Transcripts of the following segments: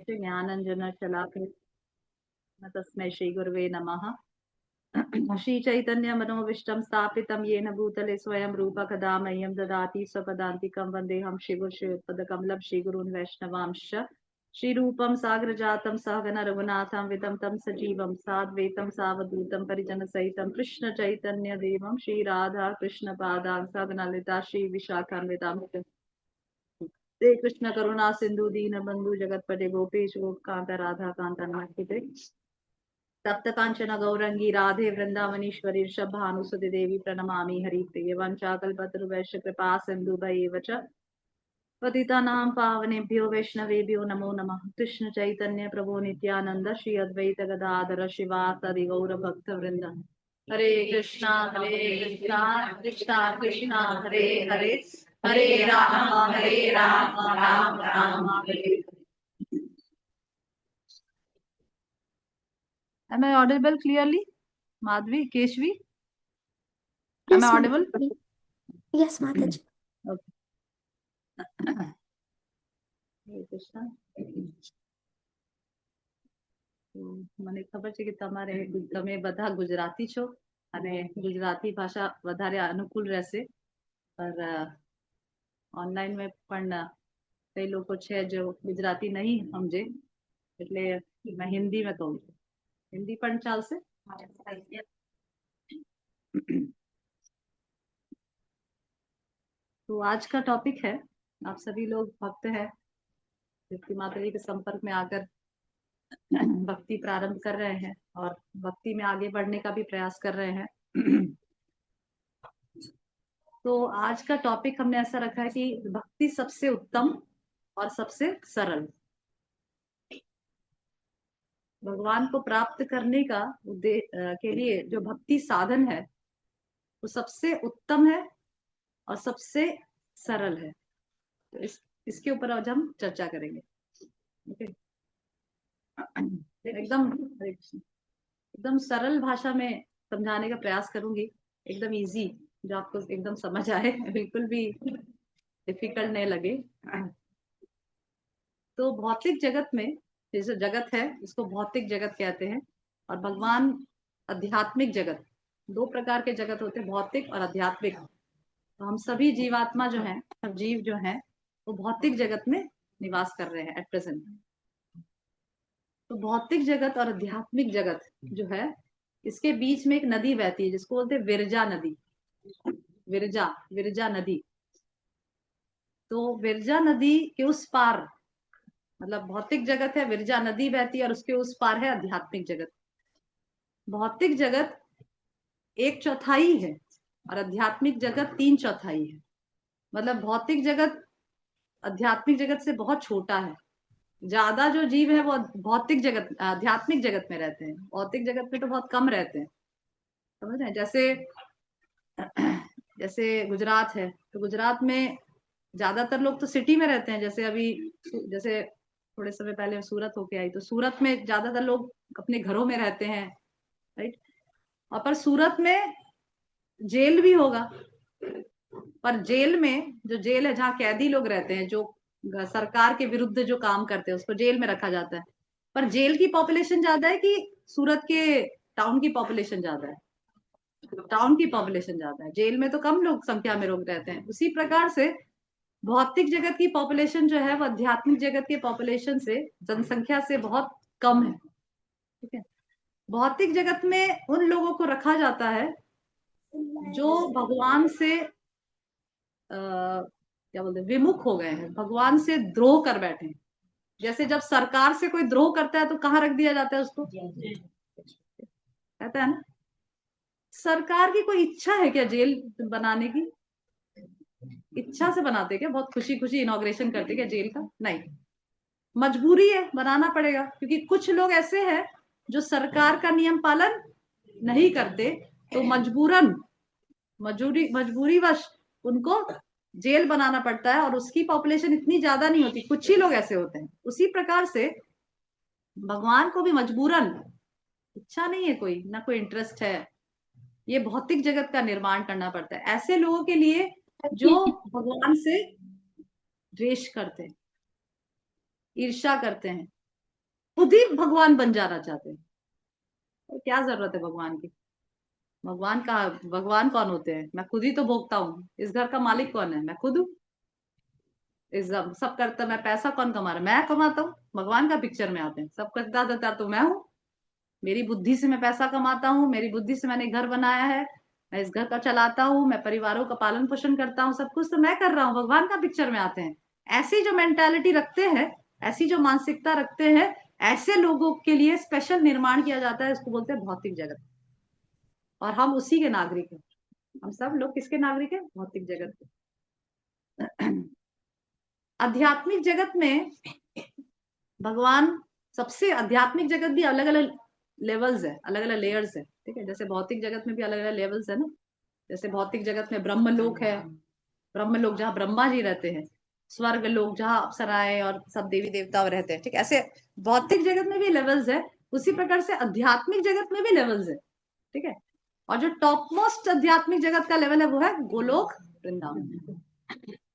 ज्ञानंजन शलाकया तस्मै श्री गुरुवे नमः। श्री चैतन्य मनोविष्टम स्थापितं येन भूतले स्वयं रूप कदा मह्यं ददाति स्वपदान्तिकं वन्देऽहं श्रीगुरुश्रीयुतपदकमलं श्रीगुरून् वैष्णवांश्च श्रीरूपं साग्रजातं सहगण रघुनाथं वितं तं सजीवं साद्वैतं सावधूतं परिजनसहितं कृष्ण चैतन्य देवं श्री राधा कृष्ण पादां सहगण ललिता श्री विशाखान्वितां हे कृष्ण करुणा सिंधु दीन बंधु जगतपते गोपेश गोपकांत राधा कांत नमस्ते तप्त कांचन गौरंगी राधे वृंदावनीश्वरी भानुसुति देवी प्रणमामि हरिप्रिये वंशाकल्पतरुवैश्य कृपा सिन्धुभैव च पतितानां पावनेभ्यो वैष्णवेभ्यो नमो नमः। कृष्ण चैतन्य प्रभु नित्यानंद श्री अद्वैत गदाधर शिवासादि गौर भक्त वृंद हरे कृष्णा कृष्णा कृष्णा हरे हरे हरे राम राम राम हरे। Am I audible clearly? Madhvi, Keshvi? Am I audible? Yes, Mataji. Okay. Hare Krishna. મને ખબર છે કે તમે બધા ગુજરાતી છો અને ગુજરાતી ભાષા વધારે અનુકૂળ રહેશે, પર ઓનલાઈન में પણ કઈ લોકો છે જો ગુજરાતી નહીં સમજે, એટલે मैं हिंदी में कहूँ છું. हिंदी પણ ચાલશે? तो आज का टॉपिक है, आप सभी लोग भक्त हैं, जबकि माता जी के संपर्क में आकर भक्ति प्रारंभ कर रहे हैं और भक्ति में आगे बढ़ने का भी प्रयास कर रहे हैं। तो आज का टॉपिक हमने ऐसा रखा है कि भक्ति सबसे उत्तम और सबसे सरल। भगवान को प्राप्त करने का के लिए जो भक्ति साधन है वो सबसे उत्तम है और सबसे सरल है। तो इसके ऊपर आज हम चर्चा करेंगे। ओके, एकदम सरल भाषा में समझाने का प्रयास करूंगी, एकदम इजी, जो आपको एकदम समझ आए, बिल्कुल भी डिफिकल्ट नहीं लगे। तो भौतिक जगत में जैसे जगत है इसको भौतिक जगत कहते हैं, और भगवान आध्यात्मिक जगत, दो प्रकार के जगत होते हैं, भौतिक और आध्यात्मिक। तो हम सभी जीवात्मा जो हैं, सब जीव जो हैं, वो भौतिक जगत में निवास कर रहे हैं एट प्रेजेंट। तो भौतिक जगत और आध्यात्मिक जगत जो है, इसके बीच में एक नदी बहती है जिसको बोलते हैं विरजा नदी। विरजा नदी। तो विरजा नदी के उस पार, मतलब भौतिक जगत है, विरजा नदी बहती है, और उसके उस पार है आध्यात्मिक जगत। भौतिक जगत 1/4 है और आध्यात्मिक जगत 3/4 है। मतलब भौतिक जगत आध्यात्मिक जगत से बहुत छोटा है। ज्यादा जो जीव है वो भौतिक जगत, आध्यात्मिक जगत में रहते हैं, भौतिक जगत में तो बहुत कम रहते हैं। समझ रहे हैं? जैसे गुजरात है, तो गुजरात में ज्यादातर लोग तो सिटी में रहते हैं। जैसे थोड़े समय पहले सूरत होके आई, तो सूरत में ज्यादातर लोग अपने घरों में रहते हैं, राइट। और पर सूरत में जेल भी होगा, पर जेल में जो जेल है जहाँ कैदी लोग रहते हैं, जो सरकार के विरुद्ध जो काम करते हैं, उसको जेल में रखा जाता है। पर जेल की पॉपुलेशन ज्यादा है कि सूरत के टाउन की पॉपुलेशन ज्यादा है? टाउन की पॉपुलेशन ज्यादा है, जेल में तो कम लोग संख्या में लोग रहते हैं। उसी प्रकार से भौतिक जगत की पॉपुलेशन जो है वो आध्यात्मिक जगत की पॉपुलेशन से, जनसंख्या से बहुत कम है। ठीक है। भौतिक जगत में उन लोगों को रखा जाता है जो भगवान से क्या बोलते हैं, विमुख हो गए हैं, भगवान से द्रोह कर बैठे हैं। जैसे जब सरकार से कोई द्रोह करता है तो कहाँ रख दिया जाता है उसको? कहता है ना, सरकार की कोई इच्छा है क्या जेल बनाने की? इच्छा से बनाते क्या? बहुत खुशी खुशी इनॉग्रेशन करते क्या जेल का? नहीं, मजबूरी है, बनाना पड़ेगा। क्योंकि कुछ लोग ऐसे हैं जो सरकार का नियम पालन नहीं करते, तो मजबूरीवश उनको जेल बनाना पड़ता है, और उसकी पॉपुलेशन इतनी ज्यादा नहीं होती, कुछ ही लोग ऐसे होते हैं। उसी प्रकार से भगवान को भी मजबूरन, इच्छा नहीं है कोई, ना कोई इंटरेस्ट है, ये भौतिक जगत का निर्माण करना पड़ता है ऐसे लोगों के लिए जो भगवान से द्वेष करते हैं, ईर्ष्या करते हैं, खुद ही भगवान बन जाना चाहते हैं। तो क्या जरूरत है भगवान की? भगवान कौन होते हैं? मैं खुद ही तो भोगता हूँ। इस घर का मालिक कौन है? मैं खुद हूँ। इस सब करता मैं, पैसा कौन कमा रहा है? मैं कमाता हूँ। भगवान का पिक्चर में आते हैं, सब करता देता तो मैं हूँ। मेरी बुद्धि से मैं पैसा कमाता हूँ, मेरी बुद्धि से मैंने घर बनाया है, मैं इस घर का चलाता हूँ, मैं परिवारों का पालन पोषण करता हूँ, सब कुछ तो मैं कर रहा हूँ। भगवान का पिक्चर में आते हैं। ऐसी जो मेंटालिटी रखते हैं, ऐसी जो मानसिकता रखते हैं, ऐसे लोगों के लिए स्पेशल निर्माण किया जाता है, इसको बोलते हैं भौतिक जगत। और हम उसी के नागरिक हैं। हम सब लोग किसके नागरिक हैं? भौतिक जगत के। आध्यात्मिक जगत में भगवान, सबसे आध्यात्मिक जगत भी अलग अलग लेवल्स है, अलग अलग लेयर्स है, ठीक है। जैसे भौतिक जगत में भी अलग अलग लेवल्स है ना। जैसे भौतिक जगत में ब्रह्म लोक है, ब्रह्म लोक जहाँ ब्रह्मा जी रहते हैं। स्वर्ग लोक जहाँ अप्सराएं और सब देवी देवता रहते हैं, ठीक है। ऐसे भौतिक जगत में भी लेवल्स है। उसी प्रकार से आध्यात्मिक जगत में भी लेवल्स है, ठीक है। और जो टॉप मोस्ट आध्यात्मिक जगत का लेवल है वो है गोलोक वृंदावन,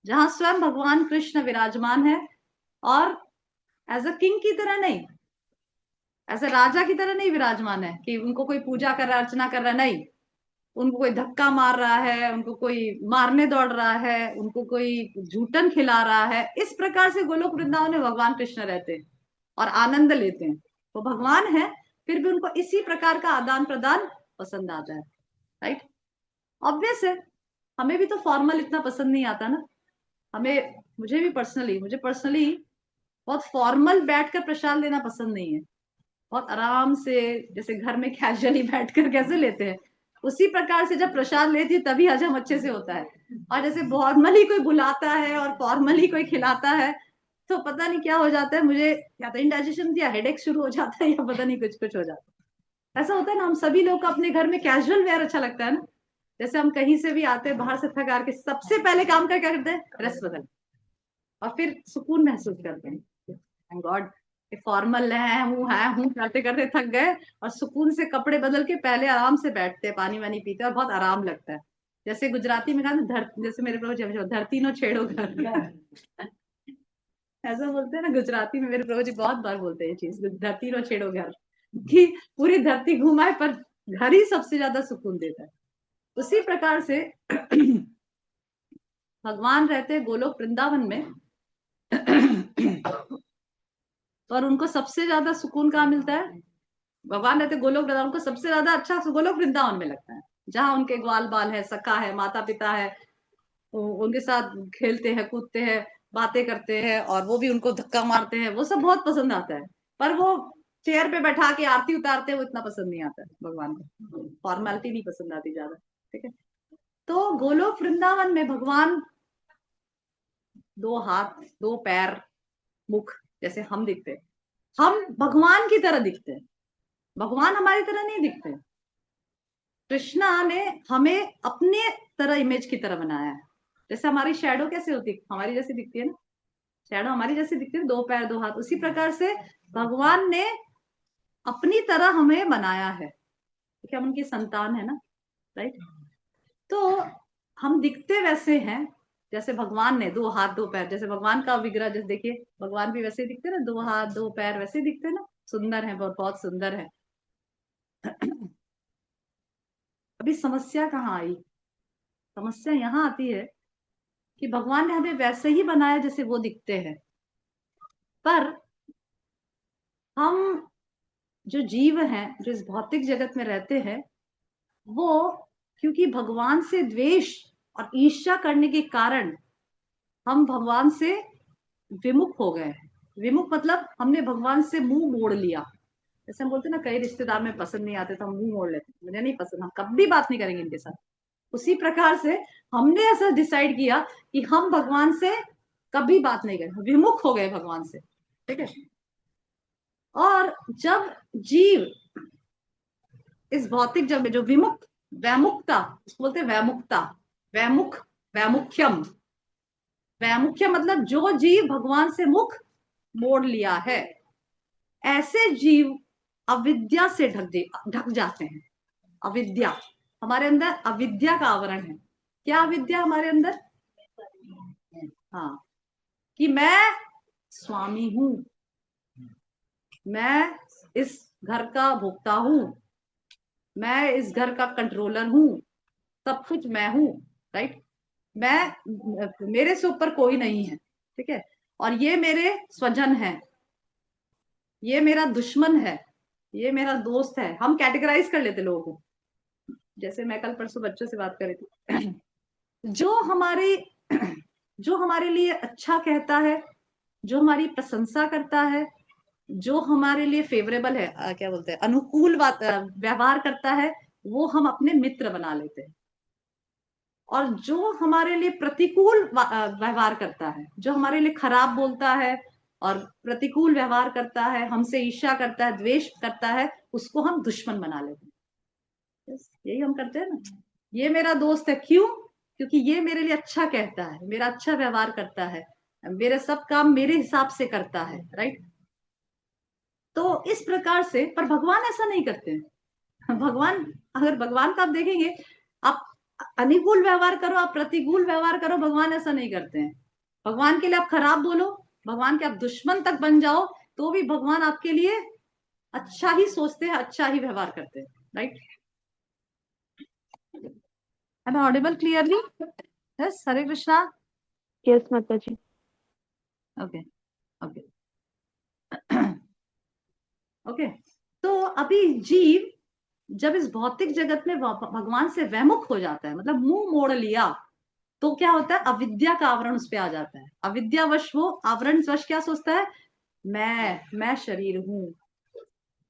जहाँ स्वयं भगवान कृष्ण विराजमान है। और एज अ किंग की तरह नहीं, एज अ राजा की तरह नहीं विराजमान है कि उनको कोई पूजा कर रहा है, अर्चना कर रहा है, नहीं। उनको कोई धक्का मार रहा है, उनको कोई मारने दौड़ रहा है, उनको कोई झूठन खिला रहा है। इस प्रकार से गोलोक वृंदावन में भगवान कृष्ण रहते हैं और आनंद लेते हैं। वो भगवान है, फिर भी उनको इसी प्रकार का आदान प्रदान पसंद आता है, राइट। ऑब्वियस है, हमें भी तो फॉर्मल इतना पसंद नहीं आता ना। हमें, मुझे पर्सनली बहुत फॉर्मल बैठकर प्रसाद लेना पसंद नहीं है। बहुत आराम से, जैसे घर में कैजुअली बैठकर कैसे लेते हैं, उसी प्रकार से जब प्रसाद लेती है तभी हजम अच्छे से होता है। और जैसे फॉर्मली कोई बुलाता है और फॉर्मली कोई खिलाता है, तो पता नहीं क्या हो जाता है मुझे, या तो इंडाइजेशन या हेडेक शुरू हो जाता है, या पता नहीं कुछ कुछ हो जाता है। ऐसा होता है ना, हम सभी लोग को अपने घर में कैजुअल वेयर अच्छा लगता है ना। जैसे हम कहीं से भी आते हैं बाहर से थक हार के, सबसे पहले काम क्या करते हैं? ड्रेस बदल, और फिर सुकून महसूस करते हैं। थैंक गॉड, फॉर्मल है हूँ करते करते थक गए, और सुकून से कपड़े बदल के पहले आराम से बैठते हैं, पानी वानी पीते हैं, और बहुत आराम लगता है। जैसे गुजराती में कहा, जैसे मेरे प्रभु जी, धरती नो छेड़ो घर। ऐसा बोलते हैं ना गुजराती में, मेरे प्रभु जी बहुत बार बोलते हैं ये चीज, धरती नो छेड़ो घर, कि पूरी धरती घुमाए पर घर ही सबसे ज्यादा सुकून देता है। उसी प्रकार से भगवान रहते हैं गोलोक वृंदावन में। और उनको सबसे ज्यादा सुकून कहाँ मिलता है? भगवान रहते गोलोक वृंदावन को सबसे ज्यादा अच्छा गोलोक वृंदावन में लगता है, जहाँ उनके ग्वाल बाल है, सखा है, माता पिता है, उनके साथ खेलते हैं, कूदते हैं, बातें करते हैं, और वो भी उनको धक्का मारते हैं, वो सब बहुत पसंद आता है। पर वो चेयर पे बैठा के आरती उतारते हैं, वो इतना पसंद नहीं आता है भगवान को। फॉर्मेलिटी नहीं पसंद आती ज्यादा, ठीक है। तो गोलोक वृंदावन में भगवान दो हाथ, दो पैर, मुख, जैसे हम दिखते हैं, हम भगवान की तरह दिखते हैं। भगवान हमारी तरह नहीं दिखते। कृष्णा ने हमें अपने तरह, इमेज की तरह बनाया है। जैसे हमारी शैडो कैसे होती है, हमारी जैसी दिखती है ना, शैडो हमारी जैसी दिखती है, दो पैर दो हाथ, उसी प्रकार से भगवान ने अपनी तरह हमें बनाया है, क्योंकि हम उनकी संतान है ना, राइट। तो हम दिखते वैसे हैं जैसे भगवान ने, दो हाथ दो पैर, जैसे भगवान का विग्रह, जैसे देखिए भगवान भी वैसे दिखते हैं ना, दो हाथ दो पैर वैसे दिखते हैं ना, सुंदर है, बहुत बहुत सुंदर है। अभी समस्या कहाँ आई? समस्या यहाँ आती है कि भगवान ने हमें वैसे ही बनाया जैसे वो दिखते हैं, पर हम जो जीव हैं, जो इस भौतिक जगत में रहते हैं, वो क्योंकि भगवान से द्वेष और ईर्ष्या करने के कारण हम भगवान से विमुख हो गए। विमुख मतलब हमने भगवान से मुंह मोड़ लिया। जैसे हम बोलते हैं ना, कई रिश्तेदार में पसंद नहीं आते तो हम मुंह मोड़ लेते, मुझे नहीं पसंद, हम कभी बात नहीं करेंगे इनके साथ। उसी प्रकार से हमने ऐसा डिसाइड किया कि हम भगवान से कभी बात नहीं करेंगे, विमुख हो गए भगवान से, ठीक है। और जब जीव इस भौतिक जग में जो विमुक्त, वैमुक्ता, बोलते हैं वैमुक्ता, वैमुख, वैमुख्यम, वैमुख्य मतलब जो जीव भगवान से मुख मोड़ लिया है, ऐसे जीव अविद्या से ढक जाते हैं। अविद्या, हमारे अंदर अविद्या का आवरण है। क्या अविद्या हमारे अंदर? हाँ, कि मैं स्वामी हूं, मैं इस घर का भोक्ता हूँ, मैं इस घर का कंट्रोलर हूँ, सब कुछ मैं हूँ, राइट। मेरे से ऊपर कोई नहीं है, ठीक है। और ये मेरे स्वजन है, ये मेरा दुश्मन है, ये मेरा दोस्त है। हम कैटेगराइज कर लेते लोगों को। जैसे मैं कल परसों बच्चों से बात कर रही थी, जो हमारी जो हमारे लिए अच्छा कहता है, जो हमारी प्रशंसा करता है, जो हमारे लिए फेवरेबल है, क्या बोलते हैं, अनुकूल व्यवहार करता है, वो हम अपने मित्र बना लेते हैं। और जो हमारे लिए प्रतिकूल व्यवहार करता है, जो हमारे लिए खराब बोलता है और प्रतिकूल व्यवहार करता है, हमसे ईर्ष्या करता है, द्वेष करता है, उसको हम दुश्मन बना लेते हैं। यही हम करते हैं ना। ये मेरा दोस्त है, क्यों? क्योंकि ये मेरे लिए अच्छा कहता है, मेरा अच्छा व्यवहार करता है, मेरे सब काम मेरे हिसाब से करता है, राइट। तो इस प्रकार से, पर भगवान ऐसा नहीं करते हैं। भगवान, अगर भगवान का आप देखेंगे, आप अनुकूल व्यवहार करो, आप प्रतिकूल व्यवहार करो, भगवान ऐसा नहीं करते हैं। भगवान के लिए आप खराब बोलो, भगवान के आप दुश्मन तक बन जाओ, तो भी भगवान आपके लिए अच्छा ही सोचते हैं, अच्छा ही व्यवहार करते हैं, right. Am I audible clearly? Yes, Hare Krishna. Yes, Mataji. Okay, okay, okay. तो अभी जीव जब इस भौतिक जगत में भगवान से वैमुख हो जाता है, मतलब मुंह मोड़ लिया, तो क्या होता है, अविद्या का आवरण उस पे आ जाता है। अविद्यावश वो आवरणवश क्या सोचता है, मैं शरीर हूं,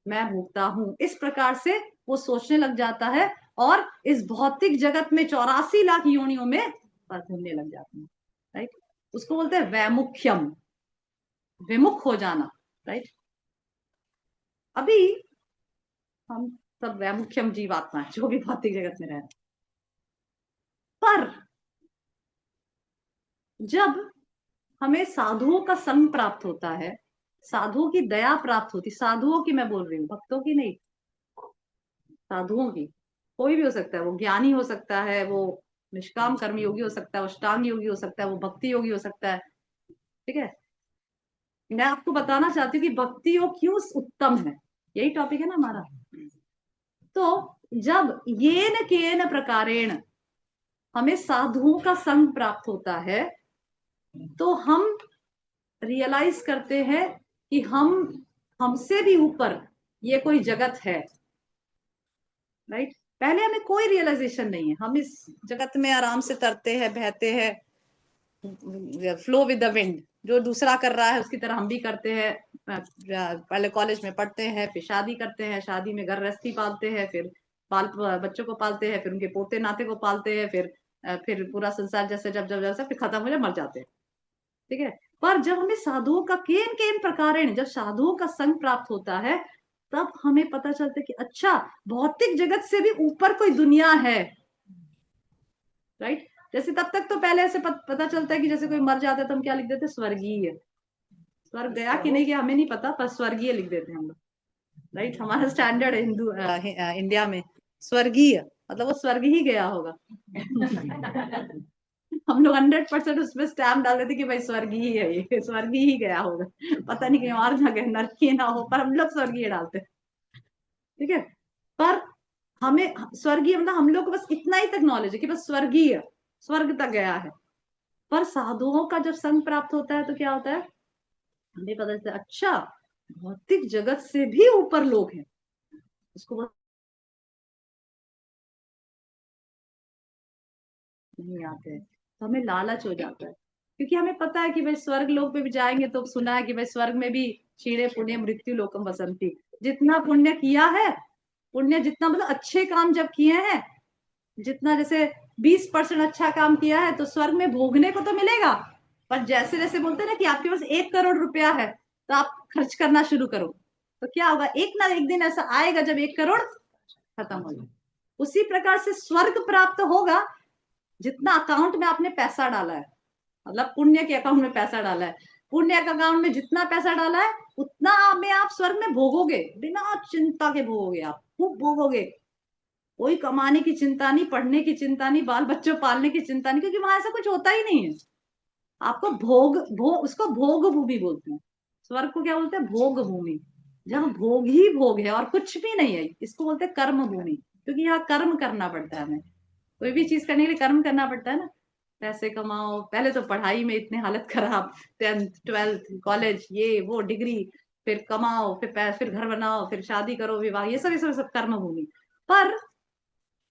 मैं भोगता हूं, इस प्रकार से वो सोचने लग जाता है। और इस भौतिक जगत में 84 लाख योनियों में घूमने लग जाते हैं, राइट। उसको बोलते हैं वैमुख्यम, विमुख हो जाना, राइट। अभी हम सब वैमुख्यम जीवात्मा है, जो भी भौतिक जगत में रहे। पर जब हमें साधुओं का संग प्राप्त होता है, साधुओं की दया प्राप्त होती, साधुओं की मैं बोल रही हूँ, भक्तों की नहीं, साधुओं की। कोई भी हो सकता है, वो ज्ञानी हो सकता है, वो निष्काम कर्म योगी हो सकता है, वो अष्टांग योगी हो सकता है, वो भक्ति योगी हो सकता है, ठीक है। मैं आपको बताना चाहती हूँ कि भक्ति योग क्यों उत्तम है, यही टॉपिक है ना हमारा। तो जब येन केन प्रकारेण हमें साधुओं का संग प्राप्त होता है, तो हम रियलाइज करते हैं कि हमसे भी ऊपर ये कोई जगत है, राइट। पहले हमें कोई रियलाइजेशन नहीं है, हम इस जगत में आराम से तरते हैं, बहते हैं, फ्लो विद द विंड। जो दूसरा कर रहा है उसकी तरह हम भी करते हैं। पहले कॉलेज में पढ़ते हैं, फिर शादी करते हैं, शादी में घर गृहस्थी पालते हैं, फिर बच्चों को पालते हैं, फिर उनके पोते नाते को पालते हैं, फिर पूरा संसार जैसे जब जब जैसे फिर खत्म हो जाए, मर जाते हैं, ठीक है। पर जब हमें साधुओं का केन केन प्रकारेण, जब साधुओं का संग प्राप्त होता है, तब हमें पता चलता है कि अच्छा, भौतिक जगत से भी ऊपर कोई दुनिया है, राइट। जैसे तब तक तो पहले ऐसे पता चलता है कि जैसे कोई मर जाता है तो हम क्या लिख देते, स्वर्गीय। स्वर्ग गया कि नहीं गया हमें नहीं पता, पर स्वर्गीय लिख देते हैं हम लोग, राइट। हमारा स्टैंडर्ड है इंडिया में, स्वर्गीय मतलब वो स्वर्ग ही गया होगा। हम लोग 100% उसमें स्टैम्प डाल देते कि भाई स्वर्गीय ही है, ये स्वर्गीय ही गया होगा, पता नहीं कहीं और जगह नरकीय ना हो, पर हम लोग स्वर्गीय डालते हैं, ठीक है। पर हमें स्वर्गीय मतलब हम लोग को बस इतना ही तक नॉलेज है कि बस स्वर्गीय, स्वर्ग तक गया है। पर साधुओं का जब संग प्राप्त होता है तो क्या होता है, हमें पता चलता है अच्छा, भौतिक जगत से भी ऊपर लोग हैं, उसको नहीं आते हैं। तो हमें लालच हो जाता है, क्योंकि हमें पता है कि भाई स्वर्ग लोक पे भी जाएंगे तो सुना है कि भाई स्वर्ग में भी क्षीणे पुण्य मृत्यु लोकम वसंती। जितना पुण्य किया है, पुण्य जितना मतलब अच्छे काम जब किए हैं, जितना जैसे 20% अच्छा काम किया है तो स्वर्ग में भोगने को तो मिलेगा। पर जैसे जैसे बोलते हैं ना कि आपके पास 1 करोड़ रुपया है, तो आप खर्च करना शुरू करो, तो क्या होगा, एक ना एक दिन ऐसा आएगा जब 1 करोड़ खत्म हो जाए। उसी प्रकार से स्वर्ग प्राप्त होगा जितना अकाउंट में आपने पैसा डाला है, मतलब पुण्य के अकाउंट में पैसा डाला है, पुण्य के अकाउंट में जितना पैसा डाला है उतना में आप स्वर्ग में भोगोगे, बिना चिंता के भोगोगे, आप खूब भोगोगे। कोई कमाने की चिंता नहीं, पढ़ने की चिंता नहीं, बाल बच्चों पालने की चिंता नहीं, क्योंकि वहां ऐसा कुछ होता ही नहीं है। आपको उसको भोग भूमि बोलते हैं। स्वर्ग को क्या बोलते हैं, भोग भूमि। जब भोग ही भोग है और कुछ भी नहीं है, इसको बोलते हैं कर्म भूमि, क्योंकि यहाँ कर्म करना पड़ता है हमें। कोई भी चीज करने के लिए कर्म करना पड़ता है ना। पैसे कमाओ, पहले तो पढ़ाई में इतने हालत खराब, 10th 12th कॉलेज, ये वो डिग्री, फिर कमाओ, फिर घर बनाओ, फिर शादी करो, विवाह, ये सब कर्म भूमि। पर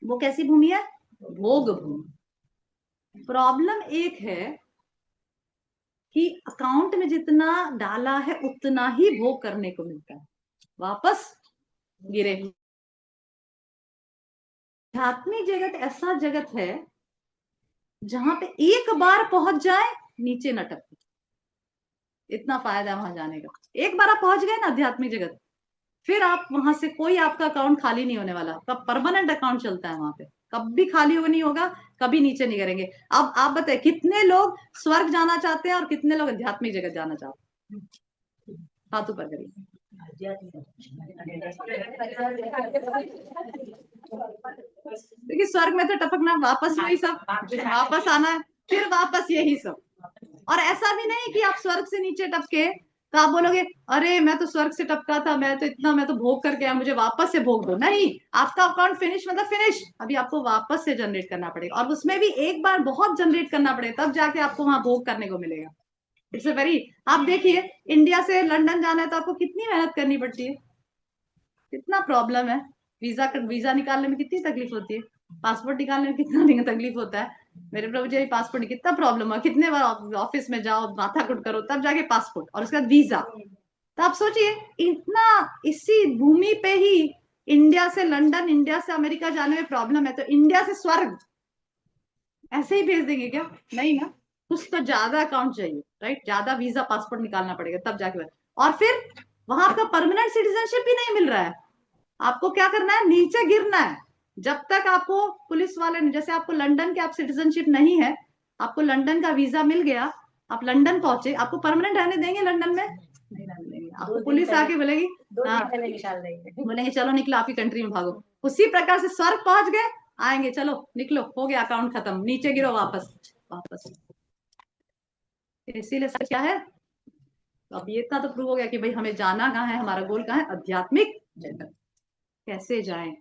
वो कैसी भूमि है? भोग भूमि। प्रॉब्लम एक है कि अकाउंट में जितना डाला है उतना ही भोग करने को मिलता है, वापस गिरे। आध्यात्मिक जगत ऐसा जगत है जहां पे एक बार पहुंच जाए नीचे न टपके, इतना फायदा है वहां जाने का। एक बार आप पहुंच गए ना आध्यात्मिक जगत, फिर आप वहां से कोई आपका अकाउंट खाली नहीं होने वाला, कब परमानेंट अकाउंट चलता है वहां पे, कभी खाली नहीं होगा, कभी नीचे नहीं करेंगे। अब आप बताए कितने लोग स्वर्ग जाना चाहते हैं और कितने लोग आध्यात्मिक जगत जाना चाहते हैं? हाथ ऊपर करिए। क्योंकि स्वर्ग में तो टपकना, वापस वही सब, वापस आना है, फिर वापस यही सब। और ऐसा भी नहीं कि आप स्वर्ग से नीचे टपके तो आप बोलोगे अरे मैं तो स्वर्ग से टपका था, मैं तो भोग करके आया, मुझे वापस से भोग दो। नहीं, आपका अकाउंट फिनिश मतलब फिनिश, अभी आपको वापस से जनरेट करना पड़ेगा, और उसमें भी एक बार बहुत जनरेट करना पड़ेगा, तब जाके आपको वहां भोग करने को मिलेगा। इट्स अ वेरी, आप देखिए इंडिया से लंदन जाना है तो आपको कितनी मेहनत करनी पड़ती है, कितना प्रॉब्लम है। वीजा निकालने में कितनी तकलीफ होती है, पासपोर्ट निकालने में कितना तकलीफ होता है। मेरे प्रभु जी पासपोर्ट कितना प्रॉब्लम है, कितने बार ऑफिस में जाओ, माथा कुट करो, तब जाके पासपोर्ट और उसके बाद वीजा। तो आप सोचिए इतना, इसी भूमि पे ही इंडिया से लंदन, इंडिया से अमेरिका जाने में प्रॉब्लम है, तो इंडिया से स्वर्ग ऐसे ही भेज देंगे क्या? नहीं ना, कुछ तो ज्यादा अकाउंट चाहिए, राइट, ज्यादा वीजा पासपोर्ट निकालना पड़ेगा तब जाके। और फिर वहां आपका परमानेंट सिटीजनशिप भी नहीं मिल रहा है, आपको क्या करना है, नीचे गिरना है। जब तक आपको पुलिस वाले ने, जैसे आपको लंदन के आप सिटीजनशिप नहीं है, आपको लंदन का वीजा मिल गया, आप लंदन पहुंचे, आपको परमानेंट रहने देंगे लंदन में? नहीं रहने देंगे, आपको पुलिस आके बोलेगी, हाँ, निकाल देंगे, बोलेंगे चलो निकलो, आपकी कंट्री में भागो। उसी प्रकार से स्वर्ग पहुंच गए, आएंगे चलो निकलो, हो गया अकाउंट खत्म, नीचे गिरो वापस वापस। इसीलिए सर क्या है, तो अब ये इतना तो प्रूव हो गया कि भाई हमें जाना कहाँ है, हमारा गोल कहाँ है, आध्यात्मिक जगत। कैसे जाएं?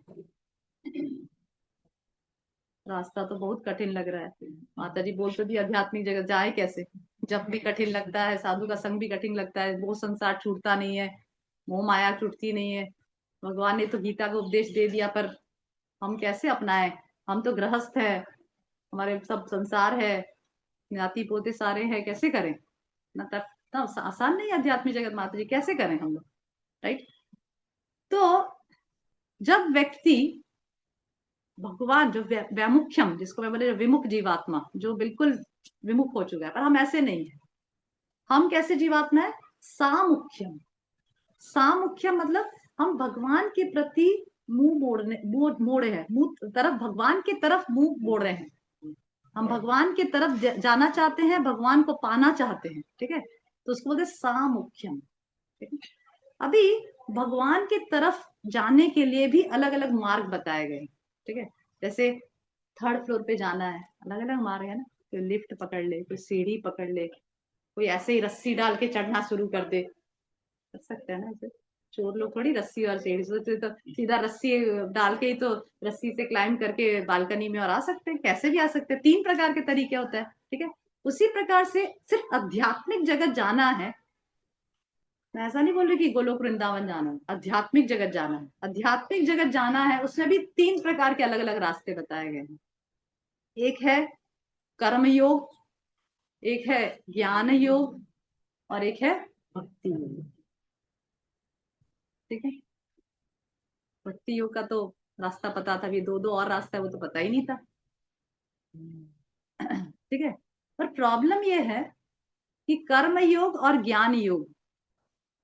रास्ता तो बहुत कठिन लग रहा है, माता जी बोलते भी आध्यात्मिक जगत जाए कैसे, जब भी कठिन लगता है, साधु का संग भी कठिन लगता है, वो संसार छूटता नहीं है, मोह माया छूटती नहीं है। भगवान ने तो गीता का उपदेश दे दिया, पर हम कैसे अपनाएं? हम तो गृहस्थ है, हमारे सब संसार है, नाती पोते सारे हैं, कैसे करें ना? तब आसान नहीं है आध्यात्मिक जगत, माता जी कैसे करें हम लोग, राइट? तो जब व्यक्ति भगवान जो व्यामुख्यम, जिसको मैं बोले विमुख जीवात्मा, जो बिल्कुल विमुख हो चुका है, पर हम ऐसे नहीं है। हम कैसे जीवात्मा है? सामुख्यम। सामुख्यम मतलब हम भगवान के प्रति मुंह मोड़े हैं, मुंह तरफ, भगवान की तरफ मुंह मोड़ रहे हैं। हम भगवान की तरफ जाना चाहते हैं, भगवान को पाना चाहते हैं, ठीक है, तो उसको बोलते सामुख्यम। ठीक है? अभी भगवान की तरफ जाने के लिए भी अलग अलग मार्ग बताए गए, ठीक है। जैसे 3rd फ्लोर पे जाना है, अलग अलग मार्ग है ना, कोई लिफ्ट पकड़ ले, कोई सीढ़ी पकड़ ले, कोई ऐसे ही रस्सी डाल के चढ़ना शुरू कर दे, कर सकते हैं ना ऐसे। चोर लोग थोड़ी रस्सी और सीढ़ी से, तो सीधा रस्सी डाल के ही तो रस्सी से क्लाइम करके बालकनी में और आ सकते हैं, कैसे भी आ सकते हैं, 3 प्रकार के तरीके होते हैं, ठीक है। उसी प्रकार से सिर्फ आध्यात्मिक जगत जाना है, मैं ऐसा नहीं बोल रही कि गोलोक वृंदावन जाना है, आध्यात्मिक जगत जाना है। आध्यात्मिक जगत जाना है, उसमें भी 3 प्रकार के अलग अलग रास्ते बताए गए हैं। एक है कर्म योग, एक है ज्ञान योग, और एक है भक्ति योग, ठीक है। भक्ति योग का तो रास्ता पता था, अभी दो दो और रास्ता है वो तो पता ही नहीं था, ठीक है। पर प्रॉब्लम ये है कि कर्म योग और ज्ञान योग,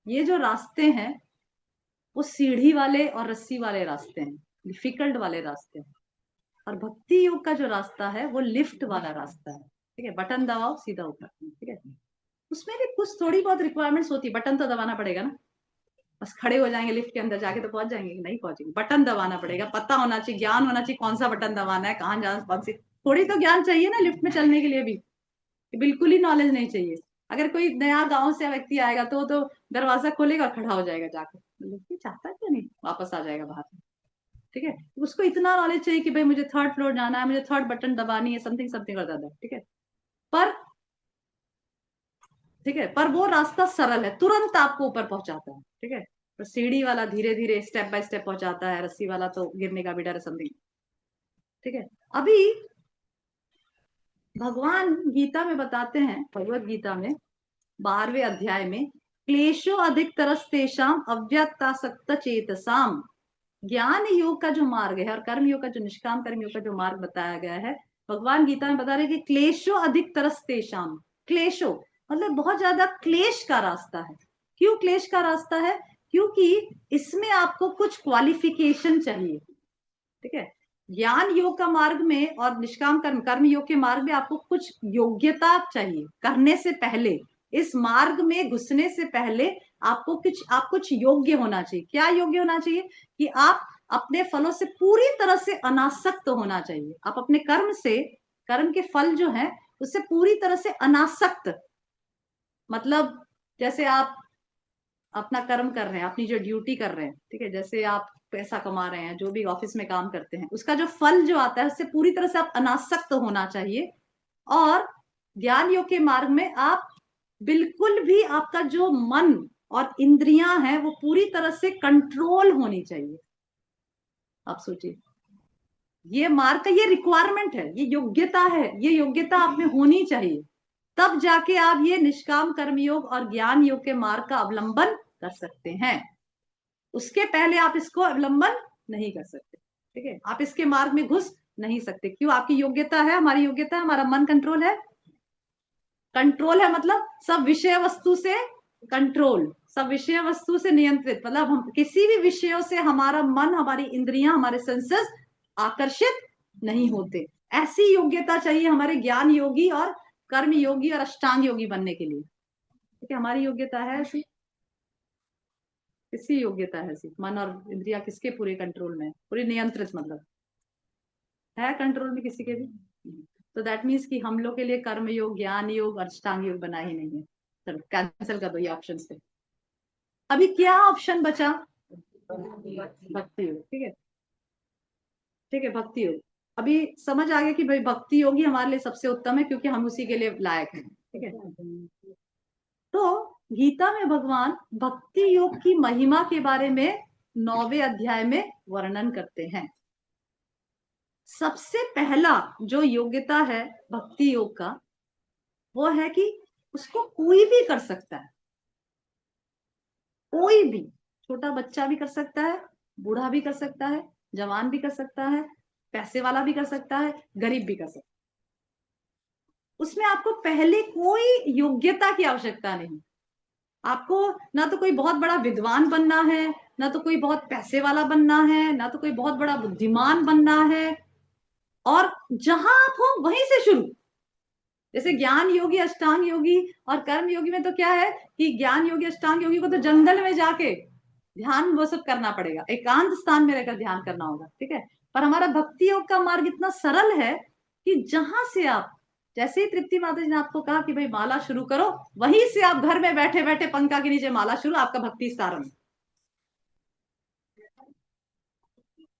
ये जो रास्ते हैं वो सीढ़ी वाले और रस्सी वाले रास्ते हैं, डिफिकल्ट वाले रास्ते हैं। और भक्ति योग का जो रास्ता है वो लिफ्ट वाला रास्ता है, ठीक है, बटन दबाओ सीधा ऊपर, ठीक है। उसमें भी कुछ थोड़ी बहुत रिक्वायरमेंट्स होती है, बटन तो दबाना पड़ेगा ना, बस खड़े हो जाएंगे लिफ्ट के अंदर जाके तो पहुंच जाएंगे? नहीं पहुंचेंगे, बटन दबाना पड़ेगा, पता होना चाहिए, ज्ञान होना चाहिए, कौन सा बटन दबाना है, कहाँ जाना, कौन सी, थोड़ी तो ज्ञान चाहिए ना लिफ्ट में चलने के लिए भी, बिल्कुल ही नॉलेज नहीं चाहिए। अगर कोई नया गांव से व्यक्ति आएगा तो दरवाजा खोलेगा, खड़ा हो जाएगा जाकर, मतलब ये चाहता क्यों नहीं, वापस आ जाएगा बाहर। ठीक है, उसको इतना नॉलेज चाहिए कि भाई मुझे थर्ड फ्लोर जाना है, मुझे थर्ड बटन दबानी है, समथिंग समथिंग करता था। ठीक है, पर ठीक है, पर वो रास्ता सरल है, तुरंत आपको ऊपर पहुंचाता है। ठीक है, पर सीढ़ी वाला धीरे धीरे स्टेप बाय स्टेप पहुंचाता है, रस्सी वाला तो गिरने का भी डर है, समथिंग। ठीक है, अभी भगवान गीता में बताते हैं, भगवत गीता में 12वें अध्याय में, क्लेशो अधिक तरस्तेषाम अव्यक्तासक्त चेतसाम। ज्ञान योग का जो मार्ग है और कर्म योग का जो निष्काम कर्म योग का जो मार्ग बताया गया है, भगवान गीता में बता रहे कि क्लेशो अधिक तरस्तेषाम। क्लेशो मतलब बहुत ज्यादा क्लेश का रास्ता है। क्यों क्लेश का रास्ता है? क्योंकि इसमें आपको कुछ क्वालिफिकेशन चाहिए। ठीक है, ज्ञान योग का मार्ग में और निष्काम कर्म कर्म योग के मार्ग में आपको कुछ योग्यता चाहिए करने से पहले। इस मार्ग में घुसने से पहले आपको कुछ योग्य होना चाहिए। क्या योग्य होना चाहिए? कि आप अपने फलों से पूरी तरह से अनासक्त होना चाहिए। आप अपने कर्म से, कर्म के फल जो है उससे पूरी तरह से अनासक्त, मतलब जैसे आप अपना कर्म कर रहे हैं, अपनी जो ड्यूटी कर रहे हैं, ठीक है, जैसे आप पैसा कमा रहे हैं, जो भी ऑफिस में काम करते हैं, उसका जो फल जो आता है उससे पूरी तरह से आप अनासक्त होना चाहिए। और ज्ञान योग के मार्ग में आप बिल्कुल भी, आपका जो मन और इंद्रियां हैं वो पूरी तरह से कंट्रोल होनी चाहिए। आप सोचिए, ये मार्ग का ये रिक्वायरमेंट है, ये योग्यता है, ये योग्यता आप में होनी चाहिए, तब जाके आप ये निष्काम कर्मयोग और ज्ञान योग के मार्ग का अवलंबन कर सकते हैं। उसके पहले आप इसको अवलंबन नहीं कर सकते। ठीक है, आप इसके मार्ग में घुस नहीं सकते। क्यों? आपकी योग्यता है, हमारी योग्यता है, हमारा मन कंट्रोल है। कंट्रोल है मतलब सब विषय वस्तु से कंट्रोल, सब विषय वस्तु से नियंत्रित, मतलब हम किसी भी विषयों से हमारा मन, हमारी इंद्रियां, हमारे सेंसेस आकर्षित नहीं होते। ऐसी योग्यता चाहिए हमारे ज्ञान योगी और कर्म योगी और अष्टांग योगी बनने के लिए। ठीक है, हमारी योग्यता है ऐसी? किसकी योग्यता है ऐसी? मन और इंद्रिया किसके पूरे कंट्रोल में, पूरी नियंत्रित, मतलब है कंट्रोल में किसी के भी? तो दैट मीन्स कि हम लोग के लिए कर्म योग, ज्ञान योग और अष्टांग योग बना ही नहीं है। चलो कैंसिल कर दो ये ऑप्शन से। अभी क्या ऑप्शन बचा? भक्ति योग। ठीक है, ठीक है, भक्ति योग। अभी समझ आ गया कि भाई भक्ति योग ही हमारे लिए सबसे उत्तम है, क्योंकि हम उसी के लिए लायक हैं। ठीक है, तो गीता में भगवान भक्ति योग की महिमा के बारे में 9वें अध्याय में वर्णन करते हैं। सबसे पहला जो योग्यता है भक्ति योग का, वो है कि उसको कोई भी कर सकता है। कोई भी, छोटा बच्चा भी कर सकता है, बूढ़ा भी कर सकता है, जवान भी कर सकता है, पैसे वाला भी कर सकता है, गरीब भी कर सकता है। उसमें आपको पहले कोई योग्यता की आवश्यकता नहीं। आपको ना तो कोई बहुत बड़ा विद्वान बनना है, ना तो कोई बहुत पैसे वाला बनना है, ना तो कोई बहुत बड़ा बुद्धिमान बनना है। और जहां आप हो वहीं से शुरू। जैसे ज्ञान योगी, अष्टांग योगी और कर्म योगी में तो क्या है कि ज्ञान योगी, अष्टांग योगी को तो जंगल में जाके ध्यान वो सब करना पड़ेगा, एकांत स्थान में रहकर ध्यान करना होगा। ठीक है, पर हमारा भक्ति योग का मार्ग इतना सरल है कि जहां से आप, जैसे ही तृप्ति माता जी ने आपको कहा कि भाई माला शुरू करो, वहीं से आप घर में बैठे बैठे पंखा के नीचे माला शुरू, आपका भक्ति सारंग।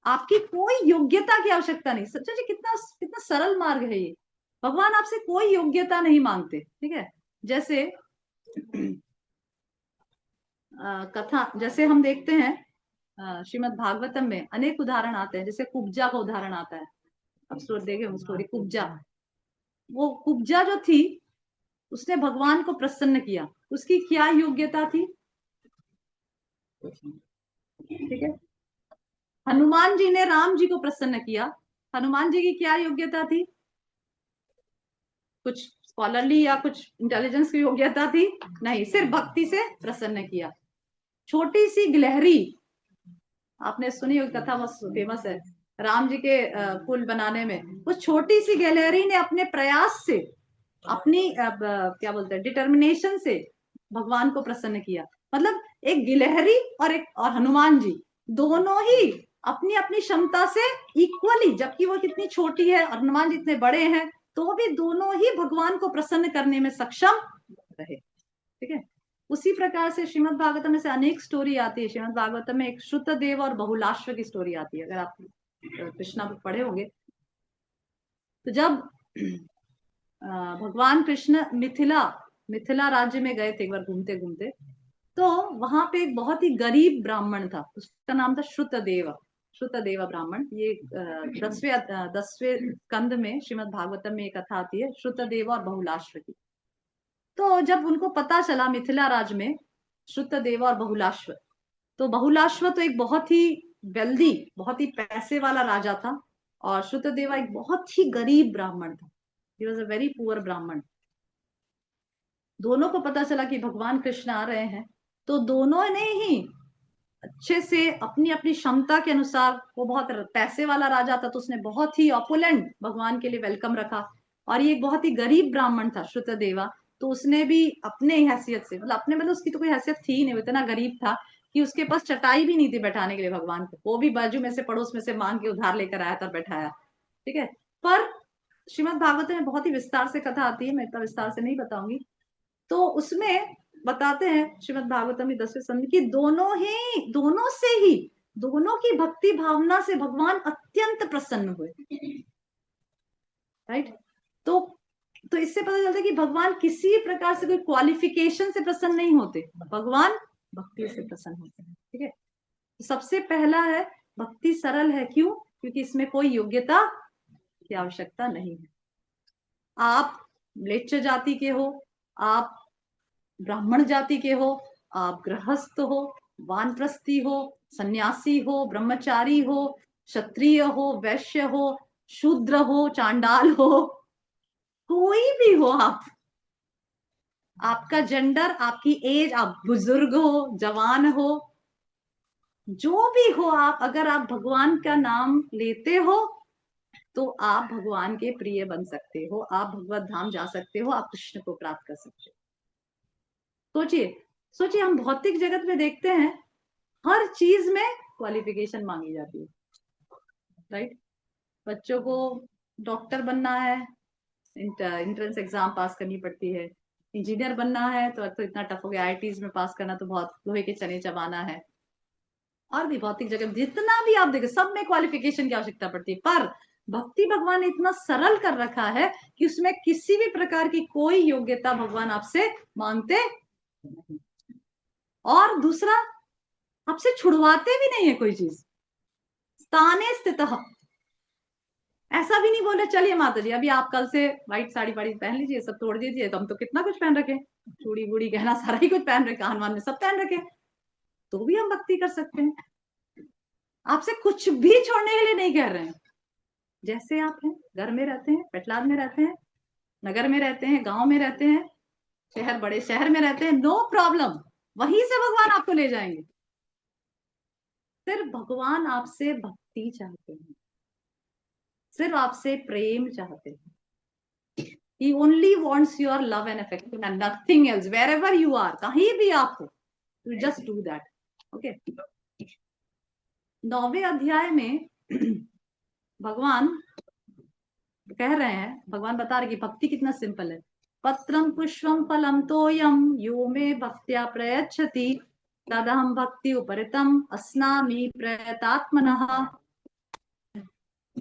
आपकी कोई योग्यता की आवश्यकता नहीं। सोचो जी, कितना कितना सरल मार्ग है ये। भगवान आपसे कोई योग्यता नहीं मांगते। ठीक है, जैसे कथा, जैसे हम देखते हैं श्रीमद् भागवतम में अनेक उदाहरण आते हैं। जैसे कुब्जा का उदाहरण आता है, अब स्टोरी देखे, स्टोरी कुब्जा। वो कुब्जा जो थी, उसने भगवान को प्रसन्न किया। उसकी क्या योग्यता थी? ठीक है, हनुमान जी ने राम जी को प्रसन्न किया। हनुमान जी की क्या योग्यता थी? कुछ स्कॉलरली या कुछ इंटेलिजेंस की योग्यता थी? नहीं, सिर्फ भक्ति से प्रसन्न किया। छोटी सी गिलहरी, आपने सुनी हुई कथा, बहुत फेमस है, राम जी के पुल बनाने में उस छोटी सी गिलहरी ने अपने प्रयास से, अपनी क्या बोलते हैं, डिटर्मिनेशन से भगवान को प्रसन्न किया। मतलब एक गिलहरी और हनुमान जी दोनों ही अपनी अपनी क्षमता से इक्वली, जबकि वो कितनी छोटी है और हनुमान जी इतने बड़े हैं, तो भी दोनों ही भगवान को प्रसन्न करने में सक्षम रहे। ठीक है, उसी प्रकार से श्रीमद् भागवतम में से अनेक स्टोरी आती है। श्रीमद् भागवतम में एक श्रुतदेव और बहुलाश्व की स्टोरी आती है, अगर आप कृष्णा बुक पढ़े होंगे। तो जब भगवान कृष्ण मिथिला राज्य में गए थे एक बार घूमते घूमते, तो वहां पे एक बहुत ही गरीब ब्राह्मण था, उसका नाम था श्रुतदेव ब्राह्मण। ये 10वें स्कंद में श्रीमद् भागवतम में एक कथा आती है श्रुतदेव और बहुलाश्व की। तो जब उनको पता चला मिथिला राज्य में श्रुतदेव और बहुलाश्व, तो बहुलाश्व तो एक बहुत ही वेल्दी, बहुत ही पैसे वाला राजा था, और श्रुतदेवा एक बहुत ही गरीब ब्राह्मण था। He was a very poor ब्राह्मण। दोनों को पता चला कि भगवान कृष्ण आ रहे हैं, तो दोनों ने ही अच्छे से अपनी अपनी क्षमता के अनुसार, वो बहुत पैसे वाला राजा था तो उसने बहुत ही ऑपुलेंट भगवान के लिए वेलकम रखा, और ये बहुत ही गरीब ब्राह्मण था श्रुतदेवा, तो उसने भी अपने हैसियत से, मतलब उसकी तो कोई हैसियत थी नहीं, वो इतना गरीब था कि उसके पास चटाई भी नहीं थी बैठाने के लिए भगवान को, वो भी बाजू में से पड़ोस में से मांग के उधार लेकर आया था, बैठाया। ठीक है। पर श्रीमद् भागवत में बहुत ही विस्तार से कथा आती है, मैं इतना विस्तार से नहीं बताऊंगी। तो उसमें बताते हैं श्रीमद् भागवतम में 10वें स्कंद की, दोनों की भक्ति भावना से भगवान अत्यंत प्रसन्न हुए। राइट। तो इससे पता चलता है कि भगवान किसी प्रकार से कोई क्वालिफिकेशन से प्रसन्न नहीं होते, भगवान भक्ति से प्रसन्न होते हैं। ठीक है। तो सबसे पहला है, भक्ति सरल है। क्यों? क्योंकि इसमें कोई योग्यता की आवश्यकता नहीं है। आप म्लेच्छ जाति के हो, आप ब्राह्मण जाति के हो, आप गृहस्थ हो, वानप्रस्थी हो, सन्यासी हो, ब्रह्मचारी हो, क्षत्रिय हो, वैश्य हो, शूद्र हो, चांडाल हो, कोई भी हो आप, आपका जेंडर, आपकी एज, आप बुजुर्ग हो, जवान हो, जो भी हो आप, अगर आप भगवान का नाम लेते हो तो आप भगवान के प्रिय बन सकते हो, आप भगवत धाम जा सकते हो, आप कृष्ण को प्राप्त कर सकते हो। सोचिए हम भौतिक जगत में देखते हैं हर चीज में क्वालिफिकेशन मांगी जाती है। राइट। बच्चों को डॉक्टर बनना है, एंट्रेंस एग्जाम पास करनी पड़ती है। इंजीनियर बनना है तो इतना टफ हो गया, आईआईटीज में पास करना तो बहुत लोहे के चने चबाना है। और भी भौतिक जगत जितना भी आप देखें, सब में क्वालिफिकेशन की आवश्यकता पड़ती है। पर भक्ति भगवान ने इतना सरल कर रखा है कि उसमें किसी भी प्रकार की कोई योग्यता भगवान आपसे मांगते नहीं। और दूसरा, आपसे छुड़वाते भी नहीं है कोई चीज। स्थाने स्थित, ऐसा भी नहीं बोले चलिए माता जी अभी आप कल से व्हाइट साड़ी वाड़ी पहन लीजिए, सब तोड़ दीजिए, तो हम तो कितना कुछ पहन रखे, चूड़ी बूड़ी गहना सारा ही कुछ पहन रखे, हनुमान में सब पहन रखे, तो भी हम भक्ति कर सकते हैं। आपसे कुछ भी छोड़ने के लिए नहीं कह रहे हैं। जैसे आप हैं, घर में रहते हैं, पेटलाद में रहते हैं, नगर में रहते हैं, गांव में रहते हैं, बड़े शहर में रहते हैं, नो प्रॉब्लम, वहीं से भगवान आपको ले जाएंगे। सिर्फ भगवान आपसे भक्ति चाहते हैं, सिर्फ आपसे प्रेम चाहते हैं। He only wants your love and affection and nothing else. Wherever you are, कहीं भी आप हो, you just do that. Okay. 9वें अध्याय में भगवान कह रहे हैं, भगवान बता रहे कि भक्ति कितना सिंपल है। पत्रम पुष्पम फलम तोयम यो मे भक्त्या प्रयच्छति तदहम भक्ति उपरितम अस्नामि प्रयतात्मनः।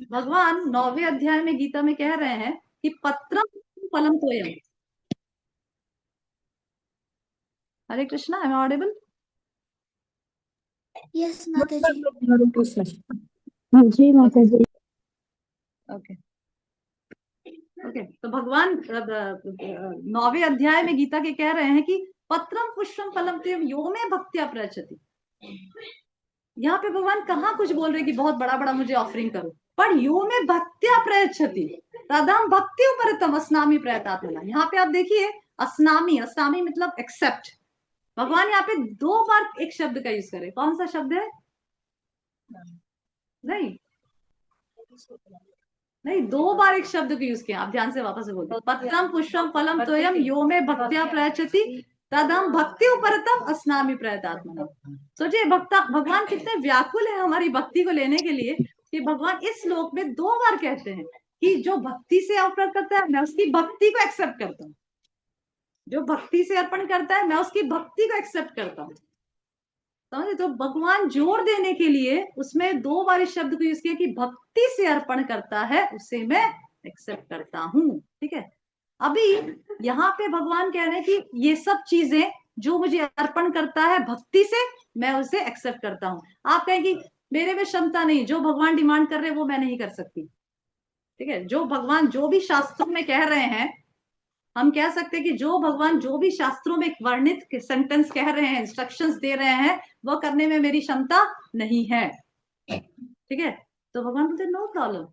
भगवान 9वें अध्याय में गीता में कह रहे हैं कि पत्रम फलम तोयम। Hare Krishna, am I audible? Yes माता जी। जी माता जी। Okay okay. तो भगवान 9वें अध्याय में गीता के कह रहे हैं कि पत्रम पुष्पम फलम तोयम यो मे भक्त्या प्रयच्छति। यहाँ पे भगवान कहाँ कुछ बोल रहे कि बहुत बड़ा बड़ा मुझे ऑफरिंग करो, पर यो में भक्त्या प्रयच्छति तदहम भक्ति उपरितम अस्नामि प्रयतात्मनः। यहाँ पे आप देखिए, अस्नामि मतलब एक्सेप्ट। भगवान यहाँ पे 2 बार एक शब्द का यूज करे। कौन सा शब्द है? नहीं 2 बार एक शब्द को यूज किया। आप ध्यान से वापस से बोलते, पत्रम पुष्पम फलम तोयम यो में भक्त्या प्रयच्छति तदहम भक्ति उपरतम अस्नामि प्रयतात्मनः। सोचिए भगवान कितने व्याकुल है हमारी भक्ति को लेने के लिए, कि भगवान इस श्लोक में 2 बार कहते हैं कि जो भक्ति से ऑफर करता है मैं उसकी भक्ति को एक्सेप्ट करता हूँ। जो भक्ति से अर्पण करता है मैं उसकी भक्ति को एक्सेप्ट करता हूँ, समझे। तो भगवान जोर देने के लिए उसमें 2 बार इस शब्द को यूज किया कि भक्ति से अर्पण करता है उसे मैं एक्सेप्ट करता हूँ, ठीक है। अभी यहाँ पे भगवान कह रहे हैं कि ये सब चीजें जो मुझे अर्पण करता है भक्ति से मैं उसे एक्सेप्ट करता हूँ। आप कहेंगे मेरे में क्षमता नहीं, जो भगवान डिमांड कर रहे हैं वो मैं नहीं कर सकती, ठीक है। जो भगवान जो भी शास्त्रों में कह रहे हैं, हम कह सकते हैं कि जो भगवान जो भी शास्त्रों में वर्णित सेंटेंस कह रहे हैं, इंस्ट्रक्शंस दे रहे हैं, वो करने में मेरी क्षमता नहीं है, ठीक है। तो भगवान बोलते नो प्रॉब्लम।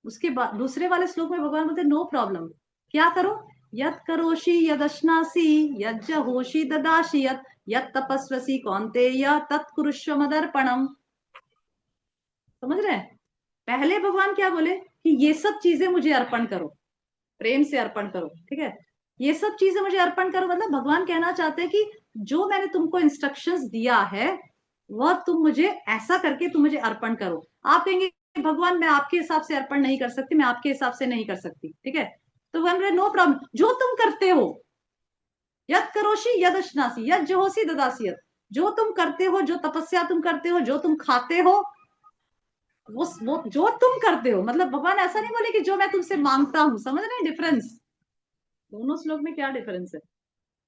उसके बाद दूसरे वाले श्लोक में भगवान बोलते नो प्रॉब्लम, क्या करो, यत करोषि यदश्नासी यज्ज होषि ददासी यत तपस्वसी कौन्तेय तत्कुरुष्व मदर्पणम। समझ रहे हैं। पहले भगवान क्या बोले कि ये सब चीजें मुझे अर्पण करो, प्रेम से अर्पण करो, ठीक है। ये सब चीजें मुझे अर्पण करो, मतलब भगवान कहना चाहते हैं कि जो मैंने तुमको इंस्ट्रक्शंस दिया है वह तुम मुझे ऐसा करके तुम मुझे अर्पण करो। आप कहेंगे भगवान मैं आपके हिसाब से अर्पण नहीं कर सकती, मैं आपके हिसाब से नहीं कर सकती, ठीक है। तो भगवान नो प्रॉब्लम, जो तुम करते हो, यद करोषि यदश्नासी यद जहोसी ददासी, जो तुम करते हो, जो तपस्या तुम करते हो, जो तुम खाते हो, वो जो तुम करते हो। मतलब भगवान ऐसा नहीं बोले कि जो मैं तुमसे मांगता हूं, समझ रहे हैं डिफरेंस। दोनों श्लोक में क्या डिफरेंस है।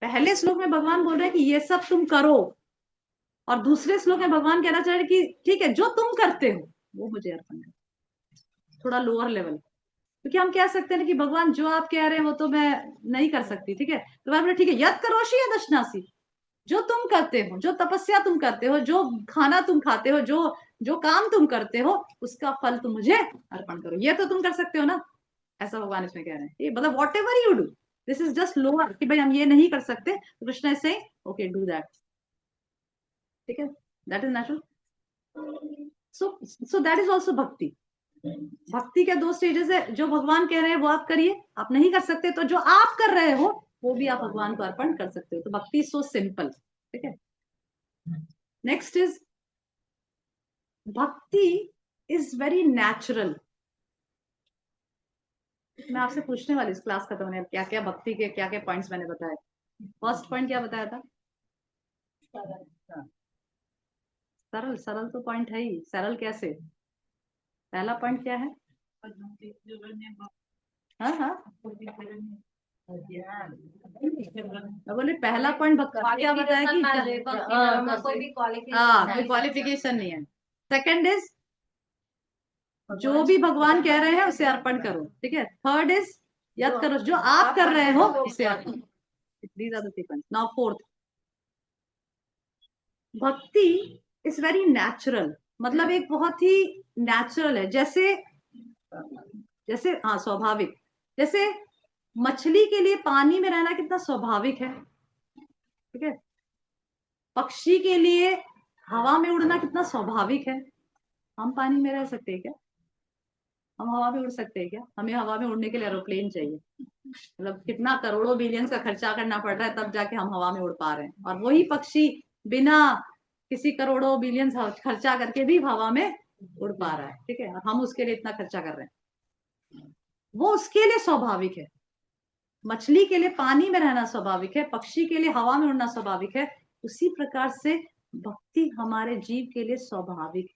पहले श्लोक में भगवान बोल रहे हैं कि ये सब तुम करो, और दूसरे श्लोक में भगवान कहना चाह रहे कि ठीक है जो तुम करते हो वो मुझे अर्पण करो, थोड़ा लोअर लेवल। क्योंकि हम कह सकते हैं कि भगवान जो आप कह रहे हैं वो तो मैं नहीं कर सकती, ठीक है। तो भगवान बोले ठीक है यद करोषि यदश्नासी, जो तुम करते हो, जो तपस्या तुम करते हो, जो खाना तुम खाते हो, जो जो काम तुम करते हो, उसका फल तुम मुझे अर्पण करो। ये तो तुम कर सकते हो ना, ऐसा भगवान इसमें कह रहे हैं। ये मतलब what ever you do, this is just lower, कि भाई हम ये नहीं कर सकते, तो Krishna is saying okay do that, ठीक है। That is natural. So that is also भक्ति। भक्ति के 2 स्टेजेस है, जो भगवान कह रहे हैं वो आप करिए, आप नहीं कर सकते तो जो आप कर रहे हो वो भी आप भगवान को अर्पण कर सकते हो। तो भक्ति सो सिंपल, ठीक है। नेक्स्ट इज भक्ति इज वेरी नेचुरल। मैं आपसे पूछने वाली इस क्लास खत्म होने, क्या क्या भक्ति के क्या क्या पॉइंट्स मैंने बताए। फर्स्ट पॉइंट क्या बताया था, सरल। सरल तो पॉइंट है ही, सरल कैसे। पहला पॉइंट क्या है, हाँ हाँ मैं बोले पहला पॉइंट क्या बताया कि कोई क्वालिफिकेशन नहीं है। सेकंड इज जो भी भगवान कह रहे हैं उसे अर्पण करो, ठीक है। थर्ड इज यद करो, जो आप कर रहे हो उसे अर्पण। These are the 3 points. Now fourth, भक्ति इज वेरी नेचुरल, मतलब एक बहुत ही नेचुरल है। जैसे जैसे हाँ स्वाभाविक, जैसे मछली के लिए पानी में रहना कितना स्वाभाविक है, ठीक है। पक्षी के लिए हवा में उड़ना कितना स्वाभाविक है। हम पानी में रह सकते हैं क्या, हम हवा में उड़ सकते हैं क्या। हमें हवा में उड़ने के लिए एरोप्लेन चाहिए, मतलब कितना करोड़ों बिलियंस का खर्चा करना पड़ रहा है तब जाके हम हवा में उड़ पा रहे हैं। और वही पक्षी बिना किसी करोड़ों बिलियंस खर्चा करके भी हवा में उड़ पा रहा है, ठीक है। और हम उसके लिए इतना खर्चा कर रहे हैं, वो उसके लिए स्वाभाविक है। मछली के लिए पानी में रहना स्वाभाविक है, पक्षी के लिए हवा में उड़ना स्वाभाविक है। उसी प्रकार से भक्ति हमारे जीव के लिए स्वाभाविक है।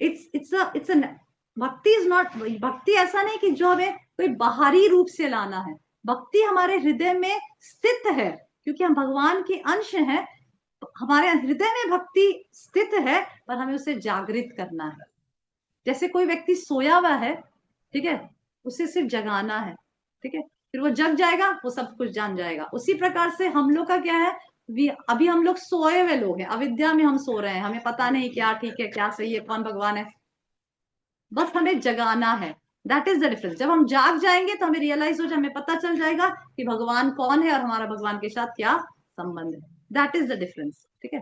इट्स भक्ति इज नॉट, भक्ति ऐसा नहीं कि जो हमें कोई बाहरी रूप से लाना है। भक्ति हमारे हृदय में स्थित है, क्योंकि हम भगवान के अंश हैं। हमारे हृदय में भक्ति स्थित है, पर हमें उसे जागृत करना है। जैसे कोई व्यक्ति सोया हुआ है, ठीक है, उसे सिर्फ जगाना है, ठीक है, फिर वो जग जाएगा, वो सब कुछ जान जाएगा। उसी प्रकार से हम लोग का क्या है, अभी हम लोग सोए हुए लोग हैं, अविद्या में हम सो रहे हैं, हमें पता नहीं क्या ठीक है क्या सही है, कौन भगवान है, बस हमें जगाना है। That is the difference. जब हम जाग जाएंगे तो हमें रियलाइज हो जाए, हमें पता चल जाएगा कि भगवान कौन है और हमारा भगवान के साथ क्या संबंध है। दैट इज द डिफरेंस, ठीक है।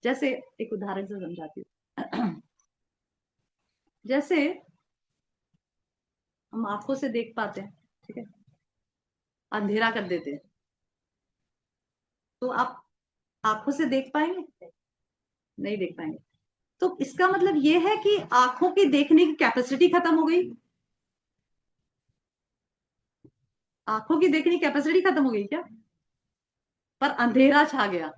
जैसे एक उदाहरण से समझाती हूँ। जैसे हम आंखों से देख पाते हैं, ठीक है, अंधेरा कर देते हैं, तो आप आंखों से देख पाएंगे, नहीं देख पाएंगे। तो इसका मतलब ये है कि आंखों की देखने की कैपेसिटी खत्म हो गई। आंखों की देखने की कैपेसिटी खत्म हो गई क्या? पर अंधेरा छा गया,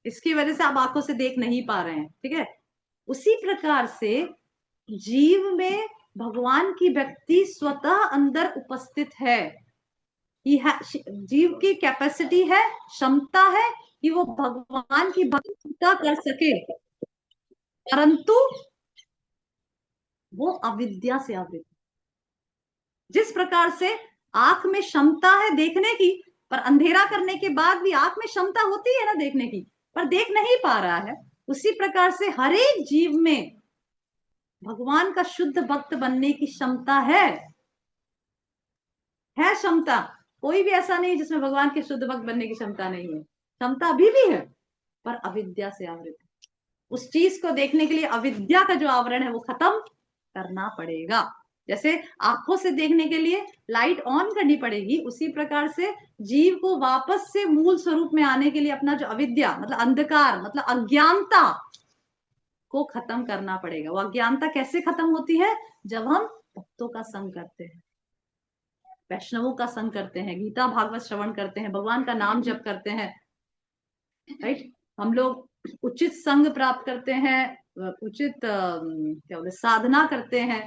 इसकी वजह से आप आंखों से देख नहीं पा रहे हैं, ठीक है। उसी प्रकार से जीव में भगवान की व्यक्ति स्वतः अंदर उपस्थित है। जीव की कैपेसिटी है, क्षमता है कि वो भगवान की भक्ति कर सके, परंतु वो अविद्या से आवृत। जिस प्रकार से आंख में क्षमता है देखने की, पर अंधेरा करने के बाद भी आंख में क्षमता होती है ना देखने की, पर देख नहीं पा रहा है, उसी प्रकार से हर एक जीव में भगवान का शुद्ध भक्त बनने की क्षमता है क्षमता। कोई भी ऐसा नहीं जिसमें भगवान के शुद्ध भक्त बनने की क्षमता नहीं है, क्षमता अभी भी है, पर अविद्या से आवृत है। उस चीज को देखने के लिए अविद्या का जो आवरण है वो खत्म करना पड़ेगा। जैसे आंखों से देखने के लिए लाइट ऑन करनी पड़ेगी, उसी प्रकार से जीव को वापस से मूल स्वरूप में आने के लिए अपना जो अविद्या मतलब अंधकार मतलब अज्ञानता को खत्म करना पड़ेगा। वो अज्ञानता कैसे खत्म होती है? जब हम भक्तों का संग करते हैं, वैष्णवों का संग करते हैं, गीता भागवत श्रवण करते हैं, भगवान का नाम जप करते हैं, राइट। हम लोग उचित संग प्राप्त करते हैं, उचित क्या बोलते साधना करते हैं,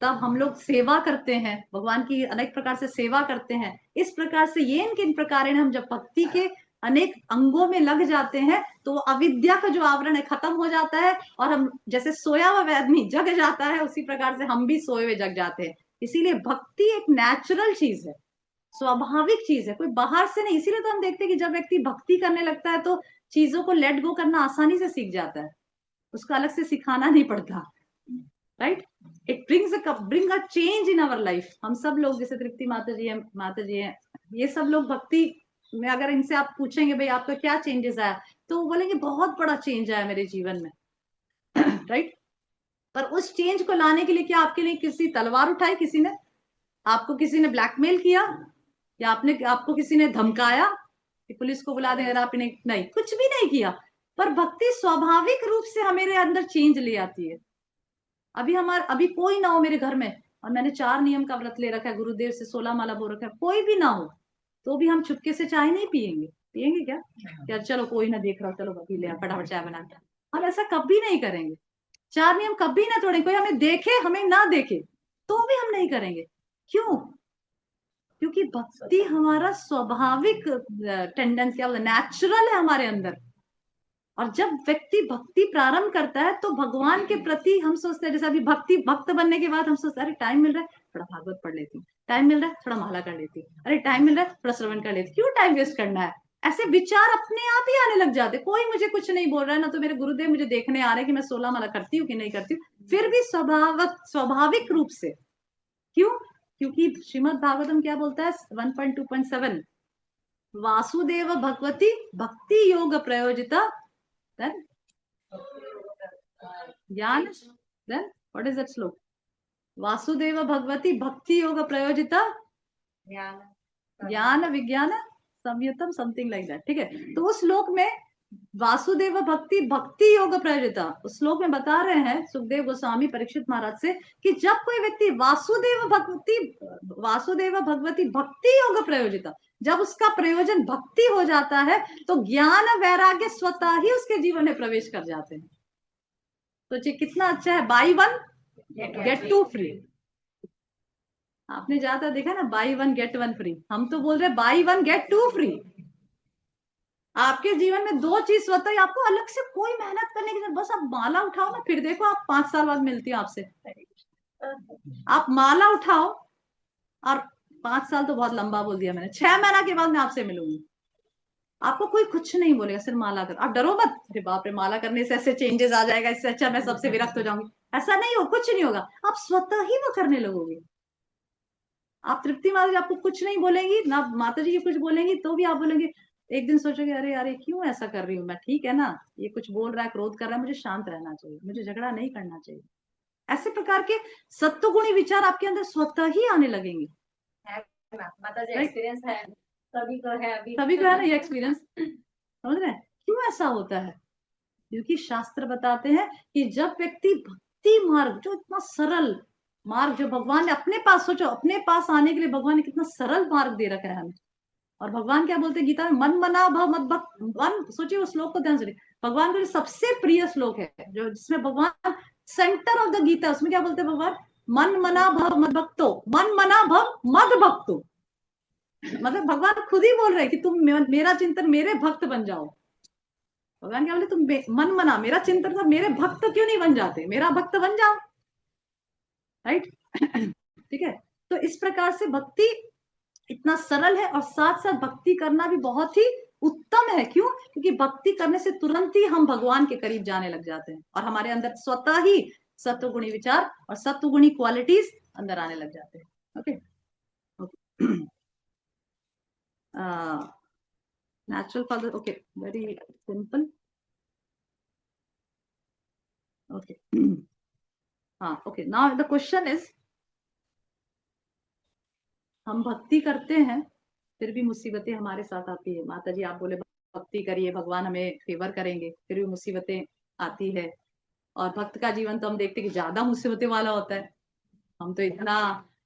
तब हम लोग सेवा करते हैं, भगवान की अनेक प्रकार से सेवा करते हैं। इस प्रकार से ये किन प्रकार हम जब भक्ति के अनेक अंगों में लग जाते हैं तो अविद्या का जो आवरण है खत्म हो जाता है, और हम जैसे सोया हुआ आदमी जग जाता है, उसी प्रकार से हम भी सोए हुए जग जाते हैं। इसीलिए भक्ति एक नेचुरल चीज है, स्वाभाविक चीज है, कोई बाहर से नहीं। इसीलिए तो हम देखते हैं कि जब व्यक्ति भक्ति करने लगता है तो चीजों को लेट गो करना आसानी से सीख जाता है, उसको अलग से सिखाना नहीं पड़ता, right. It bring a change in our life. हम सब लोग जैसे तृप्ति माता जी हैं, ये सब लोग भक्ति में अगर इनसे आप पूछेंगे भाई आपका क्या चेंजेस आया, तो वो बोलेंगे बहुत बड़ा चेंज आया मेरे जीवन में, राइट। पर उस चेंज को लाने के लिए क्या आपके लिए किसी तलवार उठाई, किसी ने आपको किसी ने ब्लैकमेल किया, या आपको किसी ने धमकाया कि पुलिस को बुला दें अगर आपने, नहीं, कुछ भी नहीं किया। पर भक्ति स्वाभाविक रूप से हमारे अंदर चेंज ले आती है। अभी कोई ना हो मेरे घर में और मैंने 4 नियम का व्रत ले रखा है, गुरुदेव से 16 माला बोल रखा है, कोई भी ना हो, तो भी हम चुपके से चाय नहीं पियेंगे क्या? यार चलो कोई ना देख रहा, चलो पी ले, फटाफट चाय बना के। हम ऐसा कभी नहीं करेंगे। 4 नियम कभी ना तोड़ेंगे, कोई हमें देखे हमें ना देखे तो भी हम नहीं करेंगे। क्यों? क्योंकि भक्ति हमारा स्वाभाविक टेंडेंसी नेचुरल है हमारे अंदर। और जब व्यक्ति भक्ति प्रारंभ करता है तो भगवान के प्रति हम सोचते हैं, जैसे अभी भक्त बनने के बाद हम सोचते हैं अरे टाइम मिल रहा है थोड़ा भागवत पढ़ लेती हूँ, टाइम मिल रहा है थोड़ा माला कर लेती हूँ, अरे टाइम मिल रहा है थोड़ा श्रवण कर लेती हूँ, क्यों टाइम वेस्ट करना है? ऐसे विचार अपने आप ही आने लग जाते। कोई मुझे कुछ नहीं बोल रहा है ना, तो मेरे गुरुदेव मुझे देखने आ रहे हैं कि मैं 16 माला करती हूँ कि नहीं करती हूँ, फिर भी स्वाभाविक रूप से। क्यों? क्योंकि श्रीमद् भागवतम क्या बोलता है 1.2.7, वासुदेव भगवती भक्ति योग प्रयोजिता, then ज्ञान, then what is that श्लोक? वासुदेव भगवती भक्ति योग प्रयोजिता ज्ञान विज्ञान संयुतम, समथिंग लाइक दैट, ठीक है। तो उस श्लोक में वासुदेव भक्ति योग प्रयोजिता, उस श्लोक में बता रहे हैं सुखदेव गोस्वामी परीक्षित महाराज से कि जब कोई व्यक्ति वासुदेव भगवती भक्ति योग प्रयोजिता, जब उसका प्रयोजन भक्ति हो जाता है तो ज्ञान वैराग्य स्वतः ही उसके जीवन में प्रवेश कर जाते हैं। तो ये कितना अच्छा है, बाई वन गेट 2 फ्री। आपने ज्यादा देखा ना, बाई 1 गेट 1 फ्री, हम तो बोल रहे बाई 1 गेट 2 फ्री। आपके जीवन में 2 चीज स्वतः ही, आपको अलग से कोई मेहनत करने की जरूरत, बस आप माला उठाओ ना, फिर देखो आप 5 साल बाद मिलती हूँ आपसे। आप माला उठाओ और 5 साल तो बहुत लंबा बोल दिया मैंने, 6 महीना के बाद मैं आपसे मिलूंगी, आपको कोई कुछ नहीं बोलेगा, सिर्फ माला कर। आप डरो मत, अरे बाप रे माला करने से ऐसे चेंजेस आ जाएगा, इससे अच्छा मैं सबसे विरक्त हो जाऊंगी, ऐसा नहीं हो, कुछ नहीं होगा, आप स्वतः ही वो करने लगोगे। आप तृप्ति माता जी आपको कुछ नहीं बोलेंगी ना, माता जी कुछ बोलेंगी तो भी आप बोलेंगे, एक दिन सोचोगे अरे यार क्यों ऐसा कर रही हूँ मैं, ठीक है ना, ये कुछ बोल रहा है, क्रोध कर रहा है, मुझे शांत रहना चाहिए, मुझे झगड़ा नहीं करना चाहिए। ऐसे प्रकार के सत्वगुणी विचार आपके अंदर स्वतः ही आने लगेंगे। माता जी एक्सपीरियंस है, सभी को है, अभी सभी को है ना ये एक्सपीरियंस, समझ रहे हैं क्यों ऐसा होता है? क्योंकि शास्त्र बताते हैं कि जब व्यक्ति भक्ति मार्ग जो इतना सरल, मार्ग जो भगवान ने अपने पास, सोचो अपने पास आने के लिए भगवान ने कितना सरल मार्ग दे रखा है हमें। और भगवान क्या बोलते हैं गीता में, मन मना भव मत भक्त। मन, सोचिए उस श्लोक को ध्यान से, भगवान का जो सबसे प्रिय श्लोक है, जो जिसमें भगवान सेंटर ऑफ द गीता, उसमें क्या बोलते हैं भगवान, मन मना भव मत भक्तो, मन मना भव मत भक्तो। मतलब भगवान खुद ही बोल रहे हैं कि तुम मेरा चिंतन, मेरे भक्त बन जाओ। भगवान क्या बोले, तुम मन मना, मेरा चिंतन कर, मेरे भक्त क्यों नहीं बन जाते, मेरा भक्त बन जाओ। राइट। ठीक है। तो इस प्रकार से भक्ति इतना सरल है, और साथ साथ भक्ति करना भी बहुत ही उत्तम है। क्यों? क्योंकि भक्ति करने से तुरंत ही हम भगवान के करीब जाने लग जाते हैं, और हमारे अंदर स्वतः ही सत्वगुणी विचार और सत्वगुणी क्वालिटीज अंदर आने लग जाते हैं। Okay, natural father, okay, very simple. Okay. Okay, now the question is, हम भक्ति करते हैं फिर भी मुसीबतें हमारे साथ आती है। माता जी आप बोले भक्ति करिए, भगवान हमें फेवर करेंगे, फिर भी मुसीबतें आती है। और भक्त का जीवन तो हम देखते हैं कि ज्यादा मुसीबतें वाला होता है। हम तो इतना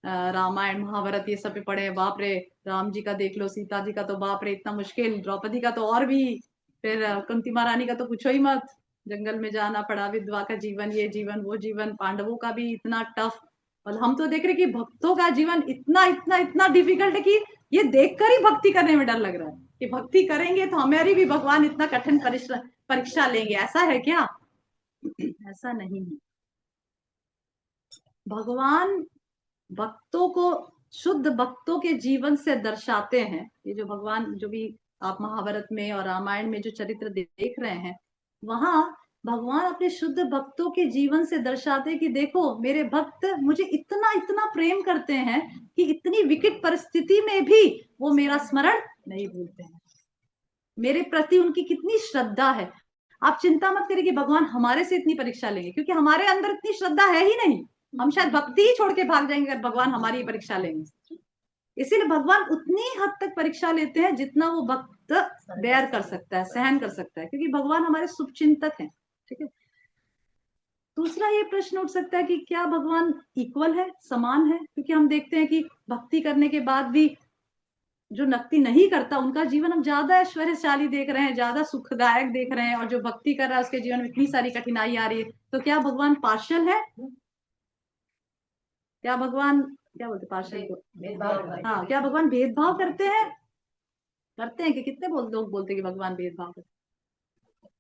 रामायण महाभारत ये सब पे पढ़े हैं, बाप रे, राम जी का देख लो, सीता जी का तो बाप रे इतना मुश्किल, द्रौपदी का तो और भी, फिर कुंती महारानी का तो पूछो ही मत, जंगल में जाना पड़ा, विधवा का जीवन, ये जीवन वो जीवन, पांडवों का भी इतना टफ। और हम तो देख रहे कि भक्तों का जीवन इतना इतना इतना डिफिकल्ट है कि ये देखकर ही भक्ति करने में डर लग रहा है कि भक्ति करेंगे तो हमारी भी भगवान इतना कठिन परीक्षा लेंगे। ऐसा है क्या? ऐसा नहीं है। भगवान भक्तों को, शुद्ध भक्तों के जीवन से दर्शाते हैं। ये जो भगवान, जो भी आप महाभारत में और रामायण में जो चरित्र देख रहे हैं, वहां भगवान अपने शुद्ध भक्तों के जीवन से दर्शाते हैं कि देखो मेरे भक्त मुझे इतना इतना प्रेम करते हैं कि इतनी विकट परिस्थिति में भी वो मेरा स्मरण नहीं भूलते हैं। मेरे प्रति उनकी कितनी श्रद्धा है। आप चिंता मत करिए कि भगवान हमारे से इतनी परीक्षा लेंगे, क्योंकि हमारे अंदर इतनी श्रद्धा है ही नहीं। हम शायद भक्ति ही छोड़ के भाग जाएंगे अगर भगवान हमारी परीक्षा लेंगे। इसीलिए भगवान उतनी हद तक परीक्षा लेते हैं जितना वो भक्त बेयर कर सकता है, सहन कर सकता है, क्योंकि भगवान हमारे शुभचिंतक हैं। ठीक है। दूसरा ये प्रश्न उठ सकता है कि क्या भगवान इक्वल है, समान है? क्योंकि हम देखते हैं कि भक्ति करने के बाद भी जो भक्ति नहीं करता उनका जीवन हम ज्यादा ऐश्वर्यशाली देख रहे हैं, ज्यादा सुखदायक देख रहे हैं, और जो भक्ति कर रहा है उसके जीवन में इतनी सारी कठिनाई आ रही है। तो क्या भगवान पार्शियल है? क्या भगवान, क्या बोलते पार्शियल को, हाँ, क्या भगवान भेदभाव करते हैं? करते हैं कि कितने लोग बोलते हैं कि भगवान भेदभाव करते हैं?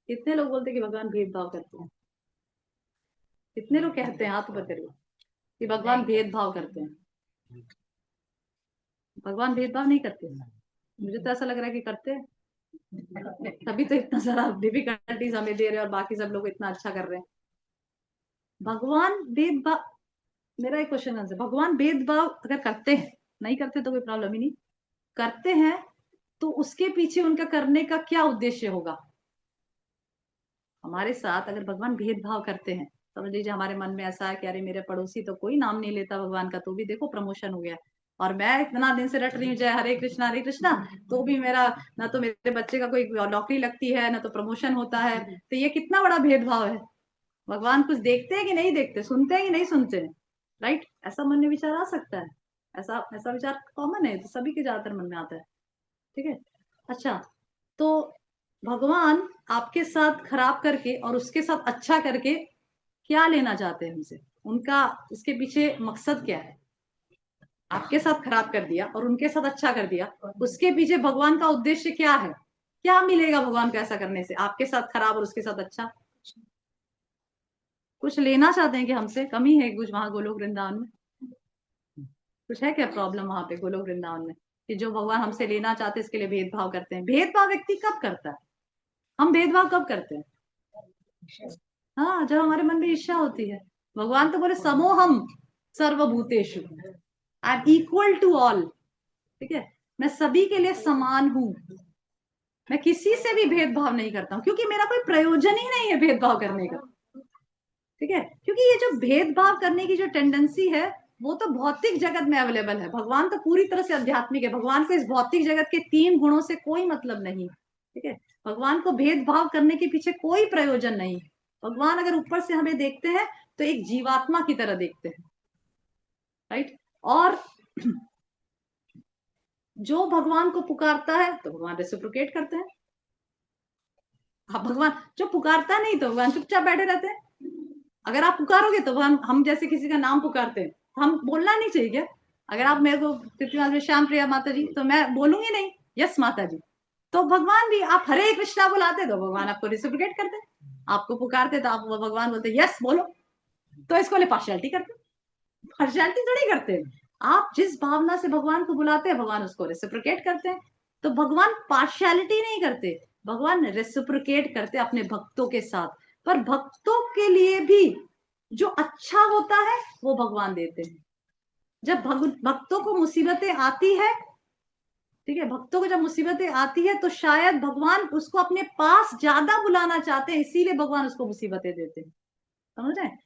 कितने लोग बोलते हैं कि भगवान भेदभाव करते हैं? कितने लोग कहते हैं, हाथ बताइए, कि भगवान भेदभाव करते हैं? भगवान भेदभाव नहीं करते। मुझे तो ऐसा लग रहा है कि करते हैं, तभी तो इतना सारा डिफिकल्टीज हमें दे रहे हैं और बाकी सब लोग इतना अच्छा कर रहे हैं। भगवान भेदभाव, मेरा एक क्वेश्चन आंसर, भगवान भेदभाव अगर करते हैं, नहीं करते तो कोई प्रॉब्लम ही नहीं, करते हैं तो उसके पीछे उनका करने का क्या उद्देश्य होगा? हमारे साथ अगर भगवान भेदभाव करते हैं, समझ लीजिए हमारे मन में ऐसा है कि अरे मेरे पड़ोसी तो कोई नाम नहीं लेता भगवान का, तो भी देखो प्रमोशन हो गया, और मैं इतना दिन से रट रही हूँ जय हरे कृष्णा, तो भी मेरा, ना तो मेरे बच्चे का कोई नौकरी लगती है, ना तो प्रमोशन होता है। तो ये कितना बड़ा भेदभाव है। भगवान कुछ देखते हैं कि नहीं देखते, सुनते हैं कि नहीं सुनते हैं? राइट। ऐसा मन में विचार आ सकता है, ऐसा ऐसा विचार कॉमन है, तो सभी के ज्यादातर मन में आता है। ठीक है। अच्छा, तो भगवान आपके साथ खराब करके और उसके साथ अच्छा करके क्या लेना चाहते हैं हमसे? उनका, उसके पीछे मकसद क्या है? आपके साथ खराब कर दिया और उनके साथ अच्छा कर दिया, उसके पीछे भगवान का उद्देश्य क्या है? क्या मिलेगा भगवान को ऐसा करने से? आपके साथ खराब और उसके साथ अच्छा, कुछ लेना चाहते हैं कि हमसे? कमी है कुछ वहां गोलोक वृंदावन में? कुछ है क्या प्रॉब्लम वहां पे गोलोक वृंदावन में, कि जो भगवान हमसे लेना चाहते हैं इसके लिए भेदभाव करते हैं? भेदभाव व्यक्ति कब करता है? हम भेदभाव कब करते हैं? हाँ, जब हमारे मन में इच्छा होती है। भगवान तो बोले समोहम सर्वभूतेषु, I am equal to all. ठीक है, मैं सभी के लिए समान हूं, मैं किसी से भी भेदभाव नहीं करता हूं, क्योंकि मेरा कोई प्रयोजन ही नहीं है भेदभाव करने का। ठीक है, क्योंकि ये जो भेदभाव करने की जो टेंडेंसी है वो तो भौतिक जगत में अवेलेबल है। भगवान तो पूरी तरह से आध्यात्मिक है, भगवान को इस भौतिक जगत के 3 गुणों से कोई मतलब नहीं। ठीक है, भगवान को भेदभाव करने के पीछे कोई प्रयोजन नहीं। भगवान अगर ऊपर से हमें देखते हैं तो एक जीवात्मा की तरह देखते हैं। राइट। और जो भगवान को पुकारता है तो भगवान रेसिप्रोकेट करते हैं। हाँ, भगवान जो पुकारता नहीं तो भगवान चुपचाप बैठे रहते हैं। अगर आप पुकारोगे तो हम जैसे किसी का नाम पुकारते हैं, हम बोलना नहीं चाहिए क्या? अगर आप मेरे को कृष्ण श्याम प्रिया माता जी, तो मैं बोलूंगी नहीं यस माता जी। तो भगवान भी, आप हरे कृष्णा बुलाते तो भगवान आपको रिसिप्रोकेट करते, आपको पुकारते तो आप भगवान बोलते यस बोलो। तो इसको ले पार्शियलिटी करते, पार्शियलिटी थोड़ी करते। आप जिस भावना से भगवान को बुलाते हैं भगवान उसको रेसिप्रोकेट करते हैं। तो भगवान पार्शियलिटी नहीं करते, भगवान रेसिप्रोकेट करते अपने भक्तों के साथ। पर भक्तों के लिए भी जो अच्छा होता है वो भगवान देते हैं। जब भक्तों को मुसीबतें आती है, ठीक है, भक्तों को जब मुसीबतें आती है तो शायद भगवान उसको अपने पास ज्यादा बुलाना चाहते हैं, इसीलिए भगवान उसको मुसीबतें देते हैं। समझ रहे हैं?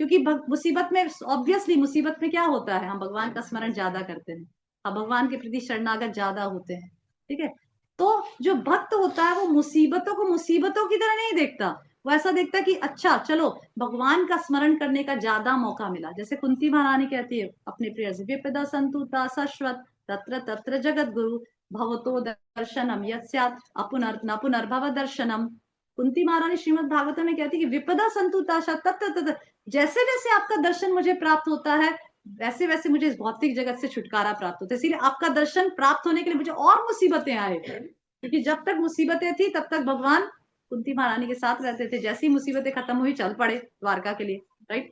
क्योंकि मुसीबत में, ऑब्वियसली मुसीबत में क्या होता है, हम भगवान का स्मरण ज्यादा करते हैं, हम भगवान के प्रति शरणागत ज्यादा होते हैं। ठीक है, तो जो भक्त होता है वो मुसीबतों को मुसीबतों की तरह नहीं देखता, वो ऐसा देखता है कि अच्छा चलो भगवान का स्मरण करने का ज्यादा मौका मिला। जैसे कुंती महारानी कहती है अपने प्रिय से, विपदा संतुता शाश्वत तत्र तत्र जगत गुरु भवतो दर्शनम यत् पुनर्भव दर्शनम। कुंती महारानी श्रीमद् भागवतम में कहती है कि विपदा संतुता तत्र, जैसे जैसे आपका दर्शन मुझे प्राप्त होता है वैसे वैसे मुझे इस भौतिक जगत से छुटकारा प्राप्त होता है। इसीलिए आपका दर्शन प्राप्त होने के लिए मुझे और मुसीबतें आए, क्योंकि जब तक मुसीबतें थी तब तक भगवान कुंती महारानी के साथ रहते थे, जैसी मुसीबतें खत्म हुई चल पड़े द्वारका के लिए। राइट।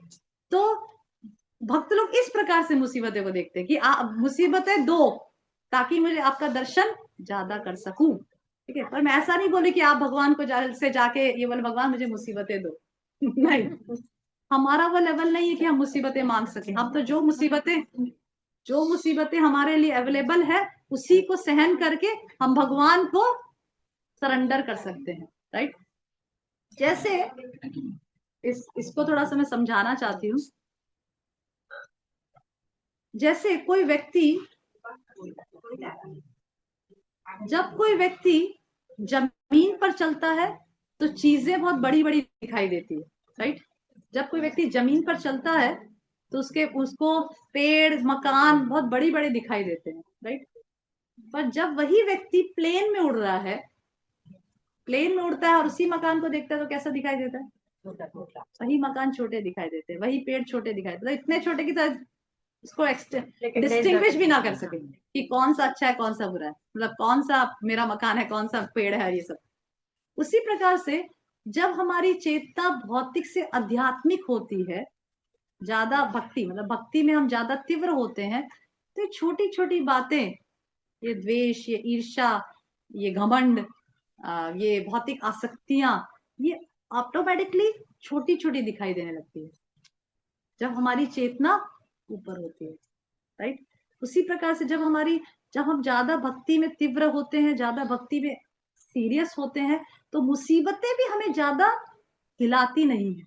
तो भक्त लोग इस प्रकार से मुसीबतें को देखते हैं कि मुसीबतें दो ताकि मुझे आपका दर्शन ज्यादा कर सकूं। ठीक है, पर मैं ऐसा नहीं बोले कि आप भगवान को से जाके ये बोले भगवान मुझे मुसीबतें दो नहीं, हमारा वो लेवल नहीं है कि हम मुसीबतें मांग सके। हम तो जो मुसीबतें हमारे लिए अवेलेबल है उसी को सहन करके हम भगवान को सरेंडर कर सकते हैं। राइट। जैसे इसको थोड़ा सा मैं समझाना चाहती हूँ। जैसे जब कोई व्यक्ति जमीन पर चलता है तो चीजें बहुत बड़ी बड़ी दिखाई देती है। राइट। जब कोई व्यक्ति जमीन पर चलता है तो उसको पेड़ मकान बहुत बड़ी बड़ी दिखाई देते हैं। राइट। पर जब वही व्यक्ति प्लेन में उड़ रहा है, प्लेन में उड़ता है और उसी मकान को देखता है तो कैसा दिखाई देता है? वही मकान छोटे दिखाई देते हैं, वही पेड़ छोटे दिखाई देते हैं, इतने छोटे की तरह इसको डिस्टिंग्विश भी ना कर सके कि कौन सा अच्छा है कौन सा बुरा है, मतलब कौन सा मेरा मकान है कौन सा पेड़ है, ये सब। उसी प्रकार से जब हमारी चेतना भौतिक से आध्यात्मिक होती है, ज्यादा भक्ति मतलब भक्ति में हम ज्यादा तीव्र होते हैं, तो छोटी छोटी बातें, ये द्वेष, ये ईर्ष्या, ये घमंड, ये भौतिक आसक्तियां, ये ऑटोमेटिकली छोटी छोटी दिखाई देने लगती है जब हमारी चेतना ऊपर होती है। राइट। उसी प्रकार से जब हम ज्यादा भक्ति में तीव्र होते हैं, ज्यादा भक्ति में सीरियस होते हैं, तो मुसीबतें भी हमें ज्यादा हिलाती नहीं है।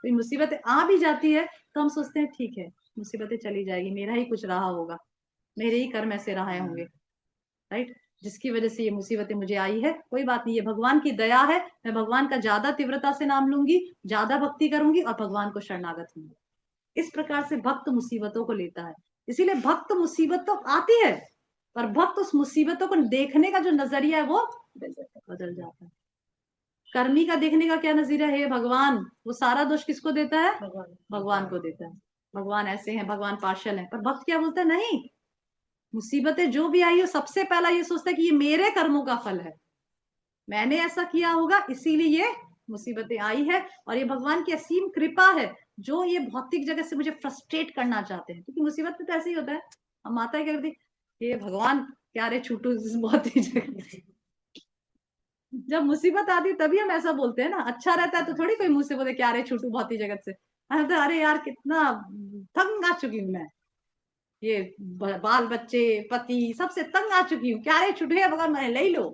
कोई मुसीबतें आ भी जाती है तो हम सोचते हैं ठीक है मुसीबतें चली जाएगी, मेरा ही कुछ रहा होगा, मेरे ही कर्म ऐसे रहे होंगे। राइट। जिसकी वजह से ये मुसीबतें मुझे आई है, कोई बात नहीं, ये भगवान की दया है, मैं भगवान का ज्यादा तीव्रता से नाम लूंगी, ज्यादा भक्ति करूंगी और भगवान को शरणागत होंगी। इस प्रकार से भक्त मुसीबतों को लेता है। इसीलिए भक्त मुसीबत तो आती है पर भक्त उस मुसीबतों को देखने का जो नजरिया है वो बदल जाता है। कर्मी का देखने का क्या नजरिया है? भगवान, वो सारा दोष किसको देता है? भगवान को देता है। भगवान ऐसे हैं, भगवान पार्शल है। पर भक्त क्या बोलता है? नहीं, मुसीबतें जो भी आई हो सबसे पहला ये सोचता है कि ये मेरे कर्मों का फल है, मैंने ऐसा किया होगा इसीलिए ये मुसीबतें आई है, और ये भगवान की असीम कृपा है जो ये भौतिक जगत से मुझे फ्रस्ट्रेट करना चाहते हैं। क्योंकि मुसीबत में तो ऐसे ही होता है, हम माता है क्या करती, ये भगवान क्या रे छूटू भौतिक जगत। जब मुसीबत आती तभी हम ऐसा बोलते हैं ना, अच्छा रहता है तो थोड़ी कोई मुझसे बोले क्या रे छूटू भौतिक जगत से। अरे यार कितना तंग आ चुकी हूँ मैं, ये बाल बच्चे पति सबसे तंग आ चुकी हूँ, क्या रे छूटू है भगवान मैंने ले लो।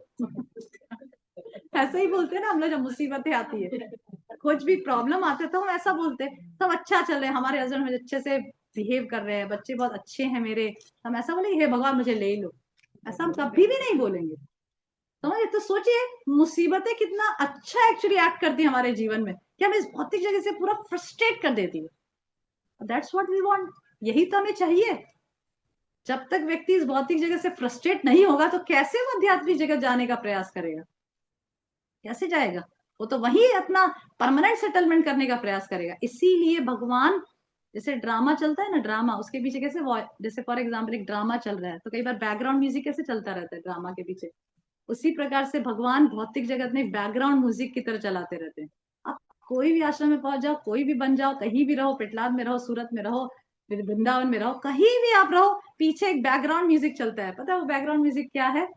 ऐसा ही बोलते हैं ना हम लोग जब मुसीबतें आती है, कुछ भी प्रॉब्लम आते है तो हम ऐसा बोलते हैं सब अच्छा चल रहे हैं, हमारे हस्बैंड मुझे अच्छे से बिहेव कर रहे हैं, बच्चे बहुत अच्छे हैं मेरे, हम ऐसा बोलेंगे हे भगवान मुझे ले लो? ऐसा हम कभी भी नहीं बोलेंगे। समझे? तो सोचिए मुसीबतें कितना अच्छा एक्चुअली एक्ट करती है हमारे जीवन में, कि हमें इस भौतिक जगह से पूरा फ्रस्ट्रेट कर देती है। That's what we want. यही तो हमें चाहिए। जब तक व्यक्ति इस भौतिक जगत से फ्रस्ट्रेट नहीं होगा तो कैसे वो आध्यात्मिक जगत जाने का प्रयास करेगा? कैसे जाएगा? वो तो वही अपना परमानेंट सेटलमेंट करने का प्रयास करेगा। इसीलिए भगवान, जैसे ड्रामा चलता है ना, ड्रामा उसके पीछे कैसे, जैसे फॉर एग्जाम्पल एक ड्रामा चल रहा है तो कई बार बैकग्राउंड म्यूजिक कैसे चलता रहता है ड्रामा के पीछे, उसी प्रकार से भगवान भौतिक जगत में बैकग्राउंड म्यूजिक की तरह चलाते रहते हैं। आप कोई भी आश्रम में पहुंच जाओ, कोई भी बन जाओ, कहीं भी रहो, पेटलाद में रहो, सूरत में रहो, वृंदावन में रहो, कहीं भी आप रहो, पीछे एक बैकग्राउंड म्यूजिक चलता है। पता है वो बैकग्राउंड म्यूजिक क्या है?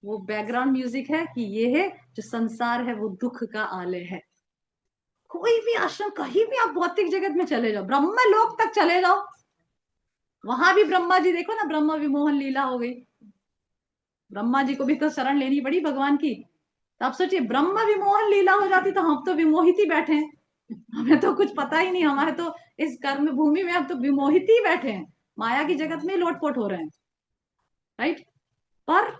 वो बैकग्राउंड म्यूजिक है कि ये है जो संसार है वो दुख का आलय है। कोई भी आश्रम, कहीं भी आप भौतिक जगत में चले जाओ, ब्रह्म लोक तक चले जाओ, वहां भी ब्रह्मा जी देखो ना, ब्रह्मा विमोहन लीला हो गई। ब्रह्मा जी को भी तो शरण लेनी पड़ी भगवान की। तो आप सोचिए ब्रह्म विमोहन लीला हो जाती तो हम तो विमोहित ही बैठे हैं, हमें तो कुछ पता ही नहीं, हमारे तो इस कर्म भूमि में हम तो विमोहित ही बैठे हैं, माया की जगत में लोटपोट हो रहे हैं, राइट। पर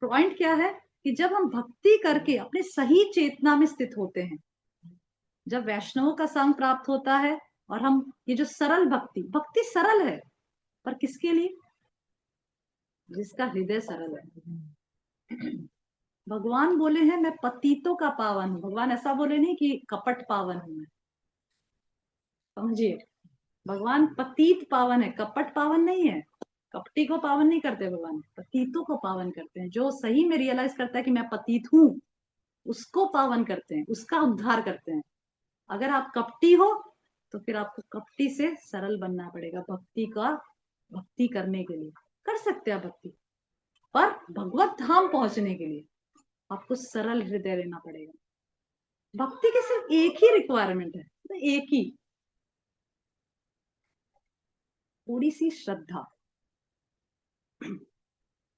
पॉइंट क्या है कि जब हम भक्ति करके अपने सही चेतना में स्थित होते हैं, जब वैष्णवों का संग प्राप्त होता है, और हम ये जो सरल भक्ति, भक्ति सरल है पर किसके लिए? जिसका हृदय सरल है। भगवान बोले हैं मैं पतितों का पावन हूं। भगवान ऐसा बोले नहीं कि कपट पावन हूं मैं, समझिए। भगवान पतित पावन है, कपट पावन नहीं है। कपटी को पावन नहीं करते भगवान, पतितों को पावन करते हैं। जो सही में रियलाइज करता है कि मैं पतित हूं, उसको पावन करते हैं, उसका उद्धार करते हैं। अगर आप कपटी हो तो फिर आपको कपटी से सरल बनना पड़ेगा भक्ति करने के लिए। कर सकते हैं भक्ति, पर भगवत धाम पहुंचने के लिए आपको सरल हृदय लेना पड़ेगा। भक्ति के सिर्फ एक ही रिक्वायरमेंट है, तो एक ही, थोड़ी सी श्रद्धा।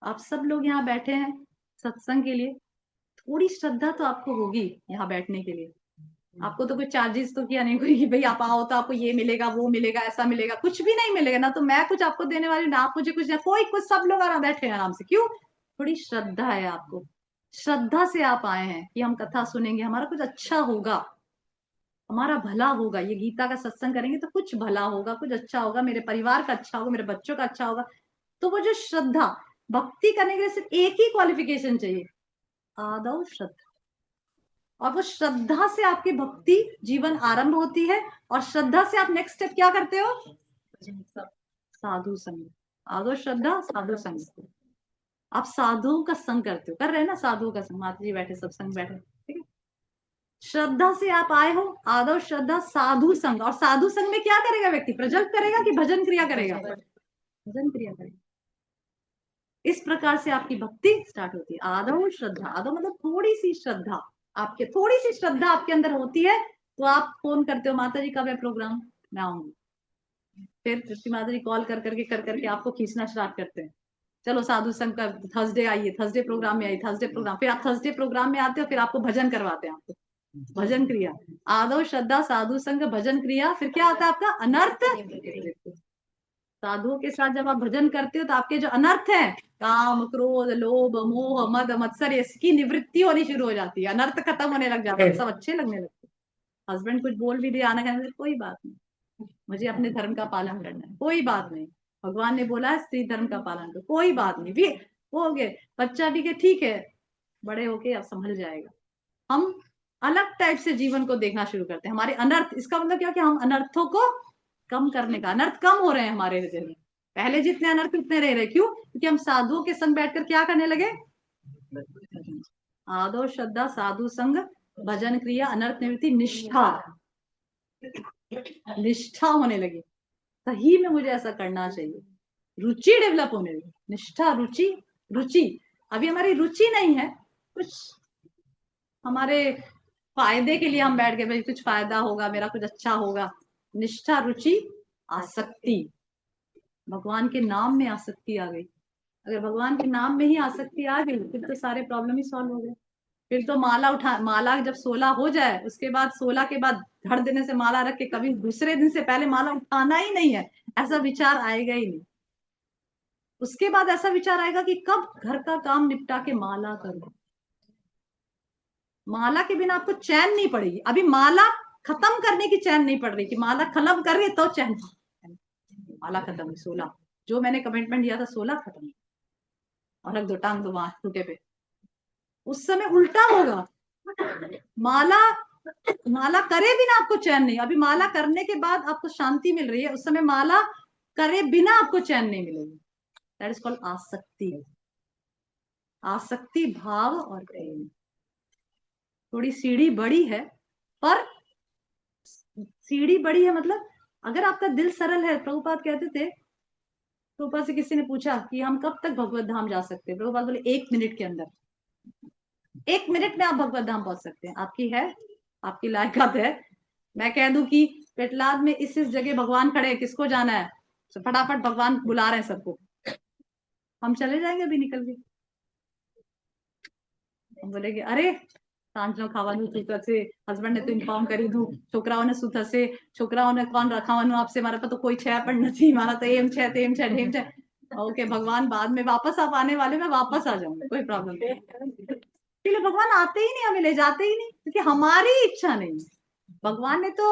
आप सब लोग यहाँ बैठे हैं सत्संग के लिए, थोड़ी श्रद्धा तो आपको होगी यहाँ बैठने के लिए। आपको तो कोई चार्जेस तो किया नहीं कोई कि भाई आप आओ तो आपको ये मिलेगा, वो मिलेगा, ऐसा मिलेगा, कुछ भी नहीं मिलेगा ना। तो मैं कुछ आपको देने वाली ना, आप मुझे कुछ, कोई कुछ, सब लोग आराम बैठे हैं आराम से। क्यों? थोड़ी श्रद्धा है आपको, श्रद्धा से आप आए हैं कि हम कथा सुनेंगे, हमारा कुछ अच्छा होगा, हमारा भला होगा। ये गीता का सत्संग करेंगे तो कुछ भला होगा, कुछ अच्छा होगा, मेरे परिवार का अच्छा होगा, मेरे बच्चों का अच्छा होगा। तो वो जो श्रद्धा, भक्ति करने के लिए सिर्फ एक ही क्वालिफिकेशन चाहिए, आदौ श्रद्धा। और वो श्रद्धा से आपकी भक्ति जीवन आरंभ होती है, और श्रद्धा से आप नेक्स्ट स्टेप क्या करते हो? साधु संग। आदौ श्रद्धा, साधु संग। आप साधुओं का संग करते हो, कर रहे हैं ना साधुओं का संग, माता जी बैठे, सब संग बैठे, ठीक है। श्रद्धा से आप आए हो, आदौ श्रद्धा, साधु संग। और साधु संग में क्या करेगा व्यक्ति? प्रजल्प करेगा कि भजन क्रिया करेगा? भजन क्रिया करेगा। इस प्रकार से आपकी भक्ति स्टार्ट होती है। आदौ श्रद्धा, आदौ मतलब थोड़ी सी श्रद्धा, आपके थोड़ी सी श्रद्धा आपके अंदर होती है तो आप फोन करते हो, माता जी कब है प्रोग्राम, मैं आऊंगी। फिर कृष्ण माता जी कॉल कर करके आपको खींचना स्टार्ट करते हैं, चलो साधु संघ का थर्सडे आइए, थर्सडे प्रोग्राम में आइए, थर्सडे प्रोग्राम। फिर आप थर्सडे प्रोग्राम में आते हो, फिर आपको भजन करवाते हैं, आपको भजन क्रिया। आदौ श्रद्धा, साधु संघ, भजन क्रिया। फिर क्या होता है आपका? अनर्थ। साधुओं के साथ जब आप भजन करते हो तो आपके जो अनर्थ है, काम, क्रोध, लोभ, मोह, मद, मत्सर, इसकी निवृत्ति होनी शुरू हो जाती है, अनर्थ खत्म होने लग जाता है, सब अच्छे लगने लगते हैं। हस्बैंड कुछ बोल भी दिया, आना कहने, कोई बात नहीं, मुझे अपने धर्म का पालन करना है, कोई बात नहीं, भगवान ने बोला है स्त्री धर्म का पालन करो, कोई बात नहीं, भी हो गए बच्चा, ठीक है, बड़े होके अब संभल जाएगा। हम अलग टाइप से जीवन को देखना शुरू करते हैं, हमारे अनर्थ, इसका मतलब क्या कि हम अनर्थों को कम करने का, अनर्थ कम हो रहे हैं हमारे हृदय में। पहले जितने अनर्थ उतने रह रहे, क्यों? क्योंकि हम साधुओं के संग बैठकर क्या करने लगे? आदौ श्रद्धा, साधु संग, भजन क्रिया, अनर्थ निवृत्ति, निष्ठा, निष्ठा होने लगी। सही में मुझे ऐसा करना चाहिए, रुचि डेवलप होने लगी। निष्ठा, रुचि, रुचि। अभी हमारी रुचि नहीं है, कुछ हमारे फायदे के लिए हम बैठ गए, भाई कुछ फायदा होगा, मेरा कुछ अच्छा होगा। निष्ठा, रुचि, आसक्ति, भगवान के नाम में आसक्ति आ गई। अगर भगवान के नाम में ही आसक्ति आ गई फिर तो सारे प्रॉब्लम ही सॉल्व हो गए। फिर तो माला जब 16 हो जाए, उसके बाद 16 के बाद धड़ देने से माला रख के कभी दूसरे दिन से पहले माला उठाना ही नहीं है, ऐसा विचार आएगा ही नहीं। उसके बाद ऐसा विचार आएगा कि कब घर का काम निपटा के माला करूं। माला के बिना आपको चैन नहीं पड़ेगी। अभी माला खत्म करने की चैन नहीं पड़ रही कि माला खत्म कर रही तो चैन, माला खत्म हुई 16, जो मैंने कमिटमेंट दिया था 16 खत्म, और रख दो टांग दो वहां टूटे पे। उस समय उल्टा होगा, माला माला करे बिना आपको चैन नहीं, अभी माला करने के बाद आपको शांति मिल रही है, उस समय माला करे बिना आपको चैन नहीं मिलेगी। दैट इज कॉल्ड आसक्ति। आसक्ति भाव और प्रेम। थोड़ी सीढ़ी बड़ी है, पर सीढ़ी बड़ी है मतलब अगर आपका दिल सरल है। प्रभुपाद कहते थे, प्रभुपाद से किसी ने पूछा कि हम कब तक भगवत धाम जा सकते हैं, प्रभुपाद बोले 1 मिनट के अंदर, 1 मिनट में आप भगवत धाम पहुंच सकते हैं। आपकी है, आपकी लायकात है। मैं कह दूं कि पेटलाद में इस जगह भगवान खड़े हैं, किसको जाना है, तो फटाफट भगवान बुला रहे हैं सबको, हम चले जाएंगे अभी निकल के। हम बोलेंगे अरे सांजनो खावानू શું થશે, હસબન્ડ ને તો ઇન્ફોર્મ કરી દઉં, છોકરાઓને શું થશે, છોકરાઓને કોણ રખાવાનું આપશે, મારા પર તો કોઈ છે પણ નથી, મારા તો એમ છે તેમ છે ઢેમ છે। ओके भगवान बाद में वापस आप आने वाले, मैं वापस आ जाऊंगा, कोई प्रॉब्लम नहीं। इसलिए भगवान आते ही नहीं, हमें ले जाते ही नहीं, क्योंकि हमारी इच्छा नहीं। भगवान ने तो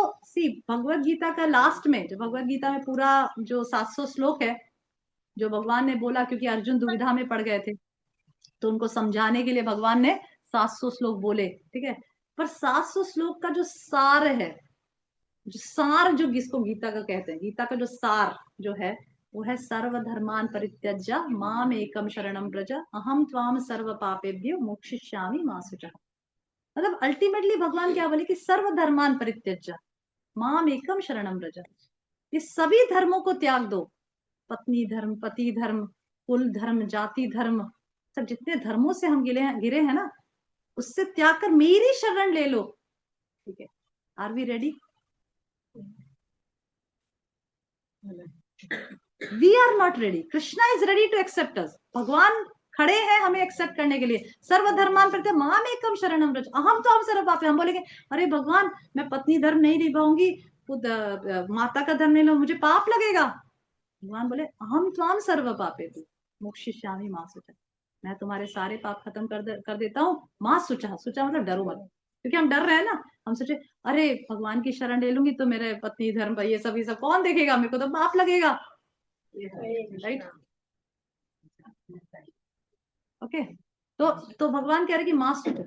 भगवत गीता का लास्ट में, जो भगवत गीता में पूरा जो 700 श्लोक है, जो भगवान ने बोला, क्योंकि अर्जुन दुविधा में पड़ गए थे, तो उनको समझाने के लिए भगवान ने 700 श्लोक बोले, ठीक है। पर 700 श्लोक का जो सार है, जो सार जो जिसको गीता का कहते हैं, गीता का जो सार जो है वो है सर्वधर्मान परित्यज्य माम एकम शरणम व्रज अहम त्वाम सर्व पापेभ्यो मोक्षयिष्यामि मा शुचः। मतलब अल्टीमेटली भगवान क्या बोले कि सर्वधर्मान परित्यज्य माम एकम शरणम व्रज, ये सभी धर्मों को त्याग दो, पत्नी धर्म, पति धर्म, कुल धर्म, जाति धर्म, सब जितने धर्मों से हम गिरे हैं ना, उससे त्याग कर मेरी शरण ले लो, ठीक है। Are we ready? We are not ready, Krishna is ready to accept us. भगवान खड़े हैं हमें एक्सेप्ट करने के लिए। सर्वधर्मान प्रति माम एकम शरणम व्रज अहम तो हम सर्व पापे। हम बोलेंगे अरे भगवान मैं पत्नी धर्म नहीं निभाऊंगी, माता का धर्म नहीं लूंगी, मुझे पाप लगेगा। भगवान बोले अहम त्वाम सर्व पापे मोक्षयिष्यामि मा शुचः, मैं तुम्हारे सारे पाप खत्म कर देता हूँ। माँ सुचा, सुचा मतलब डरो मत, क्योंकि हम डर रहे हैं ना। हम सोचे अरे भगवान की शरण ले लूंगी तो मेरे पत्नी धर्म ये सब कौन देखेगा, मेरे को तो पाप लगेगा, राइट? ओके, तो भगवान कह रहे कि माँ सुचा,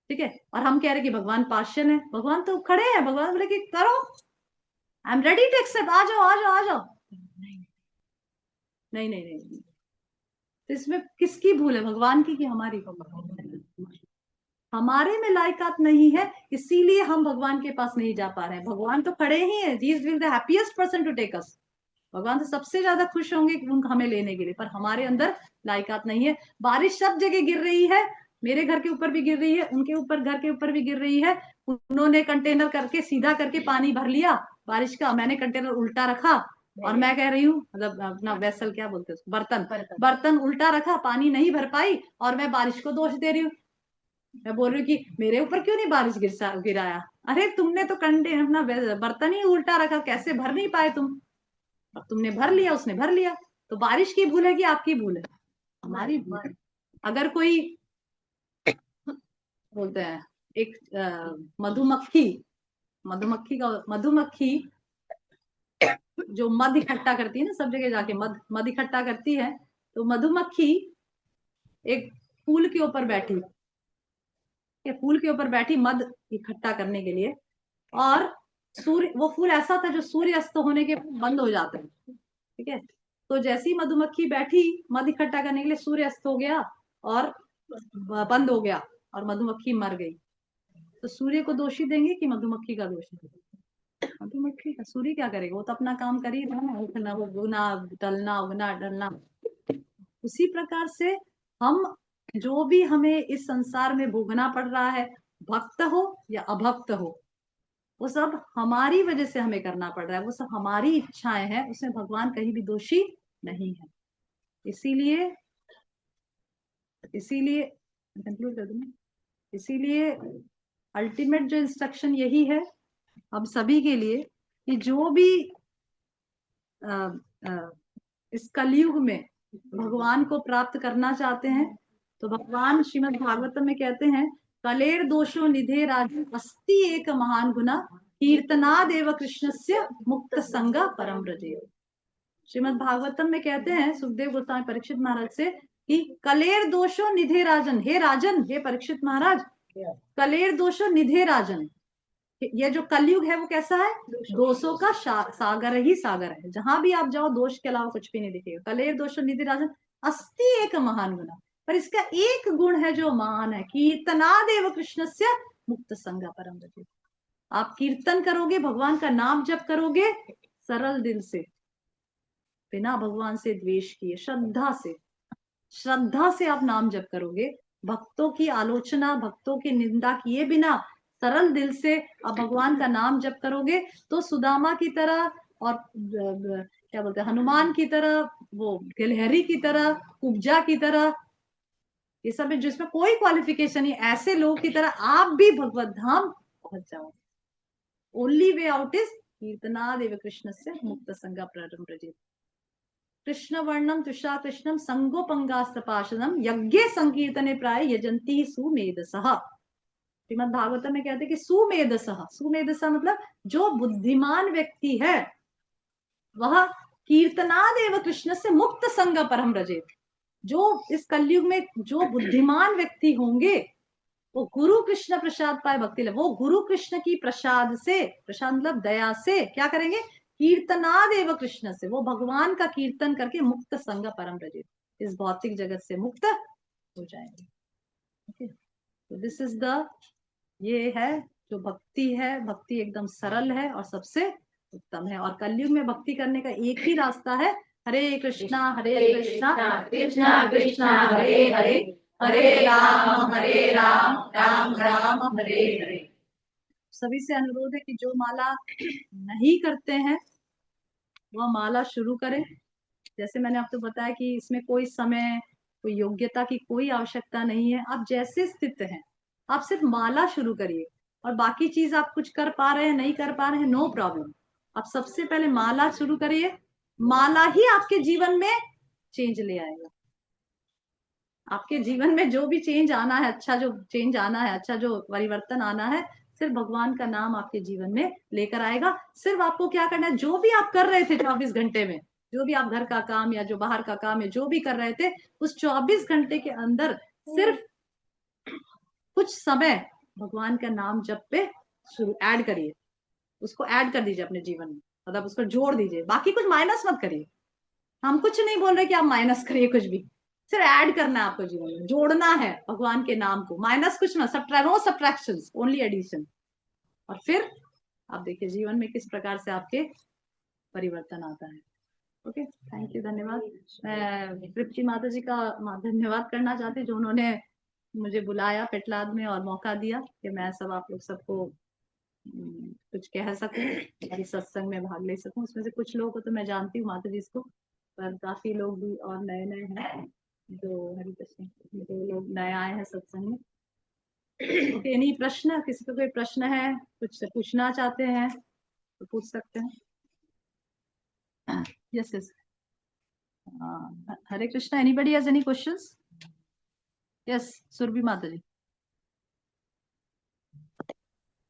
ठीक है। और हम कह रहे कि भगवान पार्शियल है। भगवान तो खड़े हैं, भगवान बोले कि करो, I am ready to accept, आ जाओ आ जाओ आ जाओ। नहीं नहीं नहीं, तो इसमें किसकी भूल है, भगवान की कि हमारी? हमारे में लायकात नहीं है, इसीलिए हम भगवान के पास नहीं जा पा रहे हैं। भगवान तो खड़े ही हैं, he is the happiest person to take us. भगवान तो सबसे ज्यादा खुश होंगे हमें लेने के लिए, पर हमारे अंदर लायकात नहीं है। बारिश सब जगह गिर रही है, मेरे घर के ऊपर भी गिर रही है, उनके ऊपर घर के ऊपर भी गिर रही है। उन्होंने कंटेनर करके सीधा करके पानी भर लिया बारिश का, मैंने कंटेनर उल्टा रखा, और मैं कह रही हूँ मतलब अपना वेसल क्या बोलते हैं, बर्तन उल्टा रखा, पानी नहीं भर पाई, और मैं बारिश को दोष दे रही हूँ। मैं बोल रही हूँ कि मेरे ऊपर क्यों नहीं बारिश गिराया। अरे तुमने तो कंटेनर अपना बर्तन ही उल्टा रखा, कैसे भर नहीं पाए तुम, अब तुमने भर लिया, उसने भर लिया। तो बारिश की भूल है कि आपकी भूल है? हमारी भूल है। अगर कोई बोलते हैं एक मधुमक्खी जो मध इकट्ठा करती है ना, सब जगह जाके मध इकट्ठा करती है, तो मधुमक्खी एक फूल के ऊपर बैठी, फूल के ऊपर बैठी मध इकट्ठा करने के लिए, और वो फूल ऐसा था जो सूर्य अस्त होने के बंद हो जाता है, ठीक है। तो जैसी मधुमक्खी बैठी मध इकट्ठा करने के लिए, सूर्य अस्त हो गया और बंद हो गया और मधुमक्खी मर गई। तो सूर्य को दोषी देंगे कि मधुमक्खी का दोषी? मधुमक्खी का। सूर्य क्या करेगा, वो तो अपना काम कर ही रहा है, उठना, उगना, ढलना, उगना, ढलना। उसी प्रकार से हम जो भी हमें इस संसार में भोगना पड़ रहा है, भक्त हो या अभक्त हो, वो सब हमारी वजह से हमें करना पड़ रहा है, वो सब हमारी इच्छाएं हैं, उसमें भगवान कहीं भी दोषी नहीं है। इसीलिए कंक्लूड कर दूं, इसीलिए अल्टीमेट जो इंस्ट्रक्शन यही है हम सभी के लिए कि जो भी इस कलयुग में भगवान को प्राप्त करना चाहते हैं, तो भगवान श्रीमद् भागवतम में कहते हैं कलेर दोषो निधे राजन अस्ति एक महान गुना कीर्तनादेव कृष्णस्य मुक्त संग परम रजे। श्रीमद् भागवतम में कहते हैं सुखदेव गोस्वामी परीक्षित महाराज से कि कलेर दोषो निधे राजन, हे राजन, हे परीक्षित महाराज, कलेर दोषो निधे राजन, ये जो कलयुग है वो कैसा है? दोषों का सागर ही सागर है। जहां भी आप जाओ दोष के अलावा कुछ भी नहीं दिखेगा। कलेर दोषो निधि राजन अस्ति एक महान गुना, पर इसका एक गुण है जो महान है, कीर्तनादेव कृष्णस्य मुक्त संग परम रजे। आप कीर्तन करोगे, भगवान का नाम जप करोगे सरल दिल से, बिना भगवान से द्वेष किए, श्रद्धा से आप नाम जप करोगे, भक्तों की आलोचना, भक्तों की निंदा किए बिना सरल दिल से आप भगवान का नाम जप करोगे, तो सुदामा की तरह और क्या बोलते हैं, हनुमान की तरह, वो गिलहरी की तरह, कुब्जा की तरह, ये सब जिसमें कोई क्वालिफिकेशन नहीं, ऐसे लोग की तरह आप भी भगवत धाम पहुंच जाओ। ओनली वे आउट इज कीर्तनादेव कृष्णस्य मुक्त संग परम रजे। कृष्ण वर्णम तुषा कृष्णम संगोपंगास्तपाशनम यज्ञ संकीर्तने प्राय यजंती सुमेधसः। श्रीमद् भागवतम में कहते हैं कि सुमेधसः, सुमेधसः मतलब जो बुद्धिमान व्यक्ति है वह कीर्तनादेव कृष्ण से मुक्त संग परम रजे। जो इस कलयुग में जो बुद्धिमान व्यक्ति होंगे वो गुरु कृष्ण प्रसाद पाए भक्ति ले, वो गुरु कृष्ण की प्रसाद से, प्रसाद मतलब दया से क्या करेंगे? कीर्तनादेव कृष्ण से, वो भगवान का कीर्तन करके मुक्त संग परम रजे, इस भौतिक जगत से मुक्त हो जाएंगे। ओके, तो दिस इज द, ये है जो भक्ति है, भक्ति एकदम सरल है और सबसे उत्तम है। और कलयुग में भक्ति करने का एक ही रास्ता है, हरे कृष्णा कृष्णा कृष्णा हरे हरे, हरे राम राम राम हरे हरे। सभी से अनुरोध है कि जो माला नहीं करते हैं वह माला शुरू करें। जैसे मैंने आपको बताया कि इसमें कोई समय, कोई योग्यता की कोई आवश्यकता नहीं है। आप जैसे स्थित हैं आप सिर्फ माला शुरू करिए, और बाकी चीज आप कुछ कर पा रहे हैं नहीं कर पा रहे हैं, नो प्रॉब्लम। आप सबसे पहले माला शुरू करिए, माला ही आपके जीवन में चेंज ले आएगा। आपके जीवन में जो भी चेंज आना है, अच्छा जो चेंज आना है, अच्छा जो परिवर्तन आना है, सिर्फ भगवान का नाम आपके जीवन में लेकर आएगा। सिर्फ आपको क्या करना है, जो भी आप कर रहे थे 24 घंटे में, जो भी आप घर का काम या जो बाहर का काम है जो भी कर रहे थे, उस 24 घंटे के अंदर सिर्फ कुछ समय भगवान का नाम जप पे शुरू ऐड करिए, उसको ऐड कर दीजिए अपने जीवन में, मतलब उसको जोड़ दीजिए, बाकी कुछ माइनस मत करिए। हम कुछ नहीं बोल रहे कि आप माइनस करिए, कुछ भी, सिर्फ ऐड करना है आपको जीवन में, जोड़ना है भगवान के नाम को, माइनस कुछ ना, नो सब्ट्रैक्शंस, ओनली एडिशन। और फिर आप देखिए जीवन में किस प्रकार से आपके परिवर्तन आता है। ओके, थैंक यू, धन्यवाद। मैं तृप्ति माता जी का धन्यवाद करना चाहती हूँ जो उन्होंने मुझे बुलाया पेटलाद में और मौका दिया कि मैं सब आप लोग सबको कुछ कह सकूं, हमारी सत्संग में भाग ले सकूं। उसमें से कुछ लोगों को तो मैं जानती हूँ माता जी इसको, पर काफी लोग भी और नए नए हैं जो हरि कृष्ण, जो लोग नए आए हैं सत्संग में। ओके, एनी प्रश्न, किसी को कोई प्रश्न है, कुछ पूछना चाहते हैं तो पूछ सकते हैं। Yes yes, Hare Krishna, anybody has any questions? Yes, Surabhi Mata ji.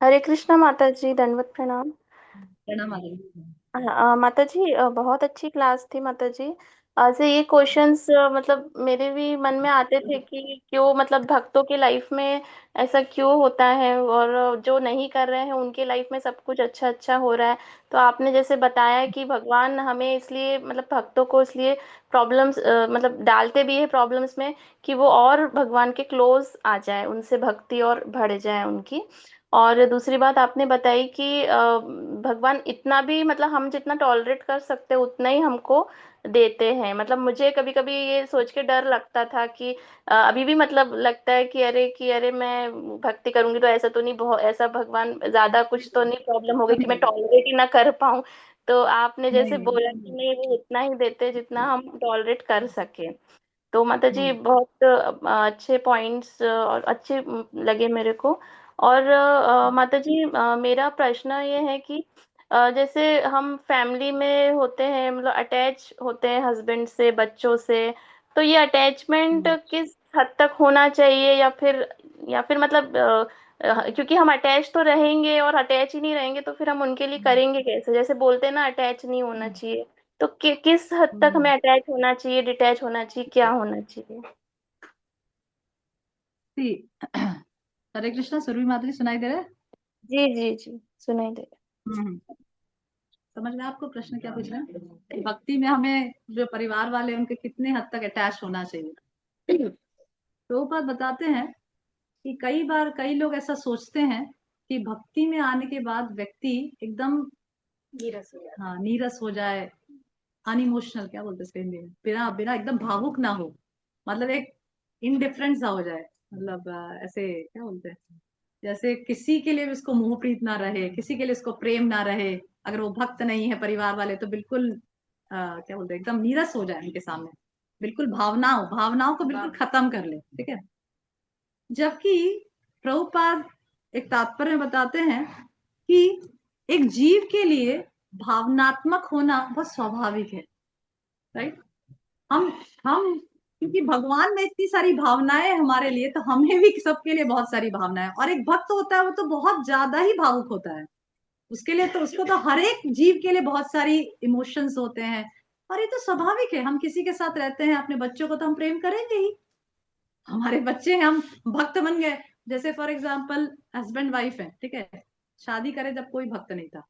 हरे कृष्णा माता जी, दंडवत प्रणाम। प्रणाम माता जी। माता जी, बहुत अच्छी क्लास थी माता जी। ऐसे ये क्वेश्चंस मतलब मेरे भी मन में आते थे कि क्यों, मतलब भक्तों के लाइफ में ऐसा क्यों होता है, और जो नहीं कर रहे हैं उनके लाइफ में सब कुछ अच्छा अच्छा हो रहा है। तो आपने जैसे बताया कि भगवान हमें इसलिए, मतलब भक्तों को इसलिए प्रॉब्लम्स, मतलब डालते भी है प्रॉब्लम्स में कि वो और भगवान के क्लोज आ जाए, उनसे भक्ति और बढ़ जाए उनकी। और दूसरी बात आपने बताई कि भगवान इतना भी, मतलब हम जितना टॉलरेट कर सकते हैं उतना ही हमको देते हैं। मतलब मुझे कभी कभी ये सोच के डर लगता था कि अभी भी मतलब लगता है कि अरे मैं भक्ति करूंगी तो ऐसा तो नहीं, बहुत ऐसा भगवान ज्यादा कुछ तो नहीं प्रॉब्लम हो गई कि मैं टॉलरेट ही ना कर पाऊं। तो आपने जैसे नहीं बोला कि नहीं, वो उतना ही देते हैं जितना हम टॉलरेट कर सके। तो माता जी नहीं, बहुत अच्छे पॉइंट्स और अच्छे लगे मेरे को। और माता जी, मेरा प्रश्न ये है कि जैसे हम फैमिली में होते हैं, मतलब अटैच होते हैं हस्बैंड से, बच्चों से, तो ये अटैचमेंट किस हद तक होना चाहिए, या फिर मतलब क्योंकि हम अटैच तो रहेंगे, और अटैच ही नहीं रहेंगे तो फिर हम उनके लिए करेंगे कैसे? जैसे बोलते हैं ना, अटैच नहीं होना चाहिए। तो किस हद तक हम्म। हमें अटैच होना चाहिए, डिटैच होना चाहिए, क्या होना चाहिए? सी हरे कृष्णा, सुरभि माधुरी, सुनाई दे रहा है? जी जी जी, सुनाई दे हम्म। समझ में आपको प्रश्न क्या पूछ रहे हैं कि भक्ति में हमें जो परिवार वाले हैं, उनके कितने हद तक अटैच होना चाहिए? तो बात बताते हैं कि कई बार कई लोग ऐसा सोचते हैं कि भक्ति में आने के बाद व्यक्ति एकदम नीरस हो जाता हाँ नीरस हो जाए, अनइमोशनल, क्या बोलते हैं इसको हिंदी में, बिना बिना एकदम भावुक ना हो, मतलब एक इनडिफरेंट सा हो जाए, मतलब ऐसे क्या बोलते हैं, जैसे किसी के लिए भी उसको मोह प्रीत ना रहे, किसी के लिए उसको प्रेम ना रहे। अगर वो भक्त नहीं है परिवार वाले तो बिल्कुल क्या बोलते हैं, एकदम नीरस हो जाए उनके सामने, बिल्कुल भावनाओं को बिल्कुल खत्म कर ले, ठीक है। जबकि प्रभुपाद एक तात्पर्य में बताते हैं कि एक जीव के लिए भावनात्मक होना बहुत स्वाभाविक है, राइट। हम क्योंकि भगवान में इतनी सारी भावनाएं हैं हमारे लिए, तो हमें भी सबके लिए बहुत सारी भावनाएं, और एक भक्त होता है वो तो बहुत ज्यादा ही भावुक होता है, उसके लिए तो उसको तो हर एक जीव के लिए बहुत सारी इमोशंस होते हैं। और ये तो स्वाभाविक है, हम किसी के साथ रहते हैं, अपने बच्चों को तो हम प्रेम करेंगे ही, हमारे बच्चे हैं, हम भक्त बन गए। जैसे फॉर एग्जाम्पल हस्बैंड वाइफ है, ठीक है, शादी करे जब कोई भक्त नहीं था,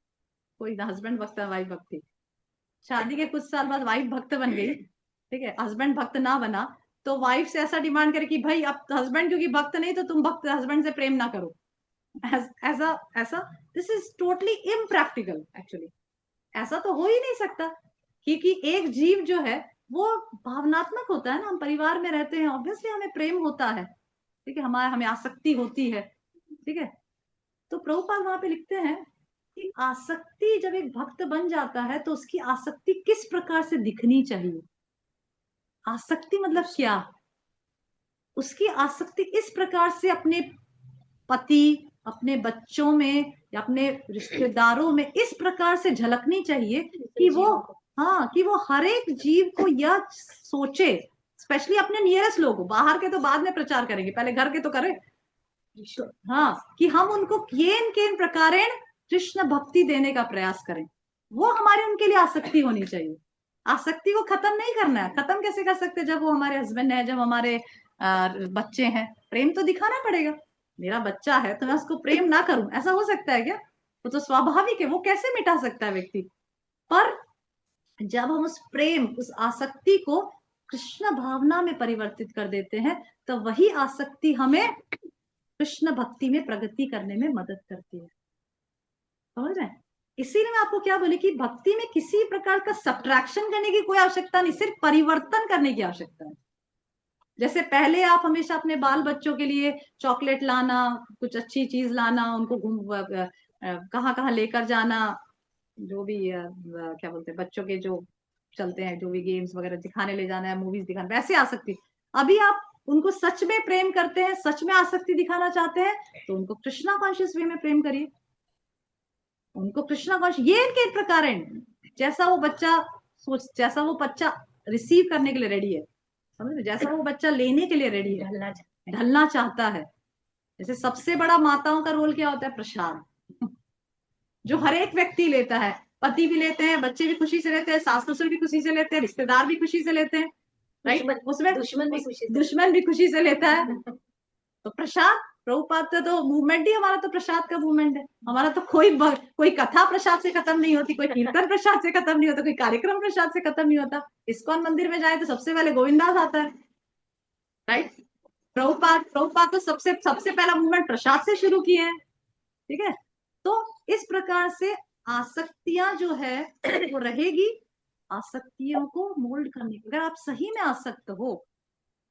कोई हस्बैंड भक्त वाइफ भक्त थी, शादी के कुछ साल बाद वाइफ भक्त बन गई, ठीक है, हस्बैंड भक्त ना बना, तो वाइफ से ऐसा डिमांड करे कि भाई अब हस्बैंड क्योंकि भक्त नहीं तो तुम भक्त हस्बैंड से प्रेम ना करो, ऐसा ऐसा this is totally impractical actually, ऐसा तो हो ही नहीं सकता। क्योंकि एक जीव जो है वो भावनात्मक होता है ना, हम परिवार में रहते हैं, ऑब्वियसली हमें प्रेम होता है, ठीक है, हमें आसक्ति होती है, ठीक है। तो प्रभुपाद वहां पे लिखते हैं कि आसक्ति जब एक भक्त बन जाता है तो उसकी आसक्ति किस प्रकार से दिखनी चाहिए। आसक्ति मतलब क्या? उसकी आसक्ति इस प्रकार से अपने पति, अपने बच्चों में या अपने रिश्तेदारों में इस प्रकार से झलकनी चाहिए कि वो, हाँ, कि वो हर एक जीव को यह सोचे, स्पेशली अपने नियरेस्ट लोगों, बाहर के तो बाद में प्रचार करेंगे, पहले घर के तो करें, हाँ, कि हम उनको केन केन प्रकारेण कृष्ण भक्ति देने का प्रयास करें, वो हमारे उनके लिए आसक्ति होनी चाहिए। आसक्ति को खत्म नहीं करना है, खत्म कैसे कर सकते जब वो हमारे हस्बैंड है, जब हमारे बच्चे हैं, प्रेम तो दिखाना पड़ेगा। मेरा बच्चा है तो मैं उसको प्रेम ना करूं, ऐसा हो सकता है क्या? वो तो स्वाभाविक है, वो कैसे मिटा सकता है व्यक्ति? पर जब हम उस प्रेम, उस आसक्ति को कृष्ण भावना में परिवर्तित कर देते हैं, तो वही आसक्ति हमें कृष्ण भक्ति में प्रगति करने में मदद करती है, समझ रहे हैं? इसीलिए मैं आपको क्या बोली कि भक्ति में किसी प्रकार का सब्ट्रैक्शन करने की कोई आवश्यकता नहीं, सिर्फ परिवर्तन करने की आवश्यकता है। जैसे पहले आप हमेशा अपने बाल बच्चों के लिए चॉकलेट लाना, कुछ अच्छी चीज लाना, उनको घूम कहाँ कहाँ लेकर जाना, जो भी क्या बोलते हैं बच्चों के जो चलते हैं, जो भी गेम्स वगैरह दिखाने ले जाना है, मूवीज दिखाना, वैसे आसक्ति। अभी आप उनको सच में प्रेम करते हैं, सच में आसक्ति दिखाना चाहते हैं, तो उनको कृष्णा कॉन्शियस वे में प्रेम करिए, उनको कृष्णा कॉन्शियस, ये इनके प्रकार है, जैसा वो बच्चा सोच, जैसा वो बच्चा रिसीव करने के लिए रेडी है, समझ रहे, जैसा वो बच्चा लेने के लिए रेडी है, ढलना चाहता है। जैसे सबसे बड़ा माताओं का रोल क्या होता है? प्रसाद, जो हर एक व्यक्ति लेता है, पति भी लेते हैं, बच्चे भी खुशी से लेते हैं, सास ससुर भी खुशी से लेते हैं, रिश्तेदार भी खुशी से लेते हैं, राइट, उसमें दुश्मन भी खुशी से लेता है। तो प्रसाद, प्रभुपाद का तो मूवमेंट ही हमारा तो प्रसाद का मूवमेंट है, हमारा तो कोई कथा प्रसाद से खत्म नहीं होती, कोई कीर्तन प्रसाद से खत्म नहीं होता, कोई कार्यक्रम प्रसाद से खत्म नहीं होता। इस्कॉन मंदिर में जाए तो सबसे पहले गोविंदास आता है, राइट। प्रभुपाद तो सबसे सबसे पहला मूवमेंट प्रसाद से शुरू किए हैं, ठीक है। तो इस प्रकार से आसक्तियां जो है वो रहेगी, आसक्तियों को मोल्ड करने की, अगर आप सही में आसक्त हो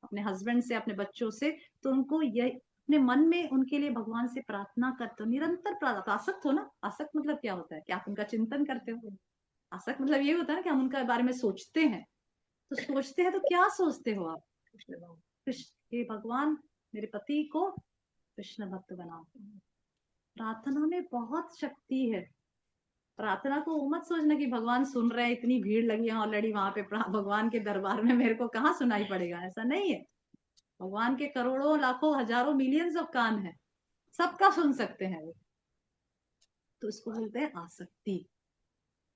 अपने हस्बैंड से, अपने बच्चों से, तो उनको यह अपने मन में उनके लिए भगवान से प्रार्थना करते हो, निरंतर आसक्त हो ना। आसक्त मतलब क्या होता है कि आप उनका चिंतन करते हो, आसक्त मतलब ये होता है कि हम उनके बारे में सोचते हैं। तो सोचते हैं तो क्या सोचते हो आप? कृष्ण, हे भगवान मेरे पति को कृष्ण भक्त बनाओ। प्रार्थना में बहुत शक्ति है। प्रार्थना को मत सोचना कि भगवान सुन रहे हैं, इतनी भीड़ लगी है ऑलरेडी वहां पे भगवान के दरबार में, मेरे को कहाँ सुनाई पड़ेगा, ऐसा नहीं है। भगवान के करोड़ों लाखों हजारों मिलियंस ऑफ कान है, सबका सुन सकते हैं वो। तो इसको बोलते हैं आसक्ति।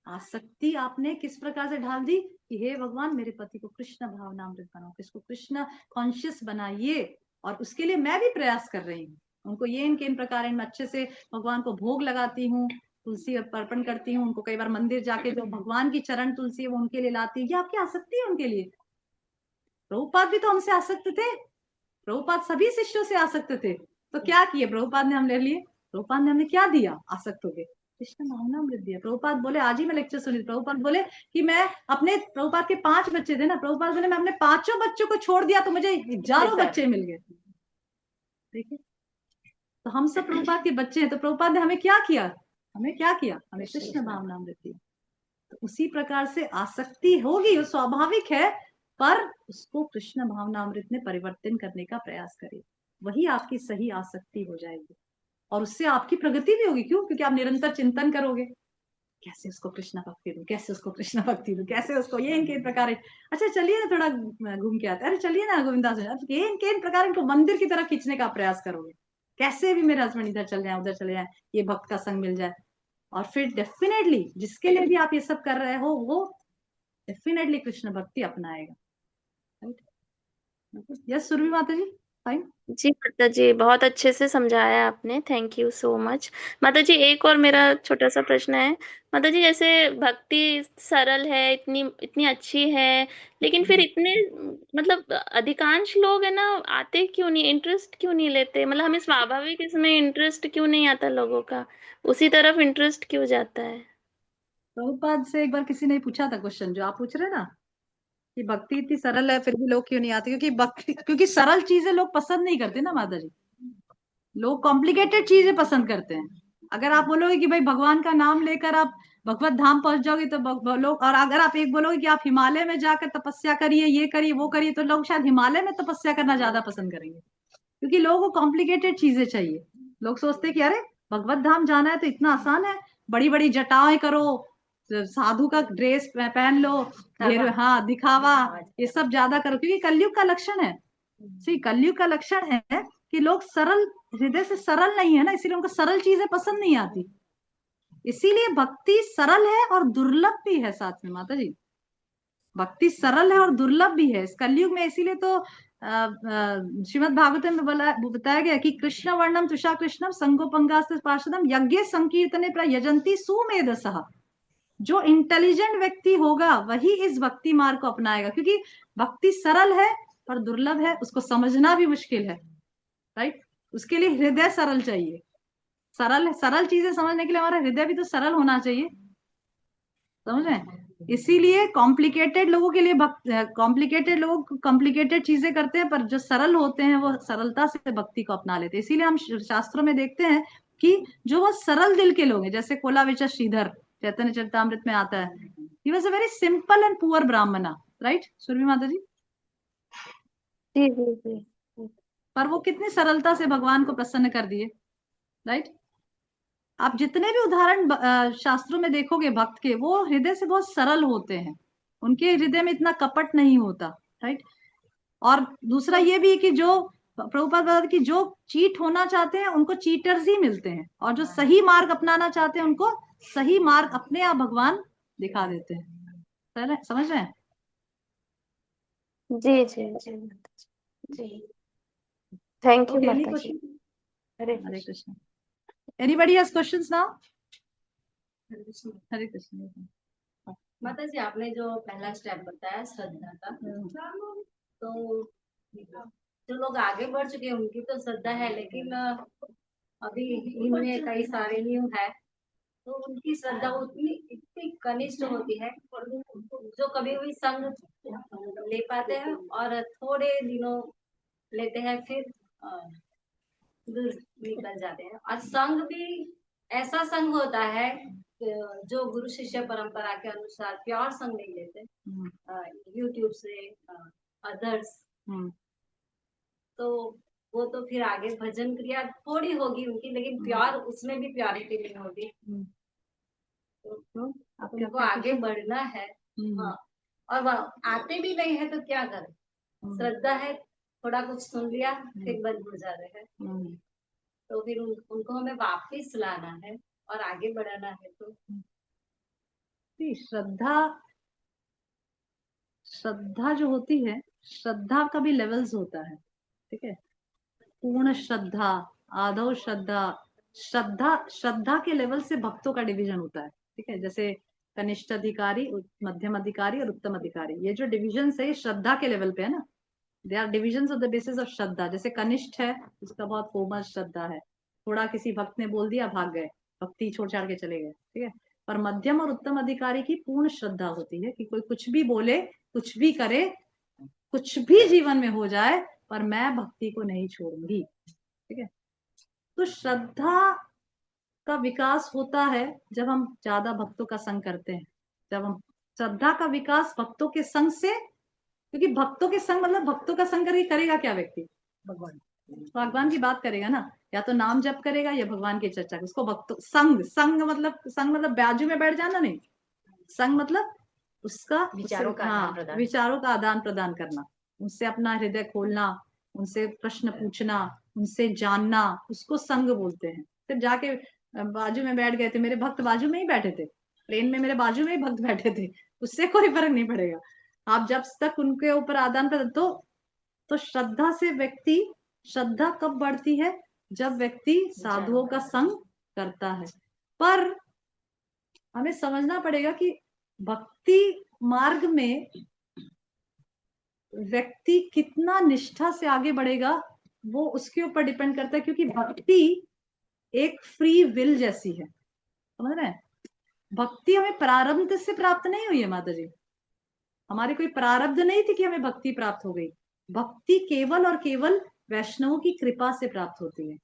आसक्ति आपने किस प्रकार से ढाल दी कि हे भगवान मेरे पति को कृष्ण भावनामृत बनाओ, किसको कृष्ण कॉन्शियस बनाइए, और उसके लिए मैं भी प्रयास कर रही हूँ। उनको ये इनके इन प्रकार मैं अच्छे से भगवान को भोग लगाती हूँ, तुलसी अर्पण करती हूँ उनको, कई बार मंदिर जाके जो भगवान की चरण तुलसी है वो उनके लिए लाती हूँ। ये आपकी आसक्ति है उनके लिए। प्रभुपाद भी तो हमसे आसक्त थे, प्रभुपाद सभी शिष्यों से आसक्त थे, तो क्या किए प्रभुपाद ने? हम ले लिए। प्रभुपाद ने हमें क्या दिया आसक्त हो गए? कृष्ण भावनामृत दिया। प्रभुपाद बोले, आज ही मैं लेक्चर सुनी, प्रभुपाद बोले कि मैं अपने, प्रभुपाद के 5 बच्चे थे ना, प्रभुपाद बोले मैं अपने 5 बच्चों को छोड़ दिया तो मुझे 1000 बच्चे मिल गए। देखिए, तो हम सब प्रभुपाद के बच्चे हैं, तो प्रभुपाद ने हमें क्या किया? हमें क्या किया? हमें कृष्ण भावनामृत दिया। तो उसी प्रकार से आसक्ति होगी, वो स्वाभाविक है, पर उसको कृष्ण भावनामृत में परिवर्तन करने का प्रयास करिए, वही आपकी सही आसक्ति हो जाएगी, और उससे आपकी प्रगति भी होगी। क्यों? क्योंकि आप निरंतर चिंतन करोगे, कैसे उसको कृष्ण भक्ति दूं, कैसे उसको कृष्ण भक्ति दूं, कैसे उसको ये इनके इन प्रकार। अच्छा चलिए ना थोड़ा घूम के आते हैं, अरे चलिए ना गोविंदा से, ये इनके इन प्रकार इनको मंदिर की तरफ खींचने का प्रयास करोगे, कैसे भी मेरे हस्बैंड इधर चल जाए उधर चले जाए, ये भक्त का संग मिल जाए, और फिर डेफिनेटली जिसके लिए भी आप ये सब कर रहे हो वो डेफिनेटली कृष्ण भक्ति अपनाएगा। यस सुरभि माता जी, फाइन। जी माता जी, बहुत अच्छे से समझाया आपने, थैंक यू सो मच। माता जी एक और मेरा छोटा सा प्रश्न है। माता जी जैसे भक्ति सरल है, इतनी इतनी अच्छी है, लेकिन फिर इतने मतलब अधिकांश लोग है ना आते क्यों नहीं, इंटरेस्ट क्यों नहीं लेते? मतलब हमें स्वाभाविक इसमें इंटरेस्ट क्यों नहीं आता लोगों का, उसी तरफ इंटरेस्ट क्यों जाता है? प्रभुपाद से एक बार किसी ने पूछा था क्वेश्चन जो आप पूछ रहे हैं ना, कि भक्ति इतनी सरल है फिर भी लोग क्यों नहीं आते? क्योंकि भक्ति, क्योंकि सरल चीजें लोग पसंद नहीं करते ना माता जी, लोग कॉम्प्लिकेटेड चीजें पसंद करते हैं। अगर आप बोलोगे कि भाई भगवान का नाम लेकर आप भगवत धाम पहुंच जाओगे तो लोग, और अगर आप एक बोलोगे कि आप हिमालय में जाकर तपस्या करिए, ये करिए वो करिए, तो लोग शायद हिमालय में तपस्या करना ज्यादा पसंद करेंगे, क्योंकि लोगों को कॉम्प्लिकेटेड चीजें चाहिए। लोग सोचते हैं कि अरे भगवत धाम जाना है तो इतना आसान है, बड़ी बड़ी जटाएं करो, साधु का ड्रेस पहन लो, हाँ दिखावा, ये सब ज्यादा करो, क्योंकि कलयुग का लक्षण है। सी कलयुग का लक्षण है कि लोग सरल हृदय से सरल नहीं है ना, इसीलिए उनको सरल चीजें पसंद नहीं आती। इसीलिए भक्ति सरल है और दुर्लभ भी है साथ में माता जी, भक्ति सरल है और दुर्लभ भी है इस कलयुग में। इसीलिए तो श्रीमद् भागवतम में बताया गया कि कृष्ण वर्णम तुषा कृष्णम संगोपंगास्ते पार्षदम यज्ञ संकीर्तने प्रयजंती सुमेधसः। जो इंटेलिजेंट व्यक्ति होगा वही इस भक्ति मार्ग को अपनाएगा, क्योंकि भक्ति सरल है पर दुर्लभ है, उसको समझना भी मुश्किल है, राइट? उसके लिए हृदय सरल चाहिए। सरल चीजें समझने के लिए हमारा हृदय भी तो सरल होना चाहिए, समझ रहे हैं? इसीलिए कॉम्प्लिकेटेड लोगों के लिए कॉम्प्लिकेटेड लोग कॉम्प्लिकेटेड चीजें करते हैं, पर जो सरल होते हैं वो सरलता से भक्ति को अपना लेते हैं। इसीलिए हम शास्त्रों में देखते हैं कि जो वो सरल दिल के लोग हैं, जैसे कोलाविचा श्रीधर चैतन्य चरितामृत में आता है, he was a very simple and poor ब्राह्मणा, राइट सुरभि माता जी? जी जी जी। पर वो कितनी सरलता से भगवान को प्रसन्न कर दिए, राइट? आप जितने भी उदाहरण शास्त्रों में देखोगे भक्त के, वो हृदय से बहुत सरल होते हैं, उनके हृदय में इतना कपट नहीं होता, राइट? और दूसरा ये भी कि जो प्रभुपाद बताते कि जो चीट होना चाहते हैं उनको चीटर्स ही मिलते हैं, और जो सही मार्ग अपनाना चाहते हैं उनको सही मार्ग अपने आप भगवान दिखा देते हैं। समझ रहे हैं? जी जी जी माता जी, थैंक यू ओके, एनी माता जी। Question? Hare Hare Krishna. Krishna. Anybody has questions now? Hare Krishna. माता जी आपने जो पहला स्टेप बताया श्रद्धा का, तो जो लोग आगे बढ़ चुके हैं उनकी तो श्रद्धा है, लेकिन अभी इनमें कई सारे न्यू है, तो उनकी श्रद्धा उतनी इतनी कनिष्ठ होती है, जो कभी भी संग ले पाते हैं और थोड़े दिनों लेते हैं, फिर दूर निकल जाते हैं। और संग भी ऐसा संग होता है जो गुरु शिष्य परंपरा के अनुसार प्योर संग नहीं लेते, यूट्यूब से अदर्स, तो वो तो फिर आगे भजन क्रिया थोड़ी होगी उनकी, लेकिन प्योर उसमें भी प्योरिटी नहीं होगी। तो उनको आगे बढ़ना है, हाँ, और वह आते भी नहीं है तो क्या करें? श्रद्धा है थोड़ा कुछ सुन लिया फिर बंद हो जा रहे हैं, तो फिर उनको हमें वापस लाना है और आगे बढ़ाना है। तो श्रद्धा, श्रद्धा जो होती है, श्रद्धा का भी लेवल्स होता है, ठीक है। पूर्ण श्रद्धा, आदौ श्रद्धा, श्रद्धा, श्रद्धा के लेवल से भक्तों का डिवीजन होता है, ठीक है। जैसे कनिष्ठ अधिकारी, मध्यम अधिकारी और उत्तम अधिकारी, ये जो डिविजन है ये श्रद्धा के लेवल पे है ना। They are division of the basis of श्रद्धा। जैसे कनिष्ठ है, उसका बहुत कोमल श्रद्धा है, थोड़ा किसी भक्त ने बोल दिया भाग गए, भक्ति छोड़ छाड़ के चले गए, ठीक है। पर मध्यम और उत्तम अधिकारी की पूर्ण श्रद्धा होती है कि कोई कुछ भी बोले, कुछ भी करे, कुछ भी जीवन में हो जाए, पर मैं भक्ति को नहीं छोड़ूंगी, ठीक है। तो श्रद्धा का विकास होता है जब हम ज्यादा भक्तों का संग करते हैं। जब हम, श्रद्धा का विकास भक्तों के संग से, क्योंकि भक्तों के संग मतलब भक्तों का संग करके करेगा क्या व्यक्ति? भगवान, भगवान की बात करेगा ना, या तो नाम जप करेगा या भगवान की चर्चा। उसको भक्तों संग, संग मतलब बाजू में बैठ जाना नहीं, संग मतलब उसका विचारों का आदान प्रदान, विचारों का आदान प्रदान करना, उनसे अपना हृदय खोलना, उनसे प्रश्न पूछना, उनसे जानना, उसको संग बोलते हैं। फिर जाके बाजू में बैठ गए थे, मेरे भक्त बाजू में ही बैठे थे, ट्रेन में मेरे बाजू में ही भक्त बैठे थे, उससे कोई फर्क नहीं पड़ेगा। आप जब तक उनके ऊपर आदान प्रदान, तो श्रद्धा से व्यक्ति, श्रद्धा कब बढ़ती है? जब व्यक्ति साधुओं का संग करता है। पर हमें समझना पड़ेगा कि भक्ति मार्ग में व्यक्ति कितना निष्ठा से आगे बढ़ेगा वो उसके ऊपर डिपेंड करता है, क्योंकि भक्ति एक फ्री विल जैसी है, समझ रहे हैं। भक्ति हमें प्रारब्ध से प्राप्त नहीं हुई है माता जी, हमारे कोई प्रारब्ध नहीं थी कि हमें भक्ति प्राप्त हो गई। भक्ति केवल और केवल वैष्णवों की कृपा से प्राप्त होती है।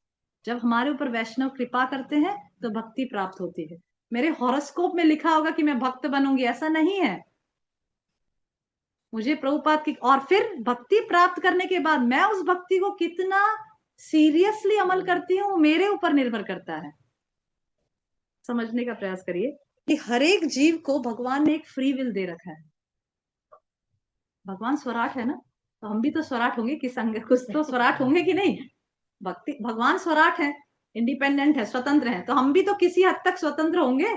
जब हमारे ऊपर वैष्णव कृपा करते हैं तो भक्ति प्राप्त होती है। मेरे हॉरोस्कोप में लिखा होगा कि मैं भक्त बनूंगी, ऐसा नहीं है। मुझे प्रभुपाद की, और फिर भक्ति प्राप्त करने के बाद मैं उस भक्ति को कितना सीरियसली अमल करती हूँ मेरे ऊपर निर्भर करता है। समझने का प्रयास करिए कि हर एक जीव को भगवान ने एक फ्री विल दे रखा है। भगवान स्वराट है ना, तो हम भी तो स्वराट होंगे कि संग, कुछ तो स्वराट होंगे कि नहीं। भक्ति, भगवान स्वराट है, इंडिपेंडेंट है, स्वतंत्र है, तो हम भी तो किसी हद तक स्वतंत्र होंगे।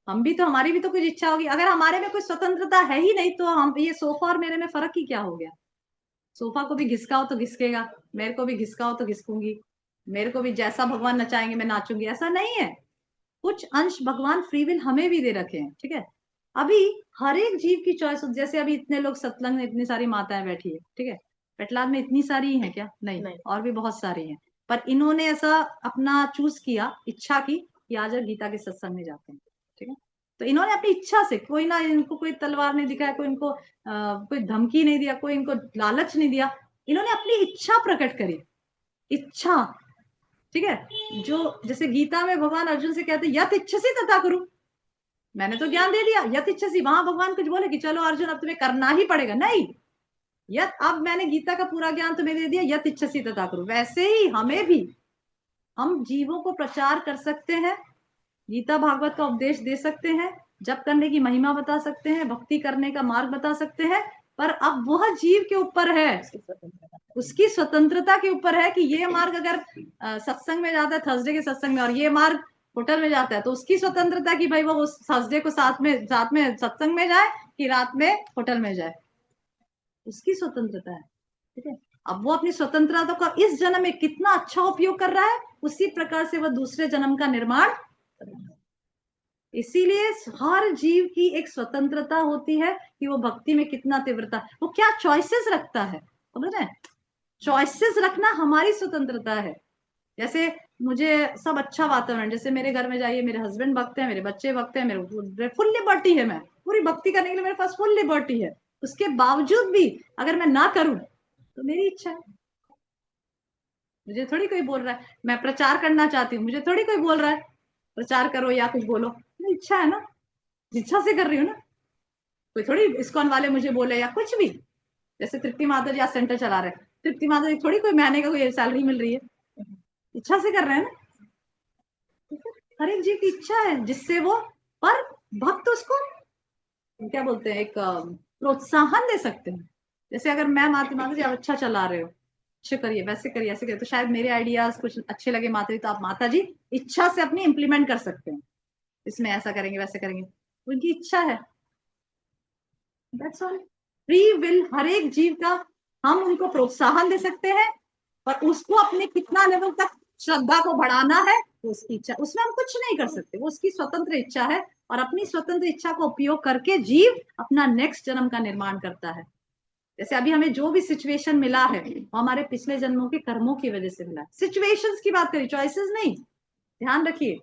हम भी तो, हमारी भी तो कुछ इच्छा होगी। अगर हमारे में कोई स्वतंत्रता है ही नहीं तो हम, ये सोफा और मेरे में फर्क ही क्या हो गया? सोफा को भी घिसकाओ तो घिसकेगा, मेरे को भी घिसकाओ तो घिसकूंगी, मेरे को भी जैसा भगवान नचाएंगे मैं नाचूंगी, ऐसा नहीं है। कुछ अंश भगवान फ्री विल हमें भी दे रखे हैं, ठीक है। अभी हर एक जीव की चॉइस, जैसे अभी इतने लोग सतलंग में, इतनी सारी माताएं बैठी है, ठीक है। पेटलाद में इतनी सारी हैं क्या? नहीं, और भी बहुत सारी हैं, पर इन्होंने ऐसा अपना चूज किया, इच्छा की कि आज गीता के सत्संग में जाते हैं, ठीक है। तो इन्होंने अपनी इच्छा से, कोई ना, इनको कोई तलवार नहीं दिखाया, कोई इनको कोई धमकी नहीं दिया, कोई इनको लालच नहीं दिया, इन्होंने अपनी इच्छा प्रकट करी, इच्छा, ठीक है। जो जैसे गीता में भगवान अर्जुन से कहते यत इच्छसी तथा कुरु, मैंने तो ज्ञान दे दिया, यत इच्छसी, वहां भगवान कुछ बोले कि चलो अर्जुन अब तुम्हें करना ही पड़ेगा, नहीं, यत, अब मैंने गीता का पूरा ज्ञान तुम्हें दे दिया, यत इच्छसी तथा कुरु। वैसे ही हमें भी, हम जीवों को प्रचार कर सकते हैं, गीता भागवत का उपदेश दे सकते हैं, जप करने की महिमा बता सकते हैं, भक्ति करने का मार्ग बता सकते हैं, पर अब वह जीव के ऊपर है, उसकी स्वतंत्रता के ऊपर है कि ये मार्ग अगर सत्संग में जाता है, थर्सडे के सत्संग में, और ये मार्ग होटल में जाता है, तो उसकी स्वतंत्रता कि भाई वो उस थर्सडे को साथ में सत्संग में जाए कि रात में होटल में जाए, उसकी स्वतंत्रता है, ठीक है। अब वो अपनी स्वतंत्रता का इस जन्म में कितना अच्छा उपयोग कर रहा है, उसी प्रकार से वह दूसरे जन्म का निर्माण। इसीलिए हर जीव की एक स्वतंत्रता होती है कि वो भक्ति में कितना तीव्रता, वो क्या चॉइसेस रखता है, समझ रहे हैं। चॉइसेस रखना हमारी स्वतंत्रता है। जैसे मुझे सब अच्छा वातावरण, जैसे मेरे घर में जाइए, मेरे हस्बैंड भक्त है, मेरे बच्चे भक्त है, मेरे फुल लिबर्टी है, मैं पूरी भक्ति करने के लिए मेरे पास फुल लिबर्टी है। उसके बावजूद भी अगर मैं ना करूं तो मेरी इच्छा है, मुझे थोड़ी कोई बोल रहा है। मैं प्रचार करना चाहती हूँ, मुझे थोड़ी कोई बोल रहा है प्रचार करो या कुछ बोलो, मेरी इच्छा है ना, इच्छा से कर रही हूँ ना। कोई थोड़ी इस्कॉन वाले मुझे बोले या कुछ भी, जैसे तृप्ति माता जी आज सेंटर चला रहे हैं, तृप्ति माता जी थोड़ी कोई महीने का कोई सैलरी मिल रही है, इच्छा से कर रहे हैं ना। हर एक जीव की इच्छा है जिससे वो, पर भक्त उसको क्या बोलते हैं, एक प्रोत्साहन दे सकते हैं। जैसे अगर मैं माता जी आप अच्छा चला रहे हो, अच्छे करिए, वैसे करिए, ऐसे करिए, तो शायद मेरे आइडियाज कुछ अच्छे लगे माता जी, तो आप माता जी इच्छा से अपनी इम्प्लीमेंट कर सकते हैं, इसमें ऐसा करेंगे वैसे करेंगे, उनकी इच्छा है, दैट्स ऑल। फ्री विल हर एक जीव का, हम उनको प्रोत्साहन दे सकते हैं, पर उसको अपने कितना लेवल तक श्रद्धा को बढ़ाना है वो उसकी इच्छा, उसमें हम कुछ नहीं कर सकते, वो उसकी स्वतंत्र इच्छा है, और अपनी स्वतंत्र इच्छा को उपयोग करके जीव अपना नेक्स्ट जन्म का निर्माण करता है। जैसे अभी हमें जो भी सिचुएशन मिला है वो हमारे पिछले जन्मों के कर्मों की वजह से मिला है। सिचुएशंस की बात करिए, चॉइसेस नहीं, ध्यान रखिए,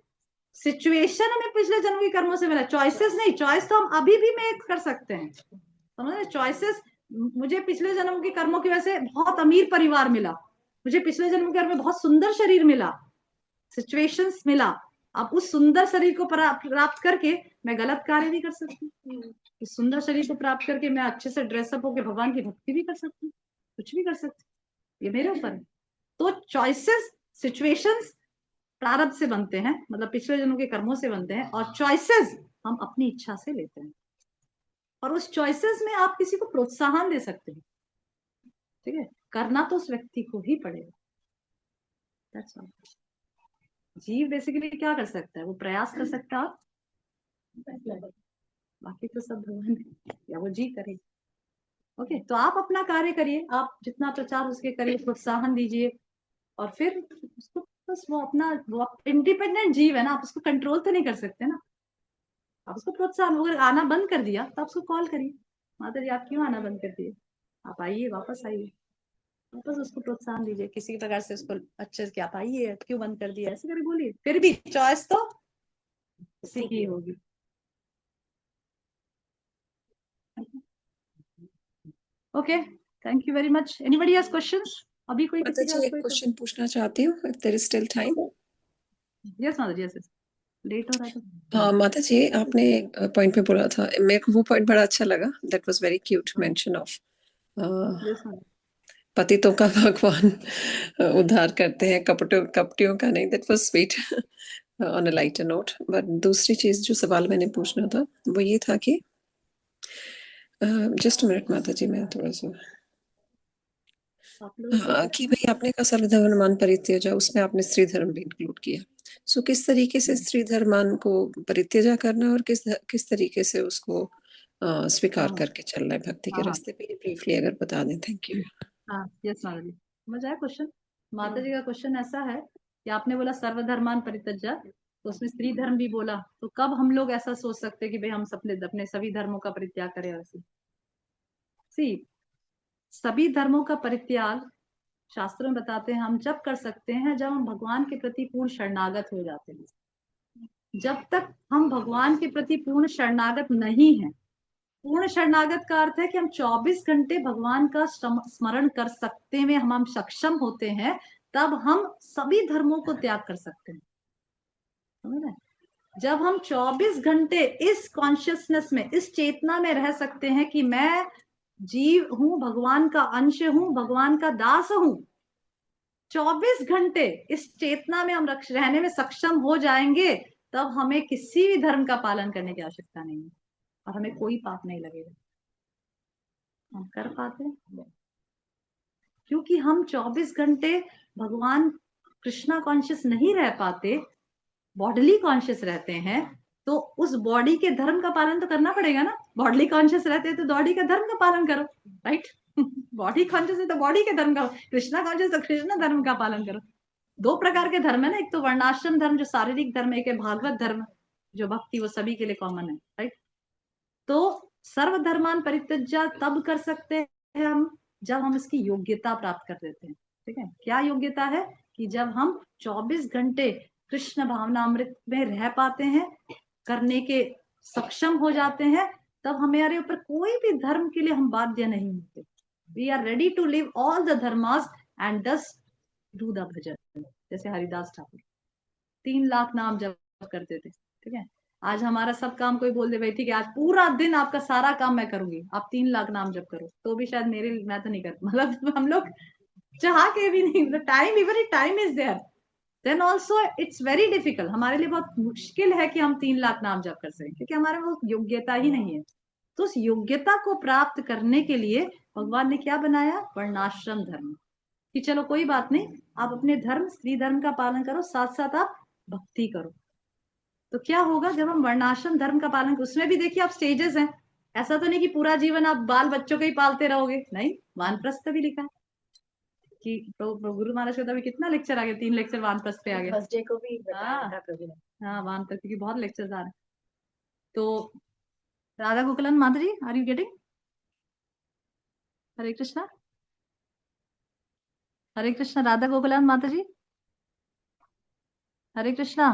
सिचुएशन हमें पिछले जन्म के कर्मों से मिला, चॉइसेस नहीं, चॉइस तो हम अभी भी मेक कर सकते हैं, समझ रहे, चॉइसेस। मुझे पिछले जन्म के कर्मों की वजह से बहुत अमीर परिवार मिला, मुझे पिछले जन्म के कर्म में बहुत सुंदर शरीर मिला, सिचुएशंस मिला, अब उस सुंदर शरीर को प्राप्त करके मैं गलत कार्य भी कर सकती हूँ, इस सुंदर शरीर को प्राप्त करके मैं अच्छे से ड्रेसअप होकर भगवान की भक्ति भी कर सकती हूँ, कुछ भी कर सकती हूँ, ये मेरे ऊपर है। तो चॉइसेस, सिचुएशंस प्रारब्ध से बनते हैं, मतलब पिछले जन्मों के कर्मों से बनते हैं, और चॉइसेस हम अपनी इच्छा से लेते हैं, और उस चॉइसेस में आप किसी को प्रोत्साहन दे सकते हैं, ठीक है, करना तो उस व्यक्ति को ही पड़ेगा, दैट्स ऑल। जीव बेसिकली क्या कर सकता है, वो प्रयास कर सकता है, बाकी तो सब भगवान है, या वो जी करे। ओके, तो आप अपना कार्य करिए, आप जितना प्रचार उसके करिए, प्रोत्साहन दीजिए, और फिर उसको बस वो अपना, वो इंडिपेंडेंट जीव है ना, आप उसको कंट्रोल तो नहीं कर सकते ना, आप उसको प्रोत्साहन, अगर आना बंद कर दिया तो आप उसको कॉल करिए, माता जी आप क्यों आना बंद कर दिए, आप आइए, वापस आइए, वापस उसको प्रोत्साहन दीजिए, किसी प्रकार से उसको अच्छे से, आप आइए, क्यों बंद कर दिया, ऐसे करके बोलिए, फिर भी चॉइस तो उसी की होगी। Okay, thank you very much. Anybody has questions? अभी कोई माता किसी जी का एक क्वेश्चन पूछना चाहती हूँ, if there is still time. Yes माता जी, यस, लेट हो रहा है तो। हाँ माता जी, आपने पॉइंट पे बोला था, मेरे को वो पॉइंट बड़ा अच्छा लगा, that was very cute mention of yes माता, पतितों का भगवान उद्धार करते हैं, कपटियों का नहीं, that was sweet on a lighter note. But दूसरी चीज जो सवाल मैंने पूछना था वो ये था कि जस्ट मिनट माता जी, मैं थोड़ा सा, आप लोग हाँ, कि भाई आपने कहा सर्वधर्मान परित्यजा, उसमें आपने स्त्री धर्म भी इंक्लूड किया, सो किस तरीके से स्त्री धर्मान को परित्यजा करना और किस तरीके से उसको स्वीकार करके चलना है भक्ति के हाँ रास्ते पे, ब्रीफली अगर बता दें, थैंक यू। हाँ, यस माता जी, समझ आया क्वेश्चन। माता जी का क्वेश्चन ऐसा है कि आपने बोला सर्वधर्मान परित्यज्य, तो उसमें स्त्री धर्म भी बोला, तो कब हम लोग ऐसा सोच सकते हैं कि भाई हम अपने सभी धर्मों का परित्याग करें, ऐसे सी, सभी धर्मों का परित्याग शास्त्रों में बताते हैं हम जब कर सकते हैं जब हम भगवान के प्रति पूर्ण शरणागत हो जाते हैं। जब तक हम भगवान के प्रति पूर्ण शरणागत नहीं है, पूर्ण शरणागत का अर्थ है कि हम 24 घंटे भगवान का स्मरण कर सकते में हम सक्षम होते हैं, तब हम सभी धर्मों को त्याग कर सकते हैं, समझ रहे हैं? जब हम 24 घंटे इस कॉन्शियसनेस में, इस चेतना में रह सकते हैं कि मैं जीव हूं, भगवान का अंश हूं, भगवान का दास हूं, 24 घंटे इस चेतना में हम रहने में सक्षम हो जाएंगे, तब हमें किसी भी धर्म का पालन करने की आवश्यकता नहीं है, और हमें कोई पाप नहीं लगेगा। हम कर पाते हैं क्योंकि हम 24 घंटे भगवान कृष्णा कॉन्शियस नहीं रह पाते, बॉडीली कॉन्शियस रहते हैं, तो उस बॉडी के धर्म का पालन तो करना पड़ेगा ना, बॉडीली कॉन्शियस रहते हैं तो बॉडी का धर्म का पालन करो, राइट? बॉडी कॉन्शियस है तो बॉडी के धर्म का, कृष्णा कॉन्शियस तो कृष्ण धर्म का पालन करो। दो प्रकार के धर्म है ना, एक तो वर्णाश्रम धर्म जो शारीरिक धर्म है, एक है भागवत धर्म जो भक्ति, वो सभी के लिए कॉमन है, राइट? तो सर्वधर्मान परित्यज्य तब कर सकते हैं हम जब हम इसकी योग्यता प्राप्त कर लेते हैं, ठीक है? क्या योग्यता है कि जब हम 24 घंटे कृष्ण भावनामृत में रह पाते हैं, करने के सक्षम हो जाते हैं, तब हमारे ऊपर कोई भी धर्म के लिए हम बाध्य नहीं होते। We are ready to leave all the धर्मास and thus do the bhajan. जैसे हरिदास ठाकुर 3 लाख नाम जप करते थे, ठीक है? आज हमारा सब काम कोई बोल दे भाई ठीक है आज पूरा दिन आपका सारा काम मैं करूंगी, आप 3 लाख नाम जप करो, तो भी शायद मैं तो नहीं कर, मतलब हम लोग चाह के भी नहीं, time, even time is there, then also it's very difficult, हमारे लिए बहुत मुश्किल है कि हम 3 लाख नाम जप कर सकें, क्योंकि हमारे वो योग्यता ही नहीं है। तो उस योग्यता को प्राप्त करने के लिए भगवान ने क्या बनाया? वर्णाश्रम धर्म। कि चलो कोई बात नहीं, आप अपने धर्म स्त्री धर्म का पालन करो, साथ साथ आप भक्ति करो। तो क्या होगा जब हम वर्णाश्रम धर्म का पालन, उसमें भी देखिए आप स्टेजेस हैं, ऐसा तो नहीं कि पूरा जीवन आप बाल बच्चों को ही पालते रहोगे, नहीं, वानप्रस्थ भी लिखा है कि तो गुरु महाराज का तो अभी कितना लेक्चर आ गया, 3 लेक्चर वानप्रस्थ पे आ गए। थर्सडे को भी बताया हाँ। था प्रभु ने। हाँ, वानप्रस्थ की बहुत लेक्चर्स आ रहे हैं। तो राधा गोकुलन माता जी, आर यू गेटिंग? हरे कृष्णा, हरे कृष्णा। राधा गोकुलन माता जी, हरे कृष्णा,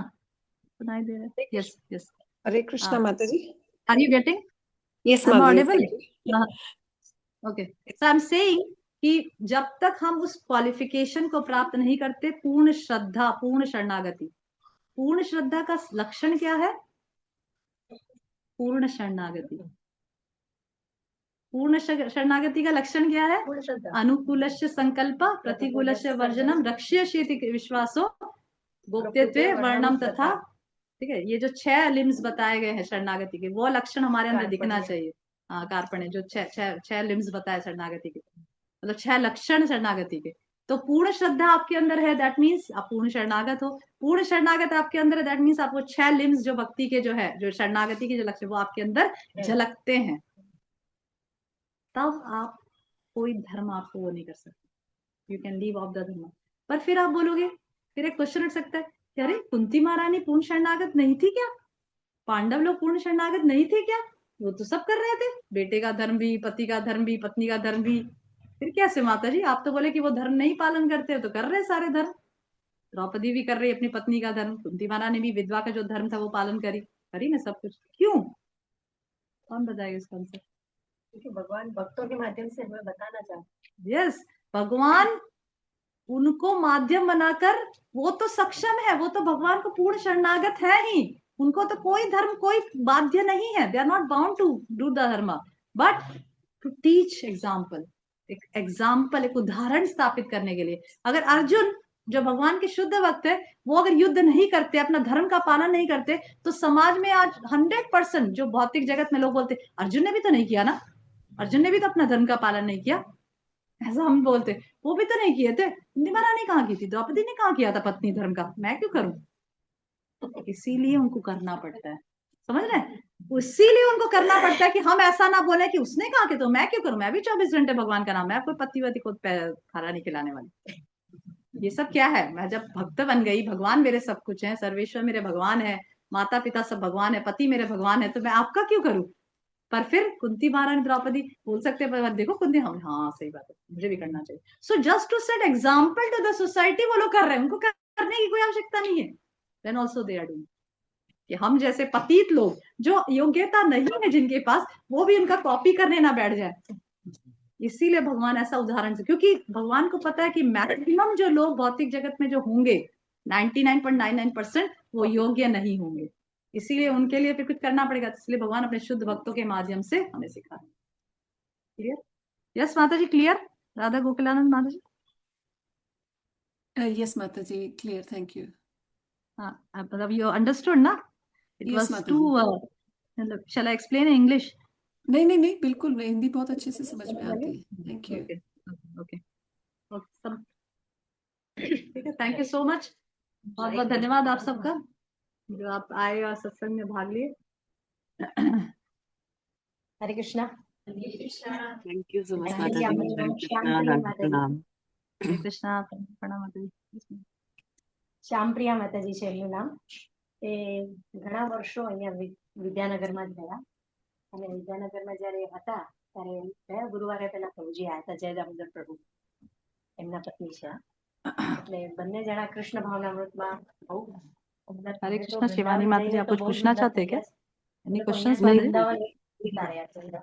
सुनाई दे रहा है? Yes yes. हरे कृष्णा हाँ, माता जी। Are you getting? Yes I'm माता जी, audible? thank you. Okay, so I am saying कि जब तक हम उस क्वालिफिकेशन को प्राप्त नहीं करते, पूर्ण श्रद्धा, पूर्ण शरणागति, पूर्ण श्रद्धा का लक्षण क्या है? पूर्ण शरणागति। पूर्ण शरणागति का लक्षण क्या है? पूर्ण श्रद्धा। अनुकूलस्य संकल्प, प्रतिकूलस्य वर्जनम, रक्ष्यशीति विश्वासो, गोप्यत्वे वर्णम तथा। ठीक है, ये जो 6 लिम्स बताए गए हैं शरणागति के, वो लक्षण हमारे अंदर दिखना चाहिए। हाँ, कार्पण्य, जो 6 लिम्स बताए शरणागति के, मतलब 6 लक्षण शरणागति के। तो पूर्ण श्रद्धा आपके अंदर है, दैट मीन्स आप पूर्ण शरणागत हो। पूर्ण शरणागत आपके अंदर है, दैट मीन्स आपको 6 लिम्स जो भक्ति के जो है, जो शरणागति के जो लक्षण, वो आपके अंदर झलकते हैं। तब आप कोई धर्म आपको वो नहीं कर सकते, you can leave of the धर्म। पर फिर आप बोलोगे, फिर एक क्वेश्चन उठ सकता है कि अरे कुंती महारानी पूर्ण शरणागत नहीं थी क्या? पांडव लोग पूर्ण शरणागत नहीं थे क्या? वो तो सब कर रहे थे, बेटे का धर्म भी, पति का धर्म भी, पत्नी का धर्म भी। फिर कैसे माता जी, आप तो बोले कि वो धर्म नहीं पालन करते, तो कर रहे सारे धर्म। द्रौपदी भी कर रही अपनी पत्नी का धर्म, कुंती महारानी भी विधवा का जो धर्म था वो पालन करी ना सब कुछ। क्यों? कौन बताएगा इसका आंसर? क्योंकि भगवान भक्तों के माध्यम से हमें बताना चाहते। यस, भगवान उनको माध्यम बनाकर, वो तो सक्षम है, वो तो भगवान को पूर्ण शरणागत है ही, उनको तो कोई धर्म कोई बाध्य नहीं है, they are not bound to do the dharma, but to teach example, एक एग्जाम्पल, एक उदाहरण स्थापित करने के लिए। अगर अर्जुन जो भगवान के शुद्ध भक्त है, वो अगर युद्ध नहीं करते, अपना धर्म का पालन नहीं करते, तो समाज में आज 100% जो भौतिक जगत में लोग बोलते अर्जुन ने भी तो नहीं किया ना, अर्जुन ने भी तो अपना धर्म का पालन नहीं किया, ऐसा हम बोलते, वो भी तो नहीं किए थे। महारानी कहाँ की थी, द्रौपदी ने कहाँ किया था पत्नी धर्म का, मैं क्यों करूं? इसीलिए उनको करना पड़ता है, समझ रहे हैं? इसीलिए उनको करना पड़ता है कि हम ऐसा ना बोले कि उसने कहा कि तो मैं क्यों करूं, मैं भी 24 घंटे भगवान का नाम, मैं कोई पति वती को खाना नहीं खिलाने वाली। ये सब क्या है? मैं जब भक्त बन गई, भगवान मेरे सब कुछ है, सर्वेश्वर मेरे भगवान है, माता पिता सब भगवान है, पति मेरे भगवान है, तो मैं आपका क्यों करूं? पर फिर कुंती महारानी द्रौपदी बोल सकते हैं, देखो कुंती, हम, हाँ सही बात है, मुझे भी करना चाहिए। So just to set example to the society, वो लोग कर रहे हैं, उनको करने की कोई आवश्यकता नहीं है। Then also they are doing, कि हम जैसे पतित लोग जो योग्यता नहीं है जिनके पास, वो भी उनका कॉपी करने ना बैठ जाए। इसीलिए भगवान ऐसा उदाहरण से, क्योंकि भगवान को पता है कि मैक्सिमम जो लोग भौतिक जगत में जो होंगे, 99.99% वो योग्य नहीं होंगे, इसीलिए उनके लिए फिर कुछ करना पड़ेगा। इसलिए भगवान अपने शुद्ध भक्तों के माध्यम से हमें सिखा। क्लियर? यस माता जी, क्लियर? राधा गोकुलानंद माता जी। Yes, Mataji, clear, thank you. हाँ, मतलब यू अंडरस्टूड ना? It Yes, was Mataji. Too, shall I explain in English? नहीं नहीं नहीं, बिल्कुल नहीं, हिंदी बहुत अच्छे से समझ में आती है। Thank you. ओके ओके, सब ठीक है। थैंक यू सो मच, बहुत बहुत धन्यवाद आप सबका जो आप आए और सत्संग में भाग लिए। हरे Krishna. Thank you so much, Thank you, Mataji. Hare Krishna, Radha Pranam. हरे कृष्णा, प्रणाम माता जी। શ્યામપ્રિયા માતાજી છે એમનું નામ. તે ઘણા વર્ષો અહીંયા વિદ્યાનગરમાં જ રહ્યા, અને વિદ્યાનગરમાં જ્યારે હતા ત્યારે ગયા ગુરુવારે પેલા પ્રભુજી આવ્યા હતા, જય દામોદર પ્રભુ, એમના પત્ની છે. એટલે બંને જણા કૃષ્ણ ભાવનામૃતમાં બહુ. हरे कृष्णा, शिवानी माता जी, आप कुछ पूछना चाहते हैं क्या? एनी क्वेश्चंस नहीं, माता जी?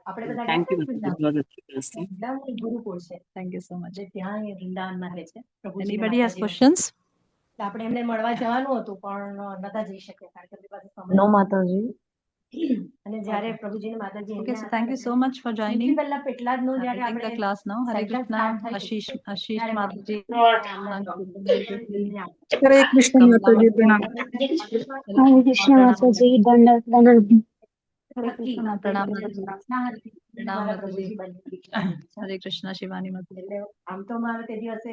આપણે બધા Thank you, જાણતા Mataji. बहुत अच्छी क्लास थी. વૃંદાવન ગુરુકુળ છે, थैंक यू सो मच। જે ત્યાં એ વૃંદાવનમાં રહે છે પ્રભુજી. Anybody has questions? આપણે એમને મળવા જવાનું હતું પણ નતા જઈ શક્યા કારણ કે આપણી પાસે સમય નહોતો. माताजी। અને જ્યારે પ્રભુજીને માતાજી ओके, એમના सो હતા थैंक यू ને, सो मच फॉर સૌથી जॉइनिंग પહેલા પેટલાદનું જ્યારે द આપણે क्लास नाउ। हरे સેન્ટર कृष्णा, સ્ટાર્ટ થયું आशीष आशीष ત્યારે माता जी, हरे कृष्ण माता जी, प्रणाम। हरे कृष्ण माता जी, दंडवत दंडवत। हरे कृष्णा, प्रणाम माता जी, प्रणाम મારા माता जी। પ્રભુજી બની. हरे कृष्णा, शिवानी माता जी। એટલે આમ તો મારે તે દિવસે